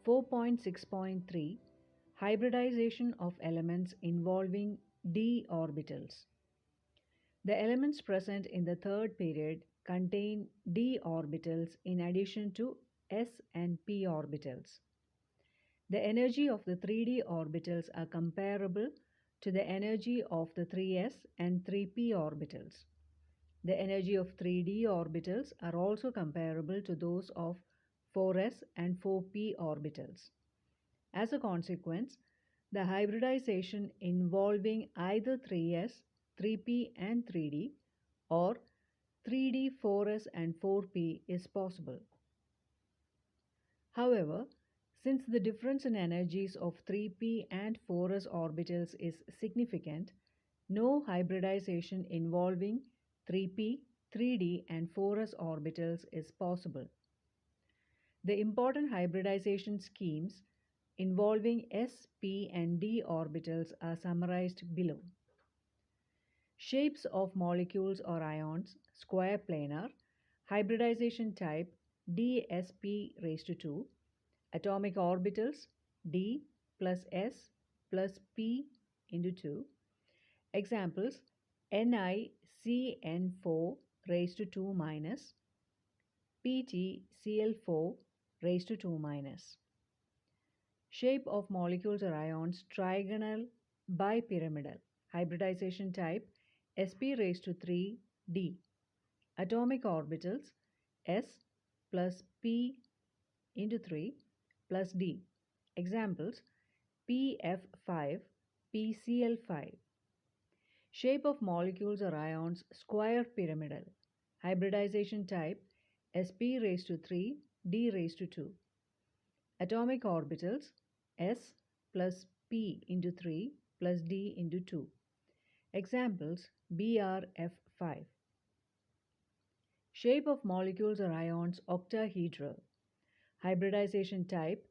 4.6.3 Hybridization of elements involving d orbitals. The elements present in the third period contain d orbitals in addition to s and p orbitals. The energy of the 3d orbitals are comparable to the energy of the 3s and 3p orbitals. The energy of 3d orbitals are also comparable to those of 4s and 4p orbitals. As a consequence, the hybridization involving either 3s, 3p and 3d or 3d, 4s and 4p is possible. However, since the difference in energies of 3p and 4s orbitals is significant, no hybridization involving 3p, 3d and 4s orbitals is possible. The important hybridization schemes involving s, p and d orbitals are summarized below. Shapes of molecules or ions, square planar, hybridization type dsp raised to 2, atomic orbitals d plus s plus p into 2. Examples NiCN4 raised to 2 minus, PtCl4 raised to 2 minus. Shape of molecules or ions trigonal bipyramidal, hybridization type sp raised to 3 d. Atomic orbitals s plus p into 3 plus d. Examples pf5, pcl5. Shape of molecules or ions square pyramidal, hybridization type sp raised to 3 d raised to 2. Atomic orbitals s plus p into 3 plus d into 2. Examples brf5. Shape of molecules or ions octahedral, hybridization type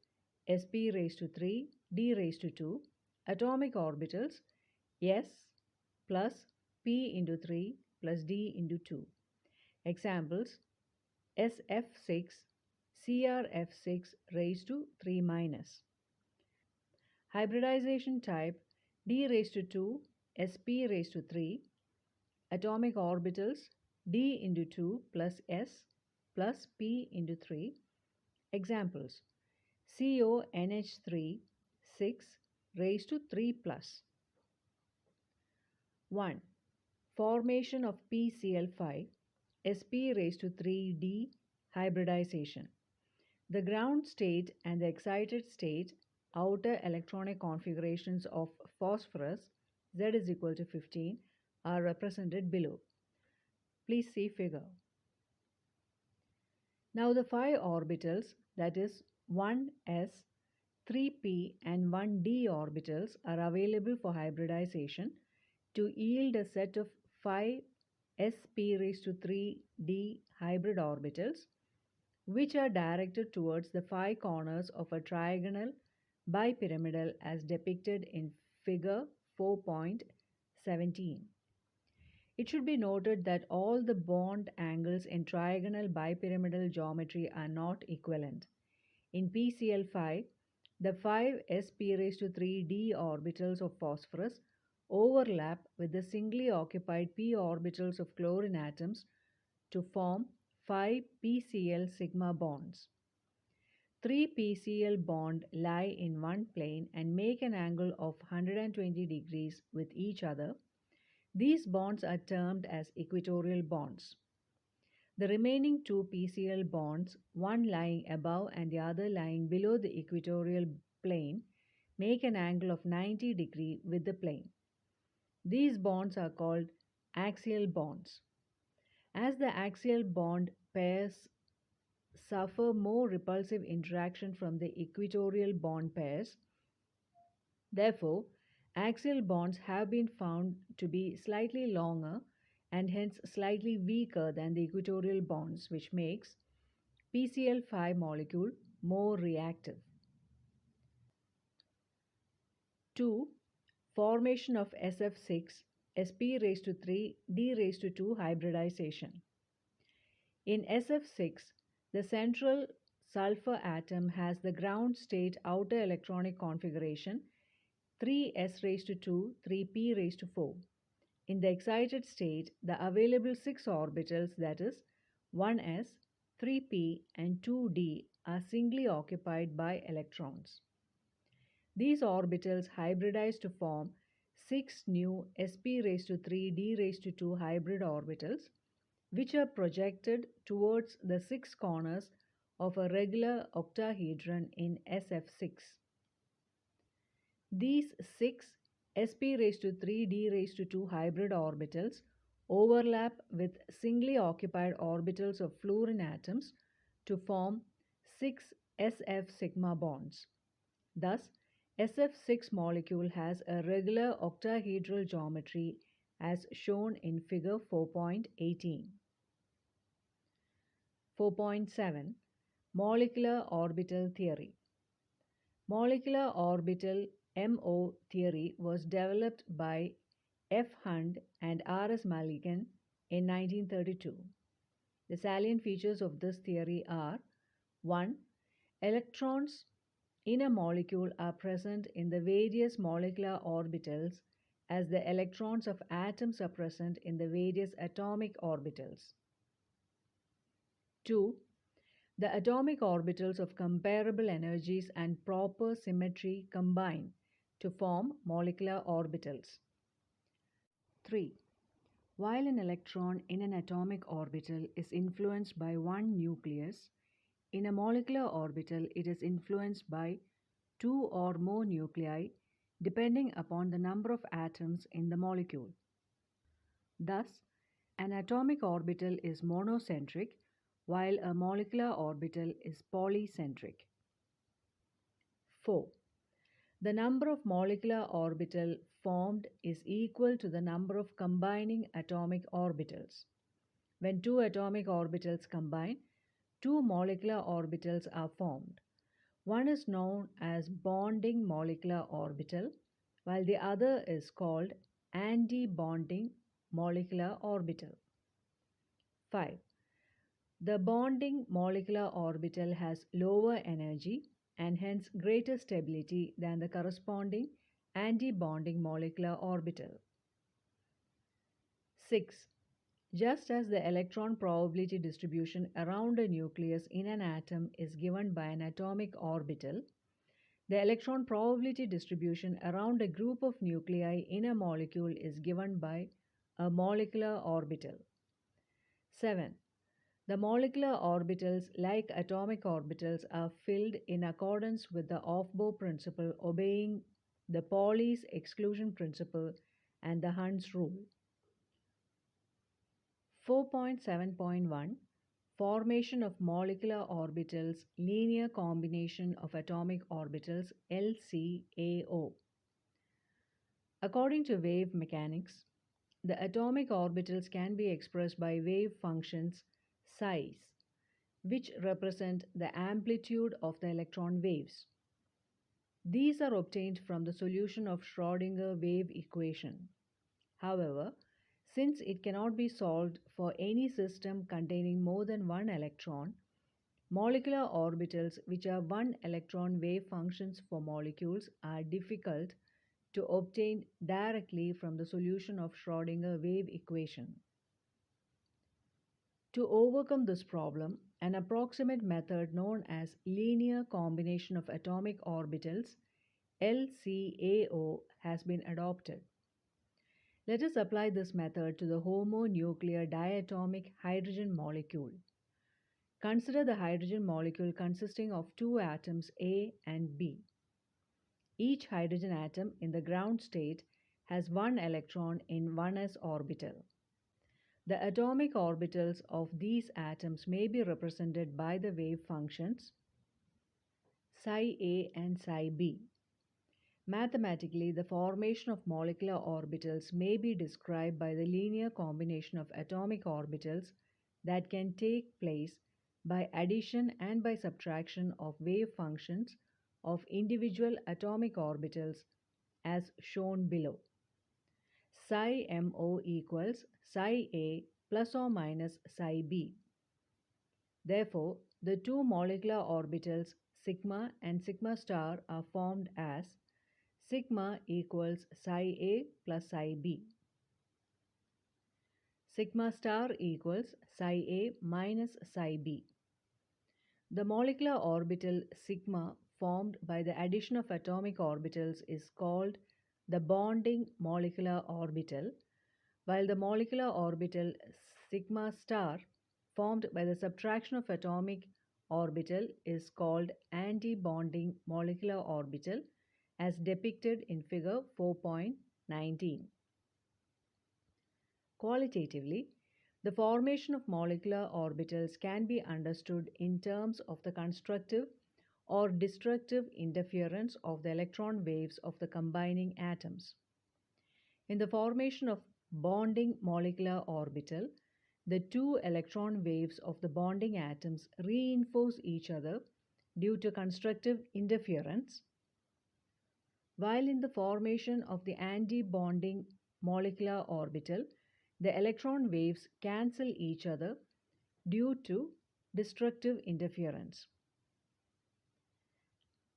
sp raised to 3 d raised to 2. Atomic orbitals s plus p into 3 plus d into 2. Examples sf6, crf6 raised to 3 minus. Hybridization type d raised to 2 sp raised to 3. Atomic orbitals d into 2 plus s plus p into 3. Examples CONH3 6 raised to 3 plus. 1. Formation of PCl5 sp raised to 3d hybridization. The ground state and the excited state outer electronic configurations of phosphorus Z is equal to 15 are represented below. Please see figure. Now the 5 orbitals, that is 1s, 3p and 1d orbitals are available for hybridization to yield a set of 5 sp raised to 3d hybrid orbitals which are directed towards the 5 corners of a trigonal bipyramidal as depicted in figure 4.17. It should be noted that all the bond angles in trigonal bipyramidal geometry are not equivalent. In PCl5, the 5 sp raised to 3d orbitals of phosphorus overlap with the singly occupied p orbitals of chlorine atoms to form 5 PCl sigma bonds. 3 PCl bonds lie in one plane and make an angle of 120 degrees with each other. These bonds are termed as equatorial bonds. The remaining 2 PCl bonds, one lying above and the other lying below the equatorial plane, make an angle of 90 degrees with the plane. These bonds are called axial bonds. As the axial bond pairs suffer more repulsive interaction from the equatorial bond pairs, therefore, axial bonds have been found to be slightly longer and hence slightly weaker than the equatorial bonds, which makes PCl5 molecule more reactive. 2. Formation of SF6 sp raised to 3 d raised to 2 hybridization. In SF6, the central sulfur atom has the ground state outer electronic configuration 3s raised to 2, 3p raised to 4. In the excited state, the available 6 orbitals, that is 1s, 3p and 2d, are singly occupied by electrons. These orbitals hybridize to form 6 new sp raised to 3 d raised to 2 hybrid orbitals, which are projected towards the 6 corners of a regular octahedron in SF6. These 6 sp raised to 3 d raised to 2 hybrid orbitals overlap with singly occupied orbitals of fluorine atoms to form 6 SF sigma bonds. Thus, SF6 molecule has a regular octahedral geometry as shown in figure 4.18. 4.7 Molecular Orbital Theory. Molecular orbital MO theory was developed by F. Hunt and R. S. Mulligan in 1932. The salient features of this theory are 1. Electrons in a molecule are present in the various molecular orbitals as the electrons of atoms are present in the various atomic orbitals. 2. The atomic orbitals of comparable energies and proper symmetry combine to form molecular orbitals. 3. While an electron in an atomic orbital is influenced by one nucleus, in a molecular orbital it is influenced by 2 or more nuclei depending upon the number of atoms in the molecule. Thus, an atomic orbital is monocentric while a molecular orbital is polycentric. 4. The number of molecular orbital formed is equal to the number of combining atomic orbitals. When 2 atomic orbitals combine, 2 molecular orbitals are formed. One is known as bonding molecular orbital, while the other is called anti-bonding molecular orbital. 5. The bonding molecular orbital has lower energy and hence greater stability than the corresponding anti-bonding molecular orbital. 6. Just as the electron probability distribution around a nucleus in an atom is given by an atomic orbital, the electron probability distribution around a group of nuclei in a molecule is given by a molecular orbital. 7. The molecular orbitals, like atomic orbitals, are filled in accordance with the Aufbau principle, obeying the Pauli's exclusion principle and the Hund's rule. 4.7.1 Formation of molecular orbitals, linear combination of atomic orbitals, LCAO. According to wave mechanics, the atomic orbitals can be expressed by wave functions psi's, which represent the amplitude of the electron waves. These are obtained from the solution of Schrödinger wave equation. However, since it cannot be solved for any system containing more than one electron, molecular orbitals, which are one electron wave functions for molecules, are difficult to obtain directly from the solution of Schrödinger wave equation. To overcome this problem, an approximate method known as linear combination of atomic orbitals, LCAO, has been adopted. Let us apply this method to the homonuclear diatomic hydrogen molecule. Consider the hydrogen molecule consisting of 2 atoms A and B. Each hydrogen atom in the ground state has 1 electron in 1s orbital. The atomic orbitals of these atoms may be represented by the wave functions psi A and psi B. Mathematically, the formation of molecular orbitals may be described by the linear combination of atomic orbitals that can take place by addition and by subtraction of wave functions of individual atomic orbitals as shown below. Psi MO equals psi A plus or minus psi B. Therefore, the two molecular orbitals sigma and sigma star are formed as sigma equals psi A plus psi B. Sigma star equals psi A minus psi B. The molecular orbital sigma formed by the addition of atomic orbitals is called the bonding molecular orbital, while the molecular orbital sigma star formed by the subtraction of atomic orbital is called anti-bonding molecular orbital as depicted in figure 4.19. Qualitatively, the formation of molecular orbitals can be understood in terms of the constructive or destructive interference of the electron waves of the combining atoms. In the formation of bonding molecular orbital, the two electron waves of the bonding atoms reinforce each other due to constructive interference, while in the formation of the anti-bonding molecular orbital, the electron waves cancel each other due to destructive interference.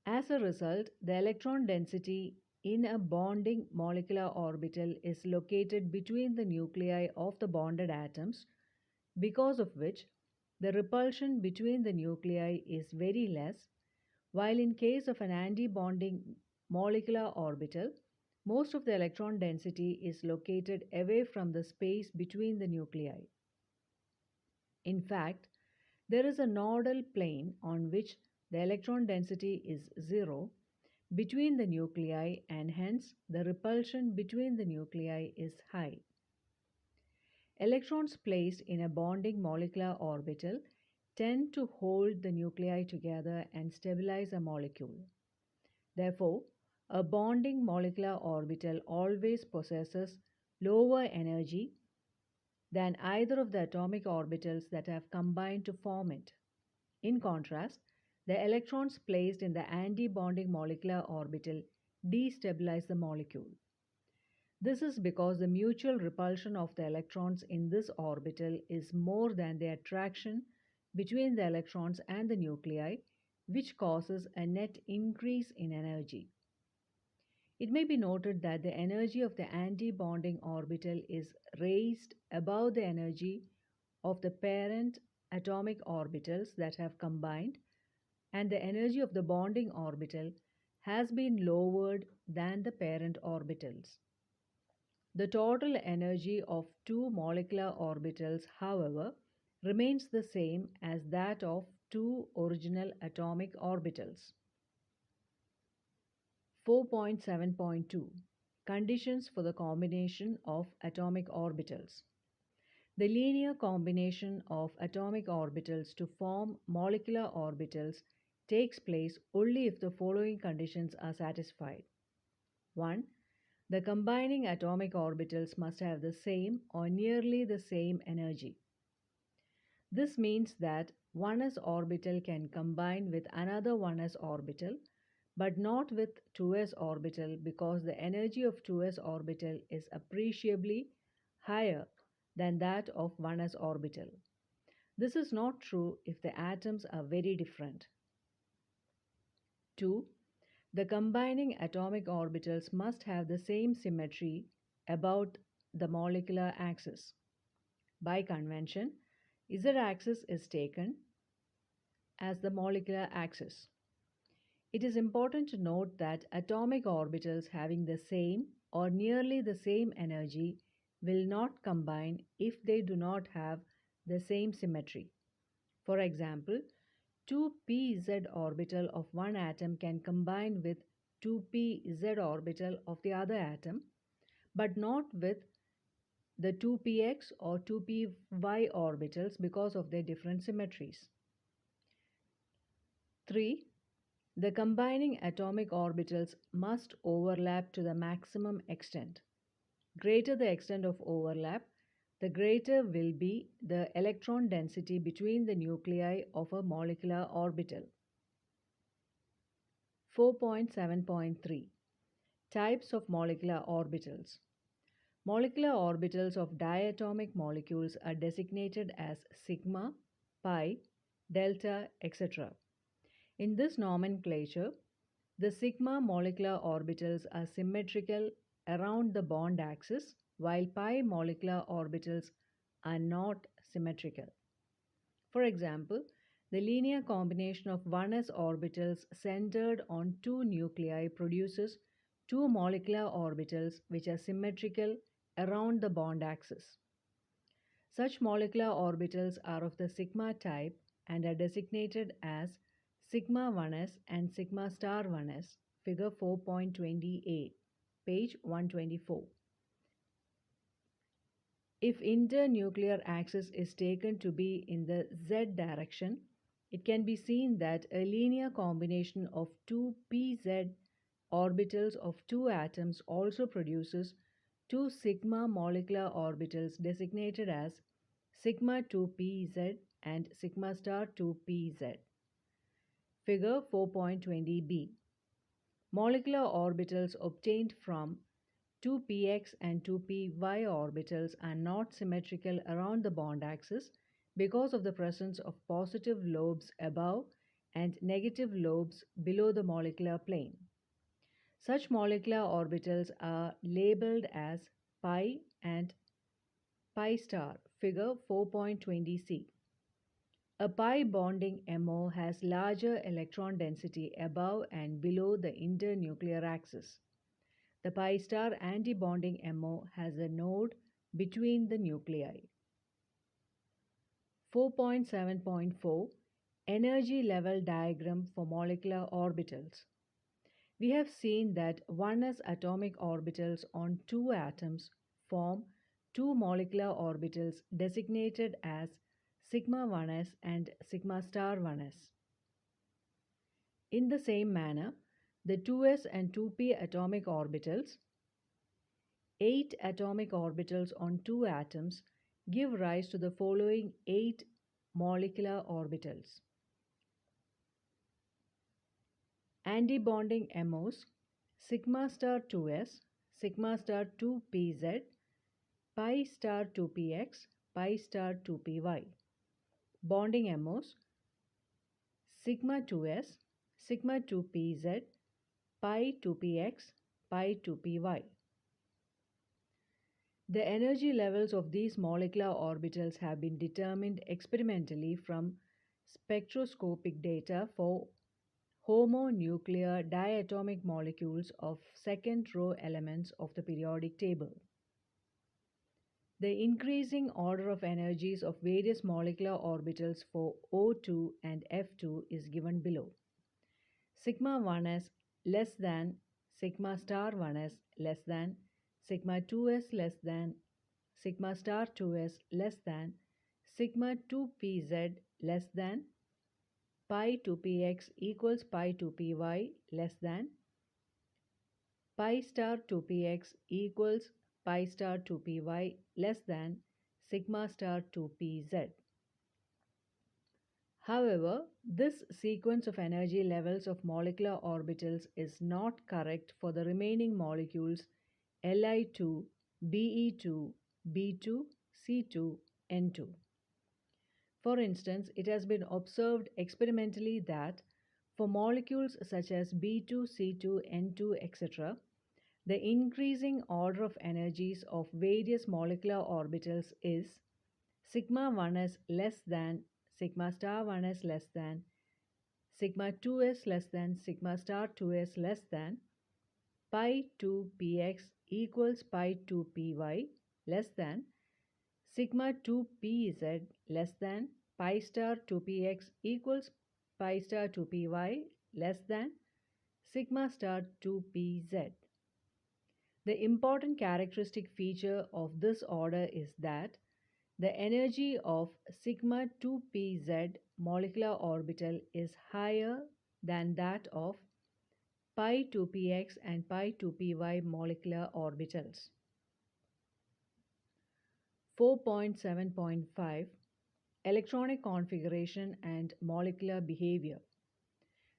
As a result, the electron density in a bonding molecular orbital is located between the nuclei of the bonded atoms, because of which the repulsion between the nuclei is very less, while in case of an anti-bonding molecular orbital, most of the electron density is located away from the space between the nuclei. In fact, there is a nodal plane on which the electron density is zero between the nuclei, and hence the repulsion between the nuclei is high. Electrons placed in a bonding molecular orbital tend to hold the nuclei together and stabilize a molecule. Therefore, a bonding molecular orbital always possesses lower energy than either of the atomic orbitals that have combined to form it. In contrast, the electrons placed in the anti-bonding molecular orbital destabilize the molecule. This is because the mutual repulsion of the electrons in this orbital is more than the attraction between the electrons and the nuclei, which causes a net increase in energy. It may be noted that the energy of the anti-bonding orbital is raised above the energy of the parent atomic orbitals that have combined, and the energy of the bonding orbital has been lowered than the parent orbitals. The total energy of two molecular orbitals, however, remains the same as that of two original atomic orbitals. 4.7.2 Conditions for the combination of atomic orbitals. The linear combination of atomic orbitals to form molecular orbitals takes place only if the following conditions are satisfied. 1. The combining atomic orbitals must have the same or nearly the same energy. This means that 1s orbital can combine with another 1s orbital, but not with 2s orbital, because the energy of 2s orbital is appreciably higher than that of 1s orbital. This is not true if the atoms are very different. 2. The combining atomic orbitals must have the same symmetry about the molecular axis. By convention, Z-axis is taken as the molecular axis. It is important to note that atomic orbitals having the same or nearly the same energy will not combine if they do not have the same symmetry. For example, 2pz orbital of one atom can combine with 2pz orbital of the other atom, but not with the 2px or 2py orbitals because of their different symmetries. 3. The combining atomic orbitals must overlap to the maximum extent. Greater the extent of overlap, the greater will be the electron density between the nuclei of a molecular orbital. 4.7.3 Types of molecular orbitals. Molecular orbitals of diatomic molecules are designated as sigma, pi, delta, etc. In this nomenclature, the sigma molecular orbitals are symmetrical around the bond axis, while pi molecular orbitals are not symmetrical. For example, the linear combination of 1s orbitals centered on two nuclei produces two molecular orbitals which are symmetrical around the bond axis. Such molecular orbitals are of the sigma type and are designated as sigma 1s and sigma star 1s, figure 4.20a, page 124. If internuclear axis is taken to be in the z direction, it can be seen that a linear combination of two pz orbitals of two atoms also produces two sigma molecular orbitals designated as sigma 2pz and sigma star 2pz. Figure 4.20b. Molecular orbitals obtained from 2px and 2py orbitals are not symmetrical around the bond axis because of the presence of positive lobes above and negative lobes below the molecular plane. Such molecular orbitals are labeled as pi and pi star, figure 4.20c. A pi bonding MO has larger electron density above and below the internuclear axis. The pi star antibonding MO has a node between the nuclei. 4.7.4 Energy level diagram for molecular orbitals. We have seen that 1s atomic orbitals on two atoms form two molecular orbitals designated as sigma 1s and sigma star 1s. In the same manner, the 2s and 2p atomic orbitals, 8 atomic orbitals on two atoms, give rise to the following 8 molecular orbitals. Antibonding MOs, sigma star 2s, sigma star 2pz, pi star 2px, pi star 2py. Bonding MOs, sigma 2s, sigma 2pz, pi 2px, pi 2py. The energy levels of these molecular orbitals have been determined experimentally from spectroscopic data for homonuclear diatomic molecules of second row elements of the periodic table. The increasing order of energies of various molecular orbitals for O2 and F2 is given below. Sigma 1s less than sigma star 1s less than sigma 2s less than sigma star 2s less than sigma 2pz less than pi 2px equals pi 2py less than pi star 2px equals pi star 2py less than sigma star 2pz. However, this sequence of energy levels of molecular orbitals is not correct for the remaining molecules Li2, Be2, B2, C2, N2. For instance, it has been observed experimentally that for molecules such as B2, C2, N2, etc., the increasing order of energies of various molecular orbitals is sigma 1s less than sigma star 1s less than sigma 2s less than sigma star 2s less than pi 2px equals pi 2py less than sigma 2pz less than pi star 2px equals pi star 2py less than sigma star 2pz. The important characteristic feature of this order is that the energy of sigma 2pz molecular orbital is higher than that of pi 2px and pi 2py molecular orbitals. 4.7.5 Electronic configuration and molecular behavior.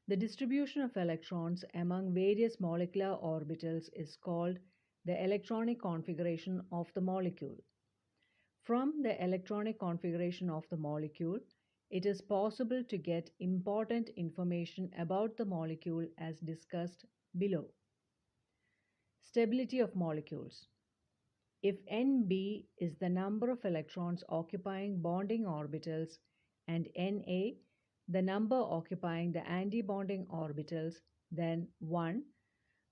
The distribution of electrons among various molecular orbitals is called the electronic configuration of the molecule. From the electronic configuration of the molecule, it is possible to get important information about the molecule as discussed below. Stability of molecules. If Nb is the number of electrons occupying bonding orbitals and Na the number occupying the antibonding orbitals, then 1.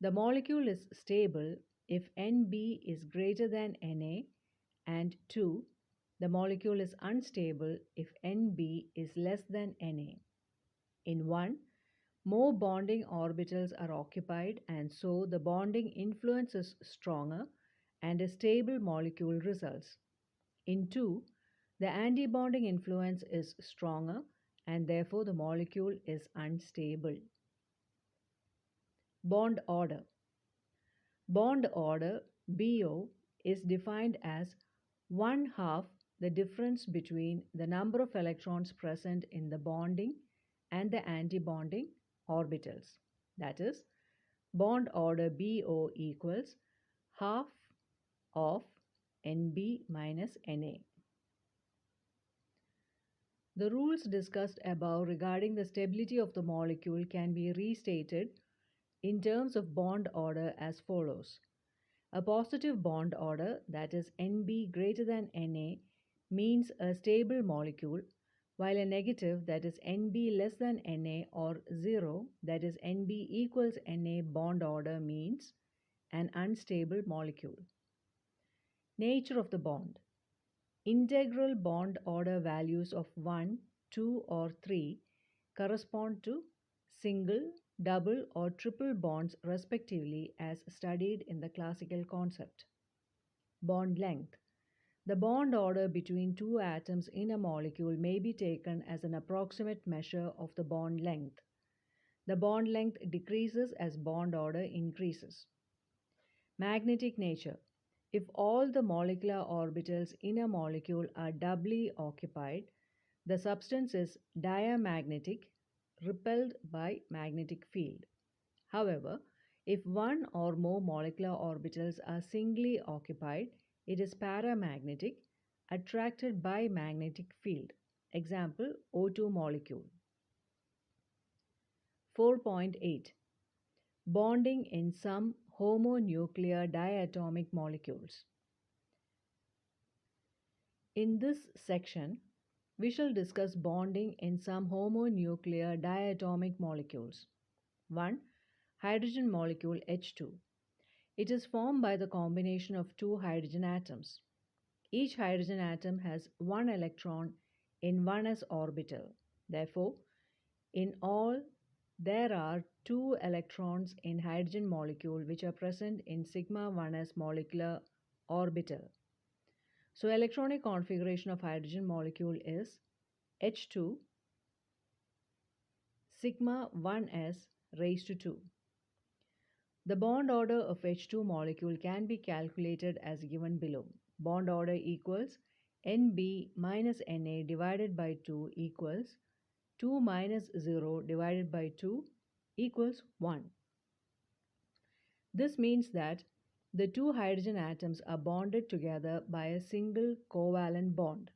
The molecule is stable if Nb is greater than Na, and 2. The molecule is unstable if Nb is less than Na. In 1, more bonding orbitals are occupied, and so the bonding influence is stronger and a stable molecule results. In 2, the antibonding influence is stronger and therefore the molecule is unstable. Bond order. Bond order BO is defined as 1/2 the difference between the number of electrons present in the bonding and the antibonding orbitals. That is, bond order BO equals half of Nb minus Na. The rules discussed above regarding the stability of the molecule can be restated in terms of bond order as follows. A positive bond order, that is Nb greater than Na, means a stable molecule, while a negative, that is Nb less than Na, or 0, that is Nb equals Na bond order, means an unstable molecule. Nature of the bond. Integral bond order values of 1, 2, or 3 correspond to single, double, or triple bonds respectively as studied in the classical concept. Bond length. The bond order between two atoms in a molecule may be taken as an approximate measure of the bond length. The bond length decreases as bond order increases. Magnetic nature. If all the molecular orbitals in a molecule are doubly occupied, the substance is diamagnetic, repelled by magnetic field. However, if one or more molecular orbitals are singly occupied, it is paramagnetic, attracted by magnetic field. Example, O2 molecule. 4.8. Bonding in some homonuclear diatomic molecules. In this section, we shall discuss bonding in some homonuclear diatomic molecules. 1. Hydrogen molecule H2. It is formed by the combination of two hydrogen atoms. Each hydrogen atom has one electron in 1s orbital. Therefore, in all, there are 2 electrons in hydrogen molecule which are present in sigma 1s molecular orbital. So, electronic configuration of hydrogen molecule is H2 sigma 1s raised to 2. The bond order of H2 molecule can be calculated as given below. Bond order equals Nb minus Na divided by 2 equals 2 minus 0 divided by 2 equals 1. This means that the two hydrogen atoms are bonded together by a single covalent bond.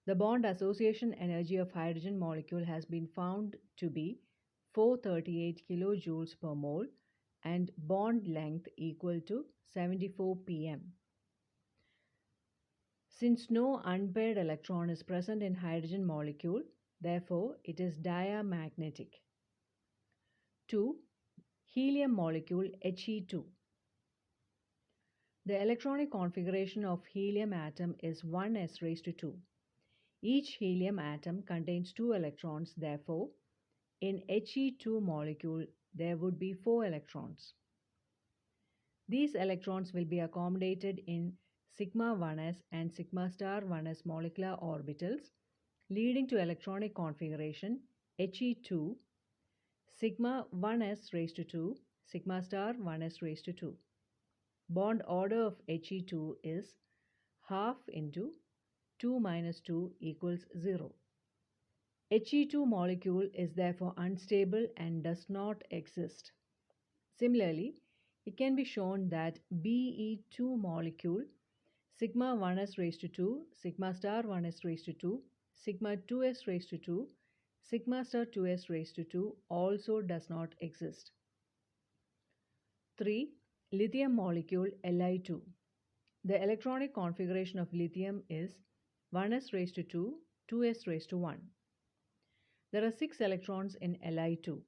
The bond association energy of hydrogen molecule has been found to be 438 kilojoules per mole and bond length equal to 74 pm. Since no unpaired electron is present in hydrogen molecule, therefore it is diamagnetic. 2. Helium molecule He2. The electronic configuration of helium atom is 1s raised to 2. Each helium atom contains 2 electrons, therefore, in He2 molecule there would be 4 electrons. These electrons will be accommodated in sigma 1s and sigma star 1s molecular orbitals, leading to electronic configuration He2 sigma 1s raised to 2 sigma star 1s raised to 2. Bond order of He2 is half into 2 minus 2 equals 0. He2 molecule is therefore unstable and does not exist. Similarly, it can be shown that Be2 molecule sigma 1s raised to 2, sigma star 1s raised to 2, sigma 2s raised to 2, sigma star 2s raised to 2 also does not exist. 3. Lithium molecule Li2. The electronic configuration of lithium is 1s raised to 2, 2s raised to 1. There are 6 electrons in Li2.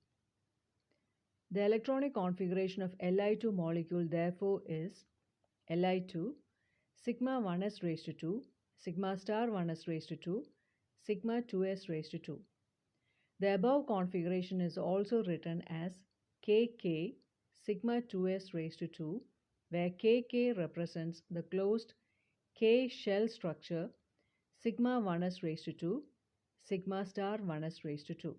The electronic configuration of Li2 molecule therefore is Li2 sigma 1s raised to 2, sigma star 1s raised to 2, sigma 2s raised to 2. The above configuration is also written as Kk sigma 2s raised to 2, where Kk represents the closed K shell structure, sigma 1s raised to 2, sigma star 1s raised to 2.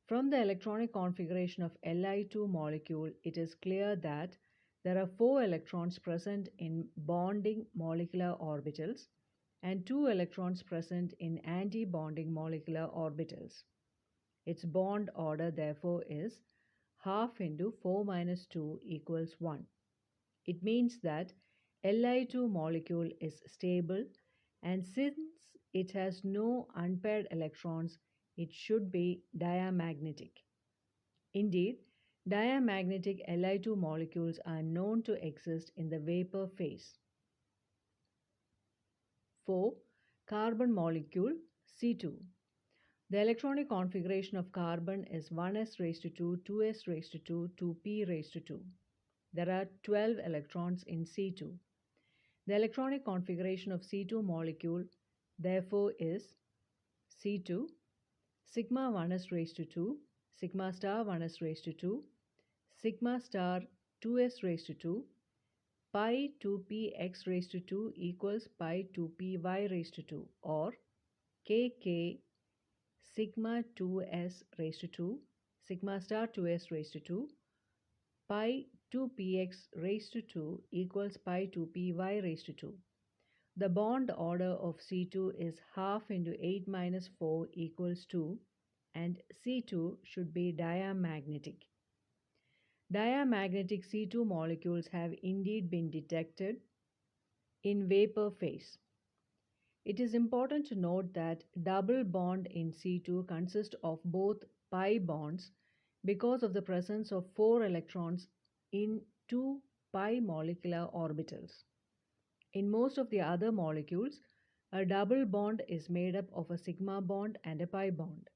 From the electronic configuration of Li2 molecule, it is clear that there are 4 electrons present in bonding molecular orbitals and 2 electrons present in anti-bonding molecular orbitals. Its bond order therefore is half into 4 minus 2 equals 1. It means that Li2 molecule is stable, and since it has no unpaired electrons, it should be diamagnetic. Indeed, diamagnetic Li2 molecules are known to exist in the vapor phase. 4. Carbon molecule C2. The electronic configuration of carbon is 1s raised to 2, 2s raised to 2, 2p raised to 2. There are 12 electrons in C2. The electronic configuration of C2 molecule therefore is C2 sigma 1s raised to 2, sigma star 1s raised to 2, sigma star 2s raised to 2, pi 2px raised to 2 equals pi 2py raised to 2, or kk sigma 2s raised to 2, sigma star 2s raised to 2, pi 2px raised to 2 equals pi 2py raised to 2. The bond order of C2 is half into 8 minus 4 equals 2, and C2 should be diamagnetic. Diamagnetic C2 molecules have indeed been detected in vapor phase. It is important to note that double bond in C2 consists of both pi bonds because of the presence of 4 electrons in 2 pi molecular orbitals. In most of the other molecules, a double bond is made up of a sigma bond and a pi bond.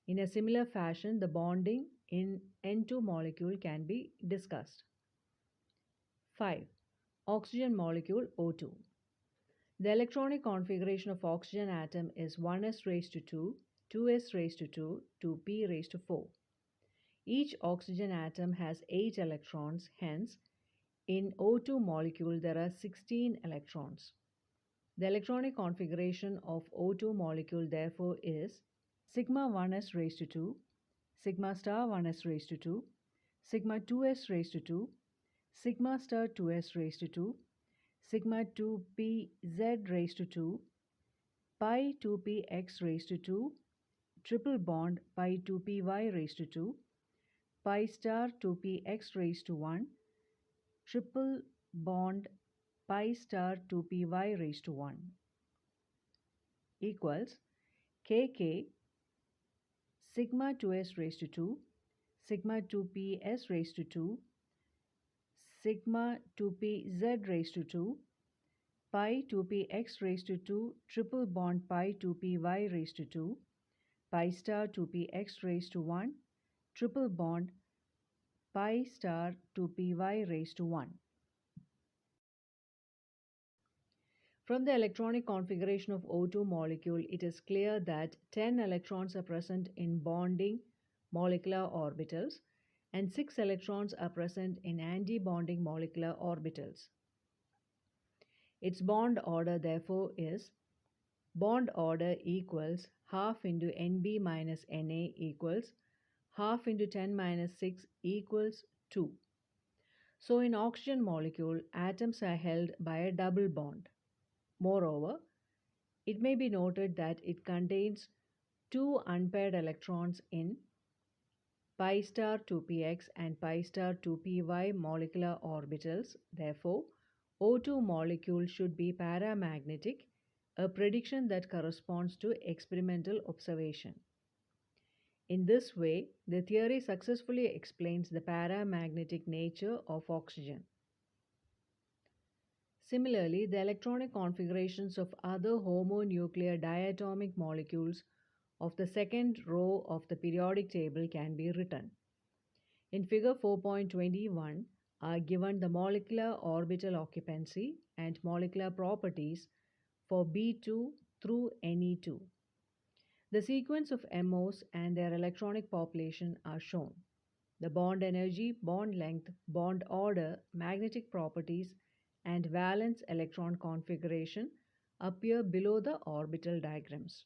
In a similar fashion, the bonding in N2 molecule can be discussed. 5. Oxygen molecule O2. The electronic configuration of oxygen atom is 1s raised to 2, 2s raised to 2, 2p raised to 4. Each oxygen atom has 8 electrons, hence, in O2 molecule there are 16 electrons. The electronic configuration of O2 molecule therefore is sigma 1s raised to 2, sigma star 1s raised to 2, sigma 2s raised to 2, sigma star 2s raised to 2, sigma 2pz raised to 2, pi 2px raised to 2, triple bond pi 2py raised to 2, pi star 2px raised to 1, triple bond pi star 2py raised to 1 equals kk sigma 2s raised to 2, sigma 2ps raised to 2, sigma 2pz raised to 2, pi 2px raised to 2, triple bond pi 2py raised to 2, pi star 2px raised to 1, triple bond pi star 2py raised to 1. From the electronic configuration of O2 molecule, it is clear that 10 electrons are present in bonding molecular orbitals and 6 electrons are present in anti-bonding molecular orbitals. Its bond order therefore is bond order equals half into Nb minus Na equals half into 10 minus 6 equals 2. So in oxygen molecule, atoms are held by a double bond. Moreover, it may be noted that it contains 2 unpaired electrons in pi star 2px and pi star 2py molecular orbitals. Therefore, O2 molecule should be paramagnetic a prediction that corresponds to experimental observation. In this way, the theory successfully explains the paramagnetic nature of oxygen. Similarly, the electronic configurations of other homonuclear diatomic molecules of the second row of the periodic table can be written. In figure 4.21 are given the molecular orbital occupancy and molecular properties for B2 through Ne2. The sequence of MOs and their electronic population are shown. The bond energy, bond length, bond order, magnetic properties, and valence electron configuration appear below the orbital diagrams.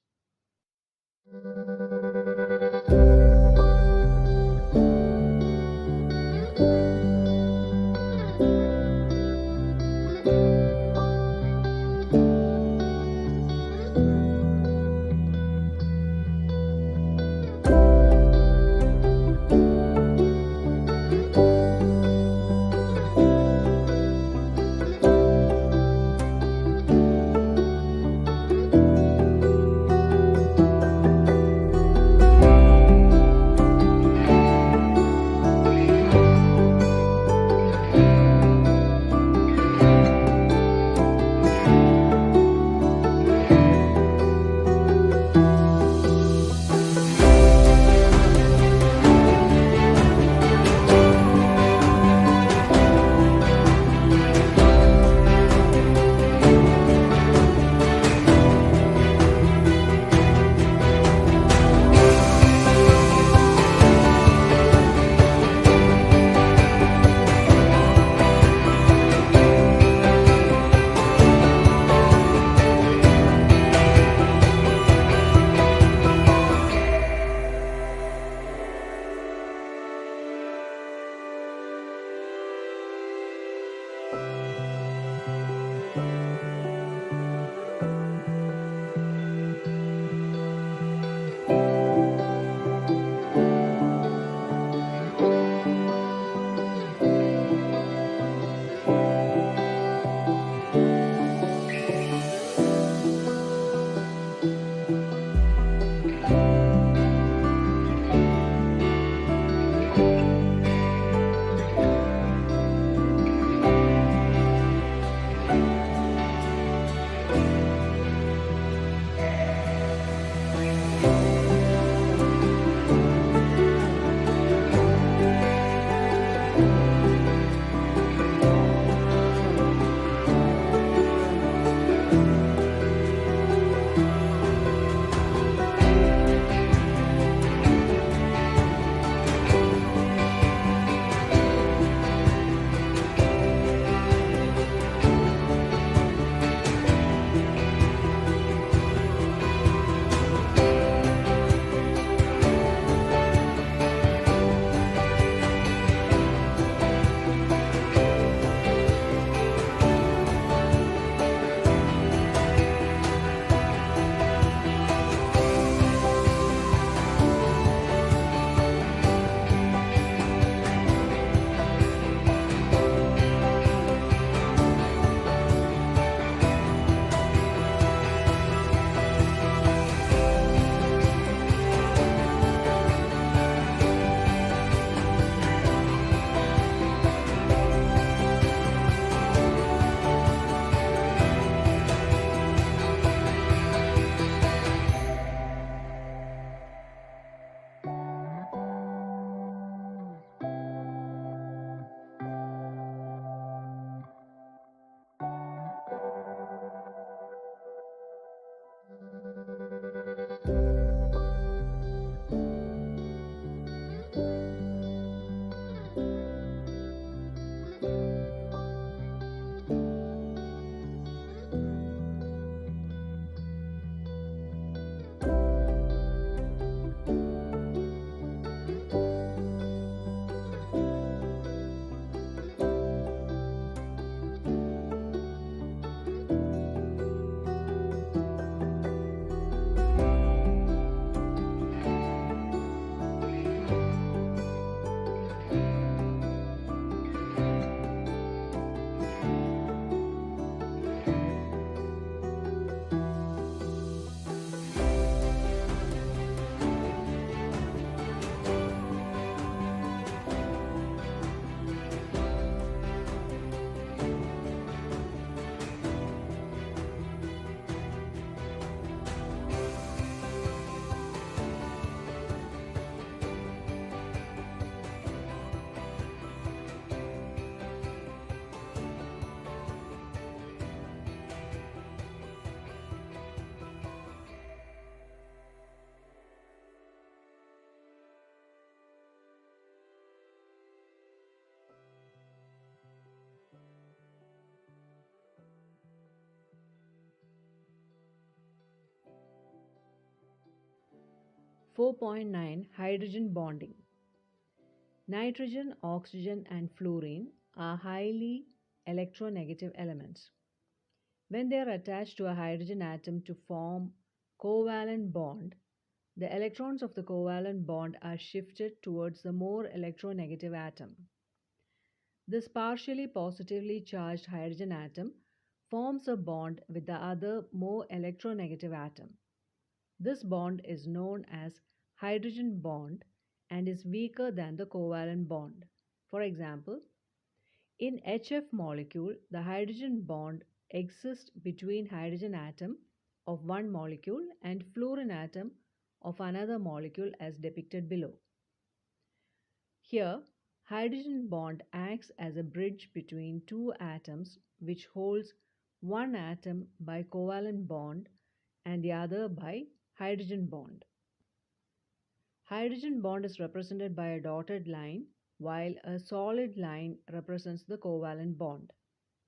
4.9 Hydrogen bonding. Nitrogen, oxygen, and fluorine are highly electronegative elements. When they are attached to a hydrogen atom to form covalent bond, the electrons of the covalent bond are shifted towards the more electronegative atom. This partially positively charged hydrogen atom forms a bond with the other more electronegative atom. This bond is known as hydrogen bond and is weaker than the covalent bond. For example, in HF molecule, the hydrogen bond exists between hydrogen atom of one molecule and fluorine atom of another molecule as depicted below. Here, hydrogen bond acts as a bridge between two atoms which holds one atom by covalent bond and the other by hydrogen bond. Hydrogen bond is represented by a dotted line while a solid line represents the covalent bond.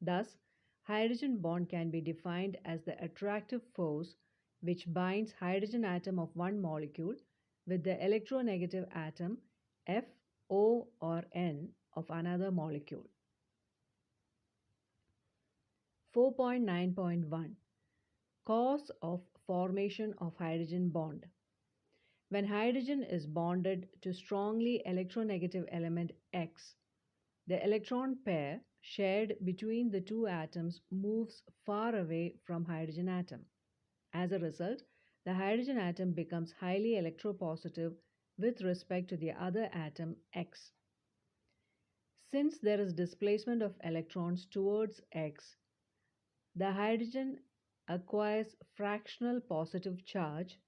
Thus, hydrogen bond can be defined as the attractive force which binds hydrogen atom of one molecule with the electronegative atom F, O or N of another molecule. 4.9.1 Cause of formation of hydrogen bond. When hydrogen is bonded to strongly electronegative element X, the electron pair shared between the two atoms moves far away from hydrogen atom. As a result, the hydrogen atom becomes highly electropositive with respect to the other atom X. Since there is displacement of electrons towards X, the hydrogen acquires fractional positive charge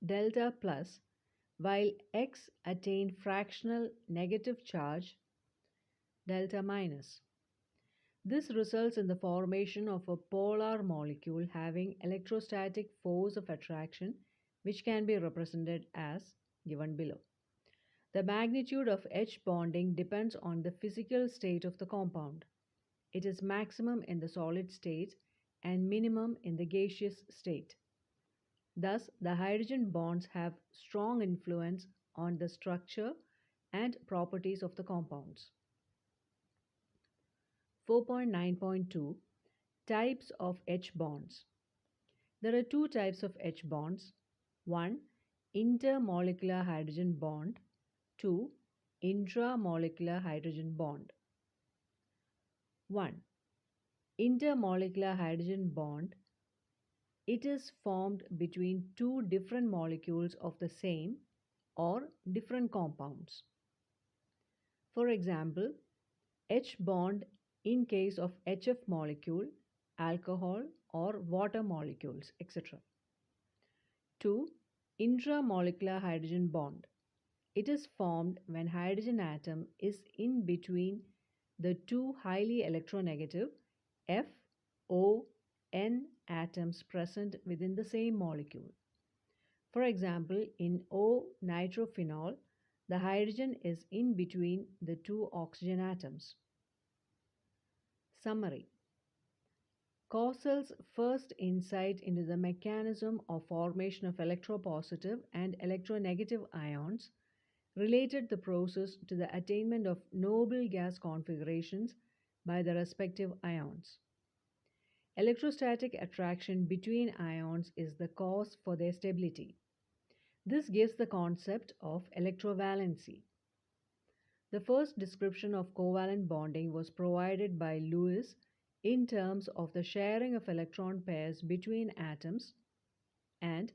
delta plus, while X attain fractional negative charge delta minus. This results in the formation of a polar molecule having electrostatic force of attraction, which can be represented as given below. The magnitude of H bonding depends on the physical state of the compound. It is maximum in the solid state and minimum in the gaseous state. Thus, the hydrogen bonds have strong influence on the structure and properties of the compounds. 4.9.2 Types of H bonds. There are two types of H bonds. 1. Intermolecular hydrogen bond. 2. Intramolecular hydrogen bond. 1. Intermolecular hydrogen bond. It is formed between two different molecules of the same or different compounds. For example, H bond in case of HF molecule, alcohol or water molecules, etc. 2. Intramolecular hydrogen bond. It is formed when hydrogen atom is in between the two highly electronegative F, O, N atoms present within the same molecule. For example, in O-nitrophenol, the hydrogen is in between the two oxygen atoms. Summary. KÖSSEL's first insight into the mechanism of formation of electropositive and electronegative ions related the process to the attainment of noble gas configurations by the respective ions. Electrostatic attraction between ions is the cause for their stability. This gives the concept of electrovalency. The first description of covalent bonding was provided by Lewis in terms of the sharing of electron pairs between atoms, and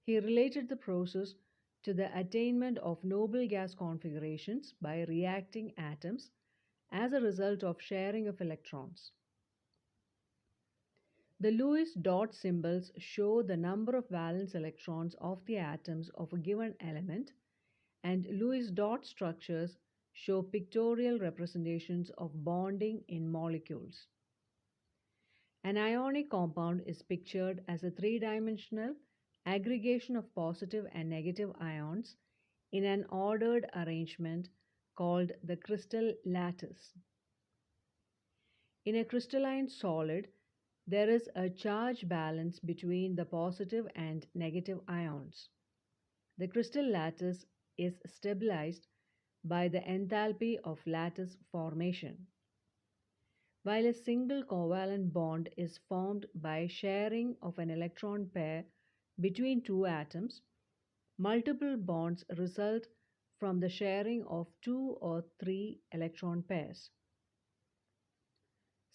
he related the process to the attainment of noble gas configurations by reacting atoms as a result of sharing of electrons. The Lewis dot symbols show the number of valence electrons of the atoms of a given element, and Lewis dot structures show pictorial representations of bonding in molecules. An ionic compound is pictured as a three-dimensional aggregation of positive and negative ions in an ordered arrangement called the crystal lattice. In a crystalline solid, there is a charge balance between the positive and negative ions. The crystal lattice is stabilized by the enthalpy of lattice formation. While a single covalent bond is formed by sharing of an electron pair between two atoms, multiple bonds result from the sharing of two or three electron pairs.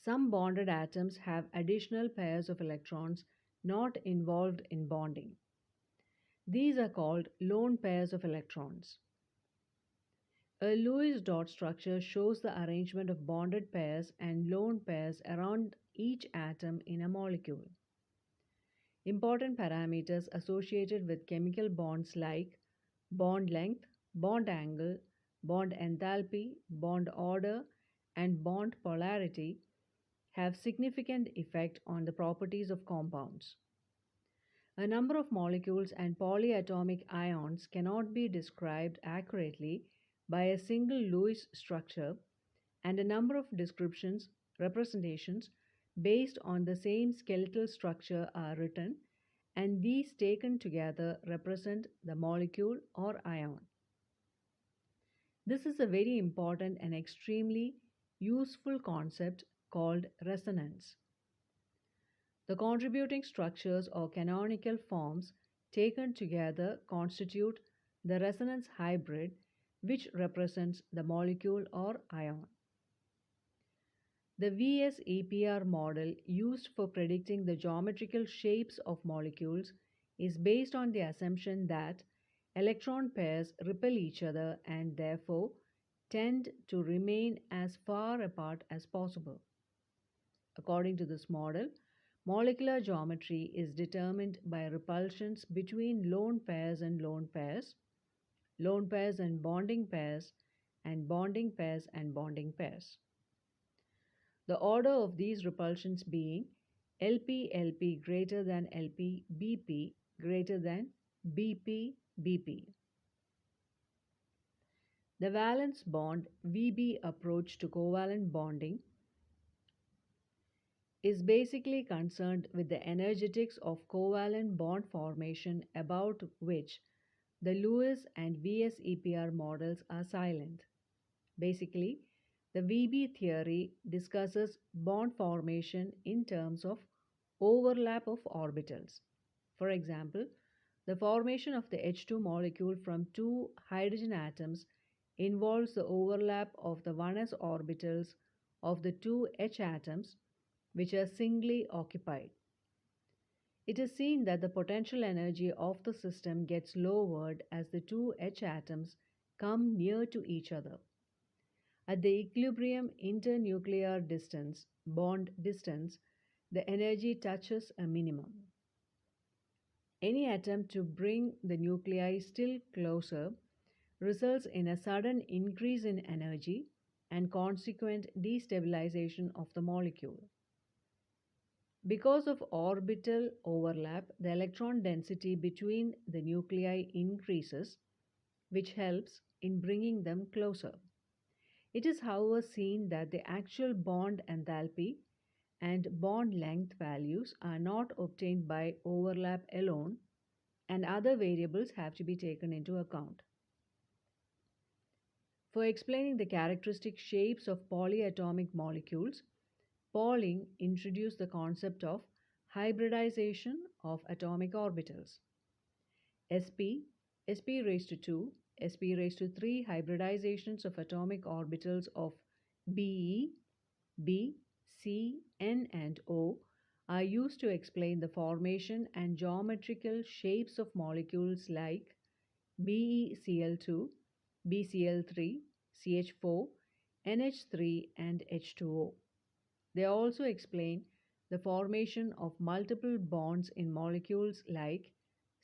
Some bonded atoms have additional pairs of electrons not involved in bonding. These are called lone pairs of electrons. A Lewis dot structure shows the arrangement of bonded pairs and lone pairs around each atom in a molecule. Important parameters associated with chemical bonds like bond length, bond angle, bond enthalpy, bond order, and bond polarity have significant effect on the properties of compounds. A number of molecules and polyatomic ions cannot be described accurately by a single Lewis structure, and a number of representations based on the same skeletal structure are written, and these taken together represent the molecule or ion. This is a very important and extremely useful concept called resonance. The contributing structures or canonical forms taken together constitute the resonance hybrid, which represents the molecule or ion. The VSEPR model used for predicting the geometrical shapes of molecules is based on the assumption that electron pairs repel each other and therefore tend to remain as far apart as possible. According to this model, molecular geometry is determined by repulsions between lone pairs and lone pairs and bonding pairs, and bonding pairs and bonding pairs. The order of these repulsions being LP-LP greater than LP-BP greater than BP-BP. The valence bond VB approach to covalent bonding is basically concerned with the energetics of covalent bond formation, about which the Lewis and VSEPR models are silent. Basically, the VB theory discusses bond formation in terms of overlap of orbitals. For example, the formation of the H2 molecule from two hydrogen atoms involves the overlap of the 1s orbitals of the two H atoms which are singly occupied. It is seen that the potential energy of the system gets lowered as the two H atoms come near to each other. At the equilibrium internuclear distance, bond distance, the energy touches a minimum. Any attempt to bring the nuclei still closer results in a sudden increase in energy and consequent destabilization of the molecule. Because of orbital overlap, the electron density between the nuclei increases, which helps in bringing them closer. It is, however, seen that the actual bond enthalpy and bond length values are not obtained by overlap alone, and other variables have to be taken into account. For explaining the characteristic shapes of polyatomic molecules, Pauling introduced the concept of hybridization of atomic orbitals. sp raised to 2, sp raised to 3 hybridizations of atomic orbitals of Be, B, C, N, and O are used to explain the formation and geometrical shapes of molecules like BeCl2, BCl3, CH4, NH3, and H2O. They also explain the formation of multiple bonds in molecules like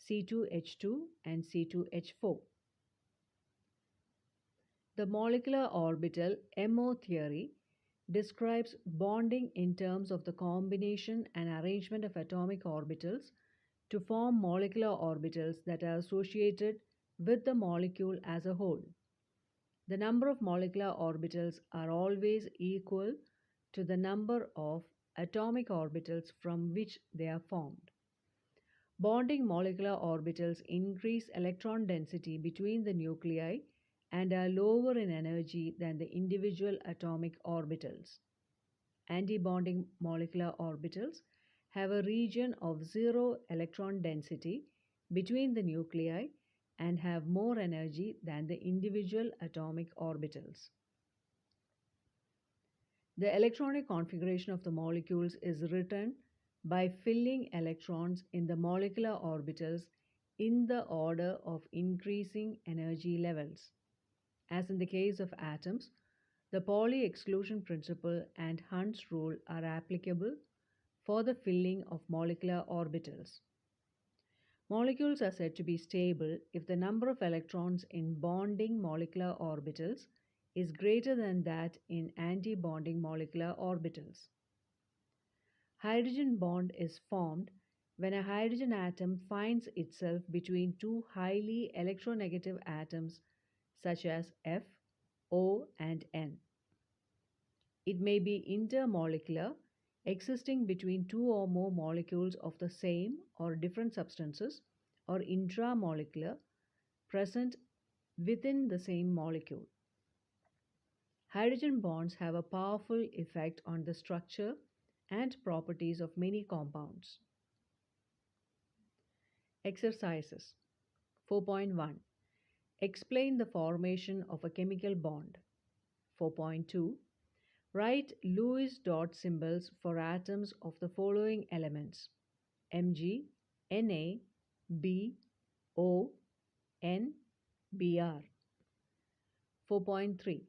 C2H2 and C2H4. The molecular orbital MO theory describes bonding in terms of the combination and arrangement of atomic orbitals to form molecular orbitals that are associated with the molecule as a whole. The number of molecular orbitals are always equal to the number of atomic orbitals from which they are formed. Bonding molecular orbitals increase electron density between the nuclei and are lower in energy than the individual atomic orbitals. Antibonding molecular orbitals have a region of zero electron density between the nuclei and have more energy than the individual atomic orbitals. The electronic configuration of the molecules is written by filling electrons in the molecular orbitals in the order of increasing energy levels. As in the case of atoms, the Pauli exclusion principle and Hund's rule are applicable for the filling of molecular orbitals. Molecules are said to be stable if the number of electrons in bonding molecular orbitals is greater than that in anti-bonding molecular orbitals. Hydrogen bond is formed when a hydrogen atom finds itself between two highly electronegative atoms such as F, O, and N. It may be intermolecular, existing between two or more molecules of the same or different substances, or intramolecular, present within the same molecule. Hydrogen bonds have a powerful effect on the structure and properties of many compounds. Exercises 4.1. Explain the formation of a chemical bond. 4.2. Write Lewis dot symbols for atoms of the following elements: Mg, Na, B, O, N, Br. 4.3.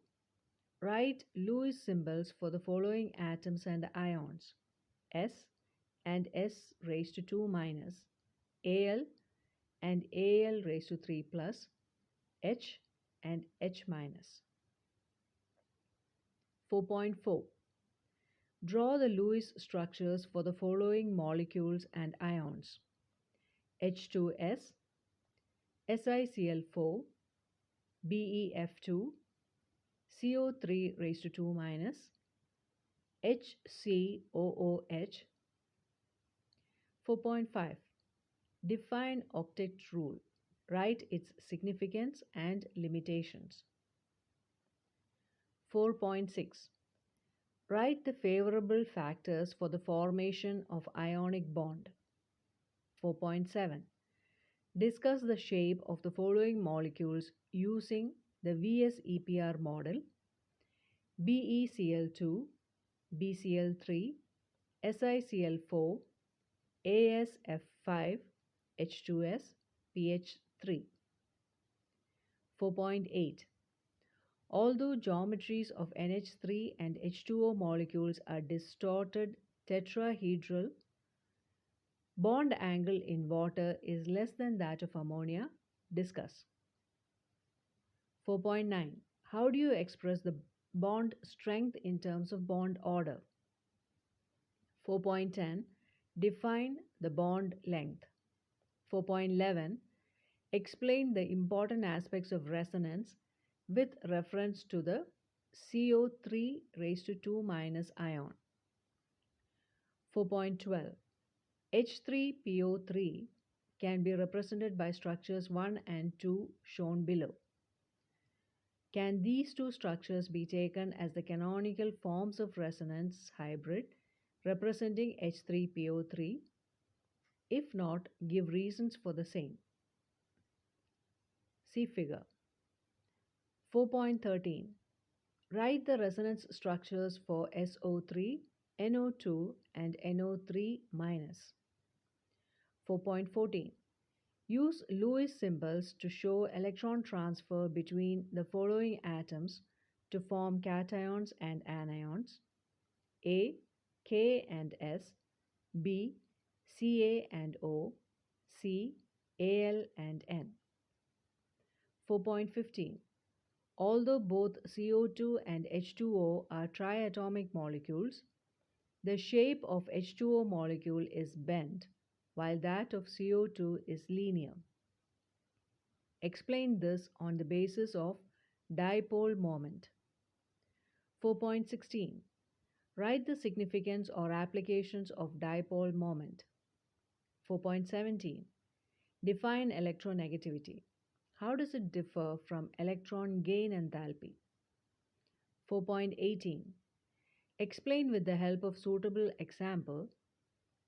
Write Lewis symbols for the following atoms and ions: S and S raised to 2 minus, Al and Al raised to 3 plus, H and H minus. 4.4. Draw the Lewis structures for the following molecules and ions: H2S, SiCl4, BeF2, CO3 raised to 2 minus, HCOOH. 4.5. Define Octet Rule. Write its significance and limitations. 4.6. Write the favorable factors for the formation of ionic bond. 4.7. Discuss the shape of the following molecules using the VSEPR model: BeCl2, BCl3, SiCl4, AsF5, H2S, PH3. 4.8. Although geometries of NH3 and H2O molecules are distorted tetrahedral, bond angle in water is less than that of ammonia. Discuss. 4.9. How do you express the bond strength in terms of bond order? 4.10. Define the bond length. 4.11. Explain the important aspects of resonance with reference to the CO3 raised to 2 minus ion. 4.12. H3PO3 can be represented by structures 1 and 2 shown below. Can these two structures be taken as the canonical forms of resonance hybrid representing H3PO3? If not, give reasons for the same. See figure. 4.13. Write the resonance structures for SO3, NO2 and NO3 minus. 4.14. Use Lewis symbols to show electron transfer between the following atoms to form cations and anions: A, K and S, B, Ca and O, C, Al and N. 4.15. Although both CO2 and H2O are triatomic molecules, the shape of H2O molecule is bent, while that of CO2 is linear. Explain this on the basis of dipole moment. 4.16. Write the significance or applications of dipole moment. 4.17. Define electronegativity. How does it differ from electron gain enthalpy? 4.18. Explain with the help of suitable example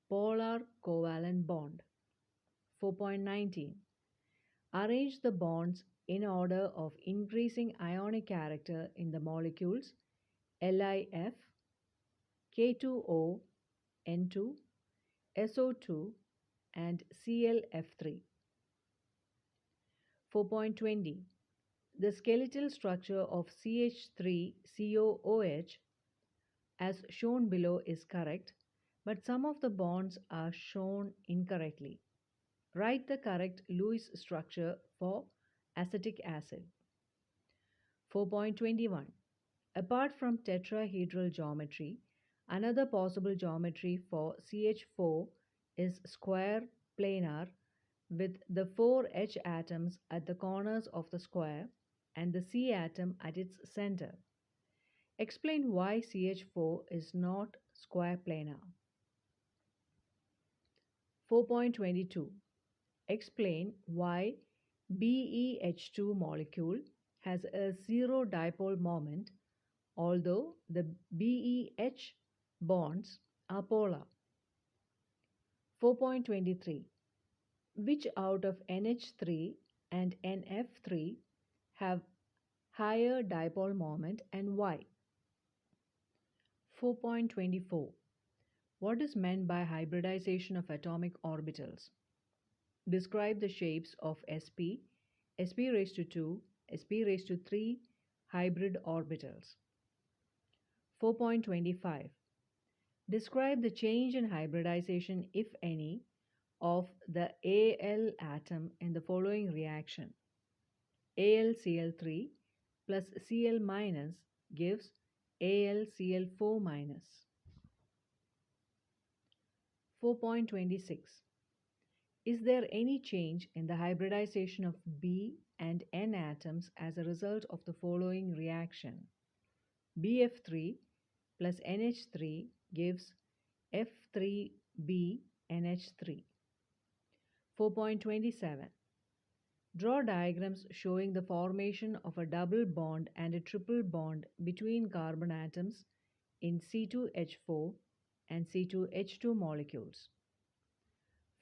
polar covalent bond. 4.19. Arrange the bonds in order of increasing ionic character in the molecules LIF, K2O, N2, SO2, and ClF3. 4.20. The skeletal structure of CH3COOH as shown below is correct, but some of the bonds are shown incorrectly. Write the correct Lewis structure for acetic acid. 4.21. Apart from tetrahedral geometry, another possible geometry for CH4 is square planar with the 4 H atoms at the corners of the square and the C atom at its center. Explain why CH4 is not square planar. 4.22. Explain why BeH2 molecule has a zero dipole moment although the BeH bonds are polar. 4.23. Which out of NH3 and NF3 have higher dipole moment and why? 4.24. What is meant by hybridization of atomic orbitals? Describe the shapes of sp, sp raised to 2, sp raised to 3 hybrid orbitals. 4.25. Describe the change in hybridization, if any, of the Al atom in the following reaction. AlCl3 plus Cl minus gives AlCl4 minus. 4.26. Is there any change in the hybridization of B and N atoms as a result of the following reaction? BF3 plus NH3 gives F3BNH3. 4.27. Draw diagrams showing the formation of a double bond and a triple bond between carbon atoms in C2H4 and C2H2 molecules.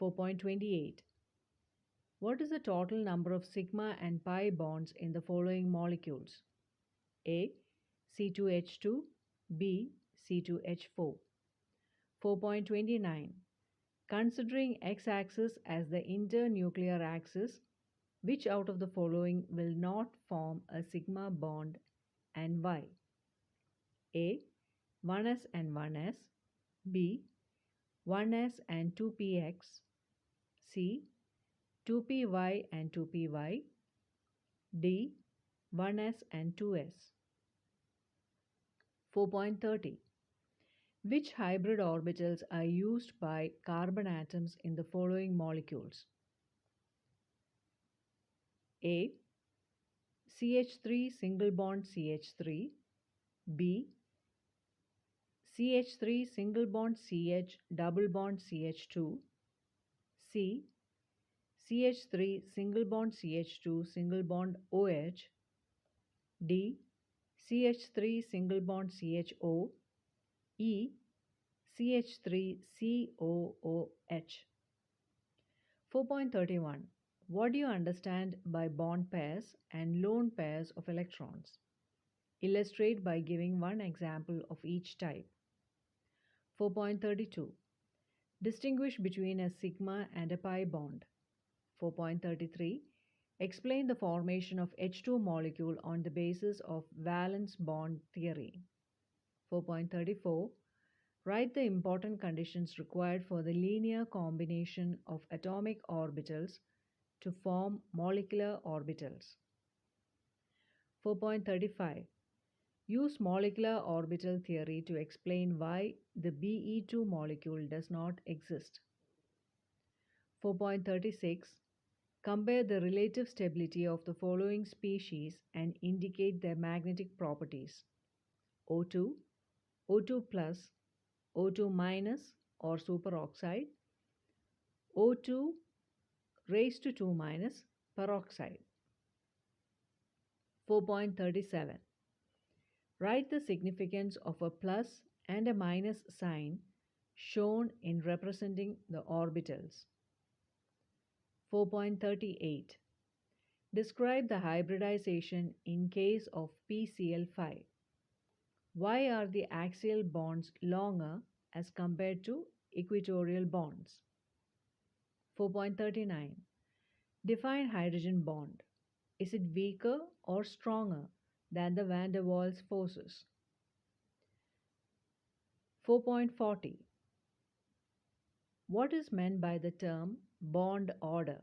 4.28. What is the total number of sigma and pi bonds in the following molecules? A. C2H2, B. C2H4. 4.29. Considering x-axis as the internuclear axis, which out of the following will not form a sigma bond and why? A. 1s and 1s, B. 1s and 2px, C. 2py and 2py, D. 1s and 2s. 4.30. Which hybrid orbitals are used by carbon atoms in the following molecules? A. CH3 single bond CH3, B. CH3 single bond CH double bond CH2, C. CH3 single bond CH2 single bond OH, D. CH3 single bond CHO, E. CH3COOH. 4.31. What do you understand by bond pairs and lone pairs of electrons? Illustrate by giving one example of each type. 4.32. Distinguish between a sigma and a pi bond. 4.33. Explain the formation of H2 molecule on the basis of valence bond theory. 4.34. Write the important conditions required for the linear combination of atomic orbitals to form molecular orbitals. 4.35. Use molecular orbital theory to explain why the Be2 molecule does not exist. 4.36. Compare the relative stability of the following species and indicate their magnetic properties. O2, O2 plus, O2 minus or superoxide, O2 raised to 2 minus peroxide. 4.37. Write the significance of a plus and a minus sign shown in representing the orbitals. 4.38. Describe the hybridization in case of PCl5. Why are the axial bonds longer as compared to equatorial bonds? 4.39. Define hydrogen bond. Is it weaker or stronger than the van der Waals forces? 4.40. What is meant by the term bond order?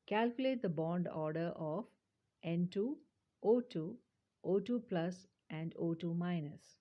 Calculate the bond order of N2, O2, O2 plus and O2 minus.